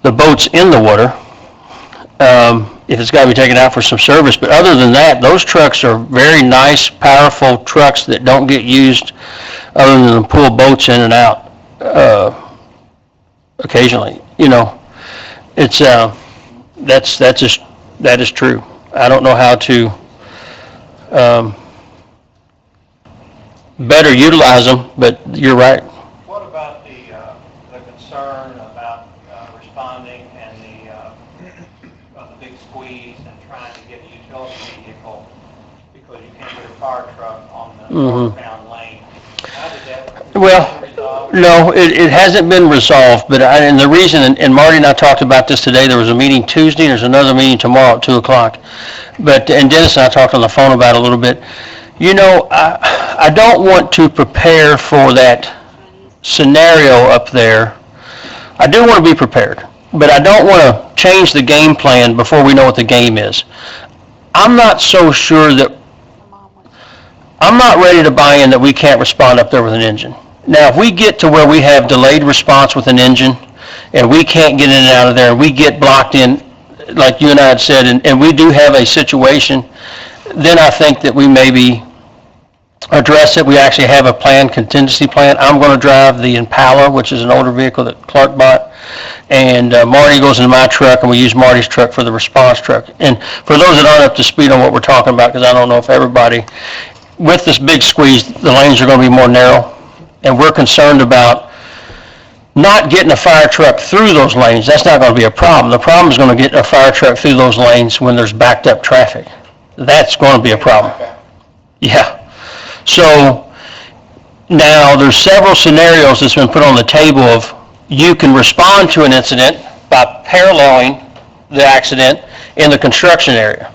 the boat's in the water, if it's got to be taken out for some service. But other than that, those trucks are very nice, powerful trucks that don't get used other than to pull boats in and out occasionally. You know, it's that is true. I don't know how to better utilize them, but you're right. What about the concern about responding and the big squeeze and trying to get a utility vehicle because you can't get a fire truck on the northbound lane? How did that Well, resolve? no, it hasn't been resolved, but and the reason, and Marty and I talked about this today, there was a meeting Tuesday, there's another meeting tomorrow at 2 o'clock. But, and Dennis and I talked on the phone about it a little bit. You know, I don't want to prepare for that scenario up there. I do want to be prepared, but I don't want to change the game plan before we know what the game is. I'm not so sure that, I'm not ready to buy in that we can't respond up there with an engine. Now, if we get to where we have delayed response with an engine, and we can't get in and out of there, and we get blocked in, like you and I had said, and we do have a situation, then I think that we maybe address it. We actually have a plan, contingency plan. I'm going to drive the Impala, which is an older vehicle that Clark bought, and Marty goes into my truck, and we use Marty's truck for the response truck. And for those that aren't up to speed on what we're talking about, because I don't know if everybody, with this big squeeze, the lanes are going to be more narrow, and we're concerned about not getting a fire truck through those lanes. That's not going to be a problem. The problem is going to get a fire truck through those lanes when there's backed up traffic. That's going to be a problem. Yeah. So now there's several scenarios that's been put on the table of you can respond to an incident by paralleling the accident in the construction area.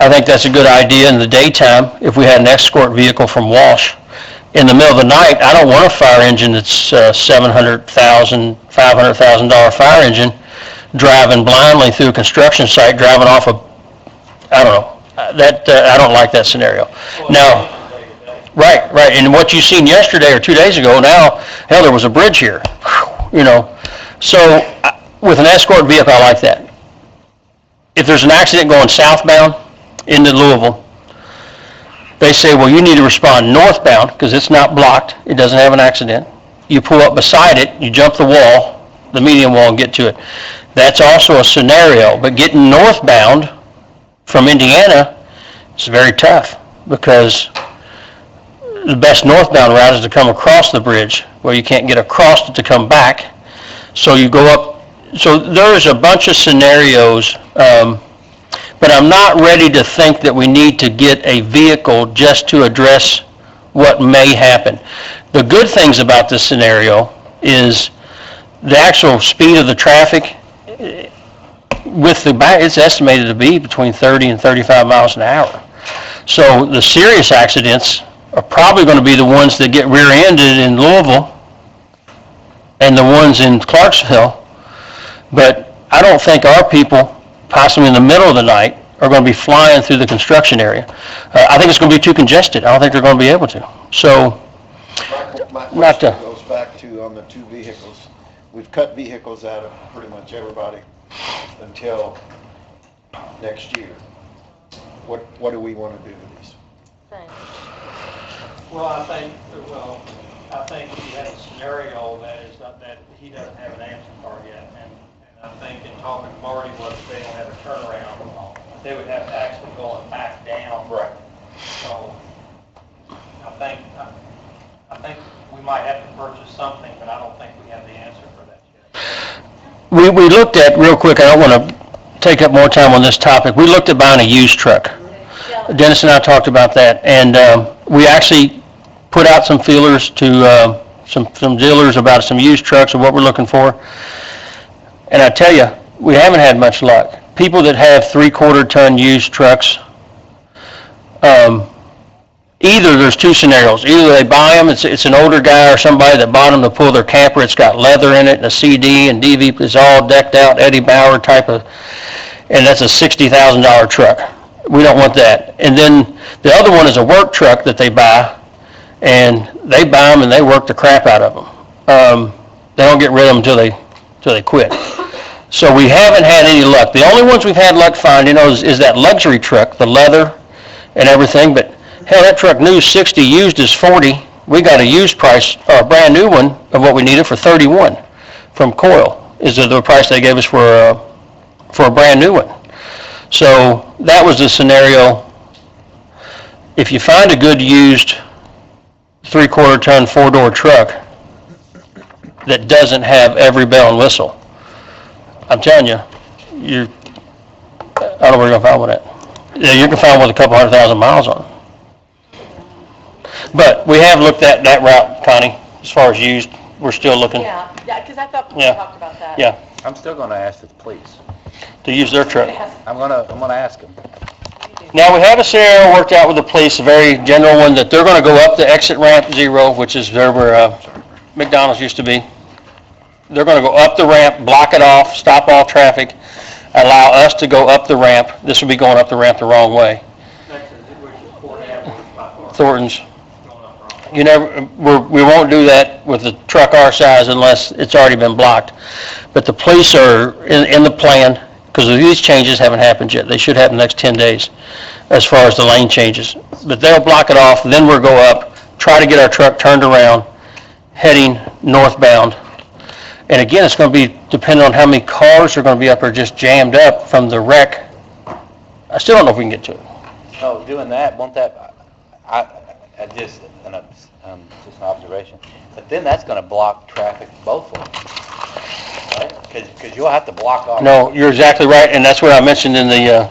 I think that's a good idea in the daytime if we had an escort vehicle from Walsh. In the middle of the night, I don't want a fire engine that's $700,000, $500,000 fire engine driving blindly through a construction site, driving off a, I don't know, I don't like that scenario. Now, right, and what you seen yesterday or 2 days ago, now, hell, there was a bridge here, you know. So with an escort vehicle, I like that. If there's an accident going southbound into Louisville, they say, well, you need to respond northbound because it's not blocked, it doesn't have an accident. You pull up beside it, you jump the wall, the median wall, and get to it. That's also a scenario, but getting northbound from Indiana is very tough because the best northbound route is to come across the bridge where you can't get across it to come back. So you go up, so there's a bunch of scenarios, but I'm not ready to think that we need to get a vehicle just to address what may happen. The good things about this scenario is the actual speed of the traffic with the back, it's estimated to be between 30 and 35 miles an hour. So the serious accidents are probably going to be the ones that get rear-ended in Louisville and the ones in Clarksville. But I don't think our people, possibly in the middle of the night, are going to be flying through the construction area. I think it's going to be too congested. I don't think they're going to be able to. So, My Not question to- goes back to on the two vehicles. We've cut vehicles out of pretty much everybody until next year. What do we want to do with these? Well, I think if you have a scenario that is not, that he doesn't have an answer for yet, and I think in talking to Marty was they don't have a turnaround, they would have to actually go and back down. Right. So, I think we might have to purchase something, but I don't think we have the answer for that yet. we looked at, real quick, I don't want to take up more time on this topic, we looked at buying a used truck. Dennis and I talked about that, and we actually put out some feelers to some dealers about some used trucks and what we're looking for. And I tell you, we haven't had much luck. People that have 3/4 ton used trucks, either there's two scenarios. Either they buy them, it's an older guy or somebody that bought them to pull their camper. It's got leather in it and a CD and DV. It's all decked out, Eddie Bauer type of, and that's a $60,000 truck. We don't want that. And then the other one is a work truck that they buy, and they buy them and they work the crap out of them. They don't get rid of them until they quit. So we haven't had any luck. The only ones we've had luck finding is that luxury truck, the leather and everything, but hell, that truck new 60, used is 40. We got a used price, or a brand new one of what we needed for 31 from Coil, is the price they gave us for a brand new one. So that was the scenario. If you find a good used 3/4 ton 4-door truck that doesn't have every bell and whistle, I'm telling you, I don't know where you're going to find one at. Yeah, you can find one with a couple 100,000 miles on it. But we have looked at that route, Connie, as far as used. We're still looking. Yeah, because I thought we Yeah. talked about that. Yeah, I'm still gonna ask the police. to use their truck. I'm gonna ask them. Now, we have a scenario worked out with the police, a very general one, that they're going to go up the exit ramp 0, which is there where McDonald's used to be. They're going to go up the ramp, block it off, stop all traffic, allow us to go up the ramp. This will be going up the ramp the wrong way. Next is, which is Fort Avenue, by far. Thornton's. Going up wrong. We won't do that with a truck our size unless it's already been blocked. But the police are in the plan, because these changes haven't happened yet. They should happen the next 10 days as far as the lane changes. But they'll block it off, then we'll go up, try to get our truck turned around, heading northbound. And again, it's going to be depending on how many cars are going to be up there just jammed up from the wreck. I still don't know if we can get to it. No, doing that, won't that, just an observation, but then that's gonna block traffic both ways, right? Because you'll have to block off. No, you're exactly right, and that's what I mentioned in the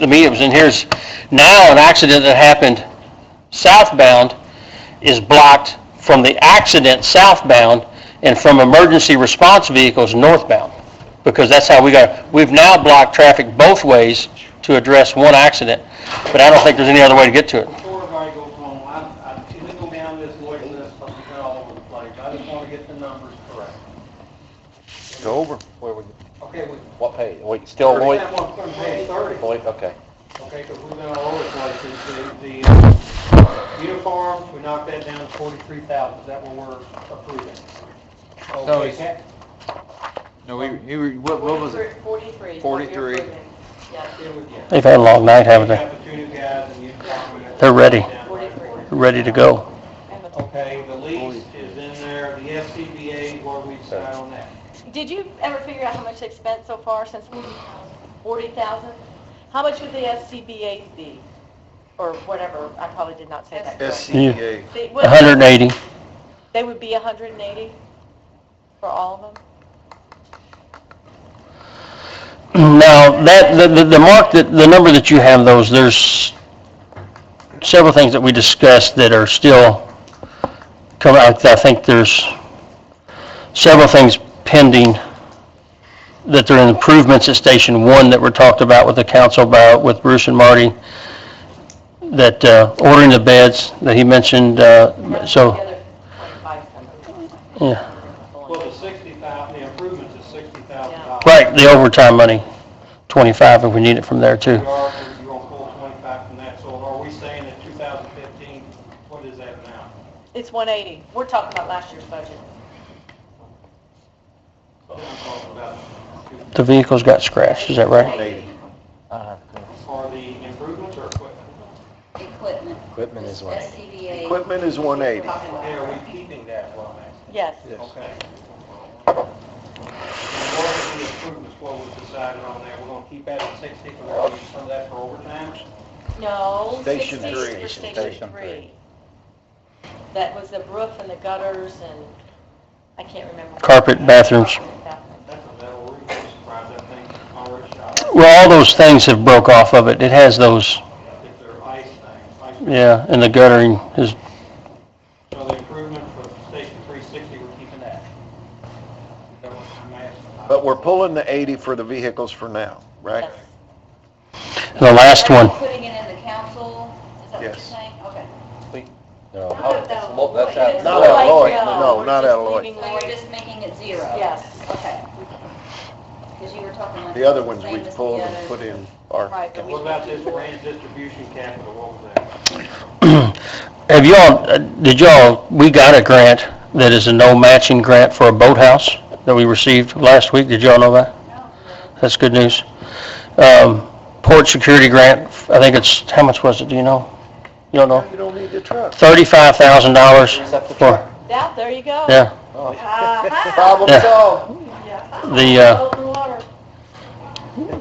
meeting. It was in here's now an accident that happened southbound is blocked from the accident southbound and from emergency response vehicles northbound, because that's how we've now blocked traffic both ways to address one accident, but I don't think there's any other way to get to it. Before everybody goes home, we go down this list, because we got all over the place. I just want to get the numbers correct. Go over, where we, Okay, what page, wait, still Lloyd? That one from page 30. Lloyd, okay. Okay, because we've been all over the place. The uniforms, we knocked that down to 43,000. Is that what we're approving? No, Okay, it's- No, what was it? 43. 43. Yeah. They've had a long night, haven't they? Got the two new guys and uniform. They're ready. Down to 43. Ready to go. Okay, the lease is in there, the SCBA, where we decide on that. Did you ever figure out how much they've spent so far since 40,000? How much would the SCBA be? Or whatever, I probably did not say that correctly. SCBA. They would- 180. They would be 180 for all of them? Now, the mark, the number that you have those, there's several things that we discussed that are still coming out. I think there's several things pending that there are improvements at Station 1 that were talked about with the council, with Bruce and Marty. that, ordering the beds that he mentioned, so, Together, 25 something. yeah. Well, the 60,000, the improvements is $60,000. Right, the overtime money, 25 if we need it from there too. You're going to pull 25 from that, so are we saying that 2015, what is that now? It's 180. We're talking about last year's budget. So I'm talking about, The vehicles got scratched, is that right? are the improvements or equipment? Equipment. Equipment is what? SCBA. Equipment is 180. Okay, are we keeping that, well, Yes. okay. And what are the improvements, what was decided on that? We're going to keep that at 60, we're going to use some of that for overtime? No, Station 60 three. for Station 3. That was the roof and the gutters and, I can't remember. Carpet, bathrooms. That's a metal roof, I'm surprised that thing already shot. Well, all those things have broke off of it. It has those, If they're ice things, yeah, and the guttering is, So the improvement for Station 360, we're keeping that? That was my estimate. But we're pulling the 80 for the vehicles for now, right? Yes. the last one. Putting it in the council, is that what you're Yes. saying? Okay. No, Not out of that's Lloyd. out. Not out of Lloyd, No, no, we're not just out of Lloyd. leaving So Lloyd. you're just making it zero? Yes. Okay. Because you were talking like. The other ones same we as the pulled and other- put in our, Right, but And we- what about this grand distribution capital, what was that? Have y'all, we got a grant that is a no matching grant for a boathouse that we received last week. Did y'all know that? That's good news. Port security grant, I think it's, how much was it, do you know? You don't know? you don't need the truck. $35,000 for, Yeah, there you go. yeah, Aha. Problem Yeah. solved. the, Open water.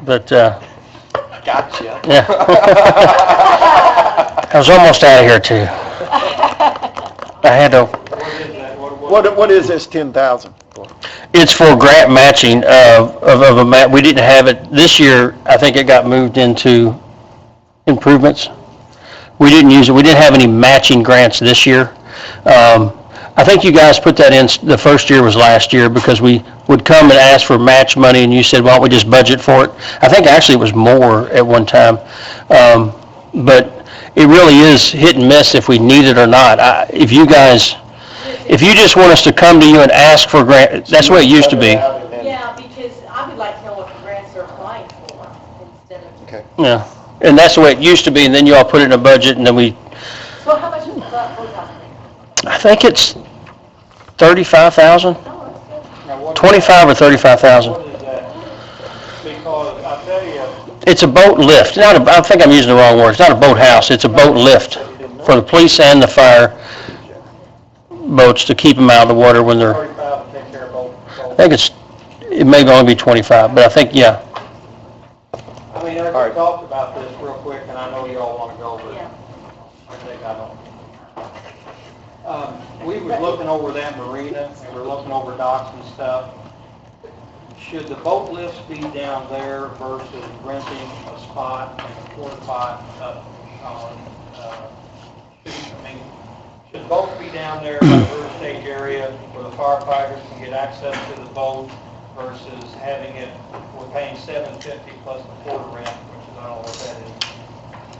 but, Gotcha. yeah. I was almost out of here too. I had to, What is that? What is this 10,000 for? it's for grant matching of a we didn't have it, this year, I think it got moved into improvements. We didn't use it, we didn't have any matching grants this year. I think you guys put that in, the first year was last year, because we would come and ask for match money, and you said, why don't we just budget for it? I think actually it was more at one time. But it really is hit and miss if we need it or not. If you just want us to come to you and ask for grant, that's the way it used to be. Yeah, because I would like to know what the grants are applying for instead of, Okay. Yeah, and that's the way it used to be, and then you all put it in a budget, and then so how much is the boathouse thing? I think it's 35,000, Now, what is 25 or 35,000. What is that? Because I tell you, It's a boat lift, I think I'm using the wrong word, it's not a boathouse, it's a boat lift for the police and the fire boats to keep them out of the water when they're, 35 to take care of both. I think it may only be 25, but I think, yeah. I mean, Eric, we talked about this real quick, and I know you all want to go, but Yeah. I think I don't. We was looking over that marina, and we're looking over docks and stuff. Should the boat lifts be down there versus renting a spot, a porta pot up on, I mean, should both be down there in the rear stage area where the firefighters can get access to the boat versus having it, we're paying $750 plus the porta rent, which is, I don't know what that is.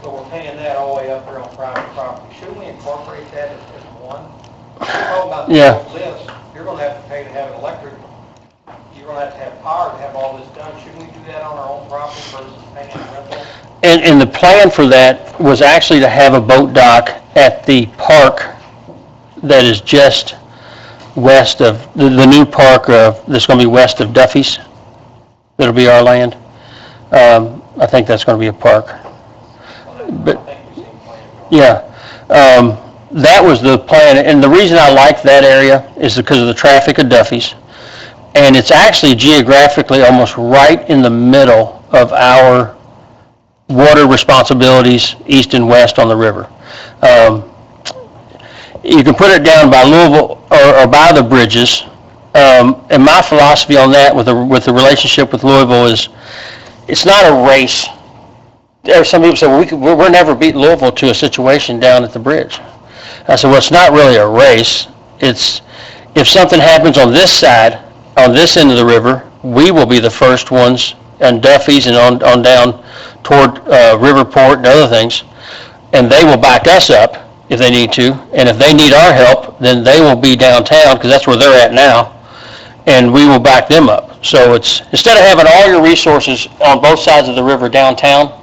So we're paying that all the way up there on private property. Shouldn't we incorporate that as one? We're talking about the Yeah. boat lifts, you're gonna have to pay to have it electric. You're gonna have to have power to have all this done. Shouldn't we do that on our own property versus paying a rental? And the plan for that was actually to have a boat dock at the park that is just west of, the new park that's going to be west of Duffy's. That'll be our land. I think that's going to be a park. But, yeah, that was the plan, and the reason I like that area is because of the traffic of Duffy's. And it's actually geographically almost right in the middle of our water responsibilities, east and west on the river. You can put it down by Louisville or by the bridges. And my philosophy on that with the relationship with Louisville is, it's not a race. There are some people say, well, we'll never beat Louisville to a situation down at the bridge. I said, well, it's not really a race. It's, if something happens on this side, on this end of the river, we will be the first ones, and Duffy's and on down toward Riverport and other things. and they will back us up if they need to, and if they need our help, then they will be downtown, because that's where they're at now, and we will back them up. So it's, instead of having all your resources on both sides of the river downtown,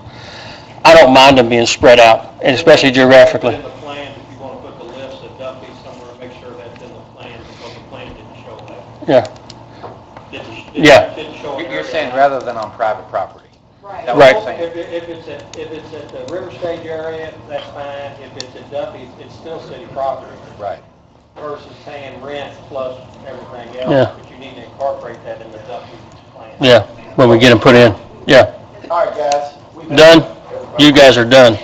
I don't mind them being spread out, and especially geographically. In the plan, if you want to put the lifts at Duffy somewhere, make sure that's in the plan, because the plan didn't show that. Yeah, Didn't show an You're area. saying rather than on private property? Right. That what you're Right. saying? If it's at the River Stage area, that's fine. If it's at Duffy, it's still city property Right. versus paying rent plus everything Yeah. else. But you need to incorporate that in the Duffy plan. yeah, when we get them put in. Yeah, All right, guys. We've been- done? You guys are done.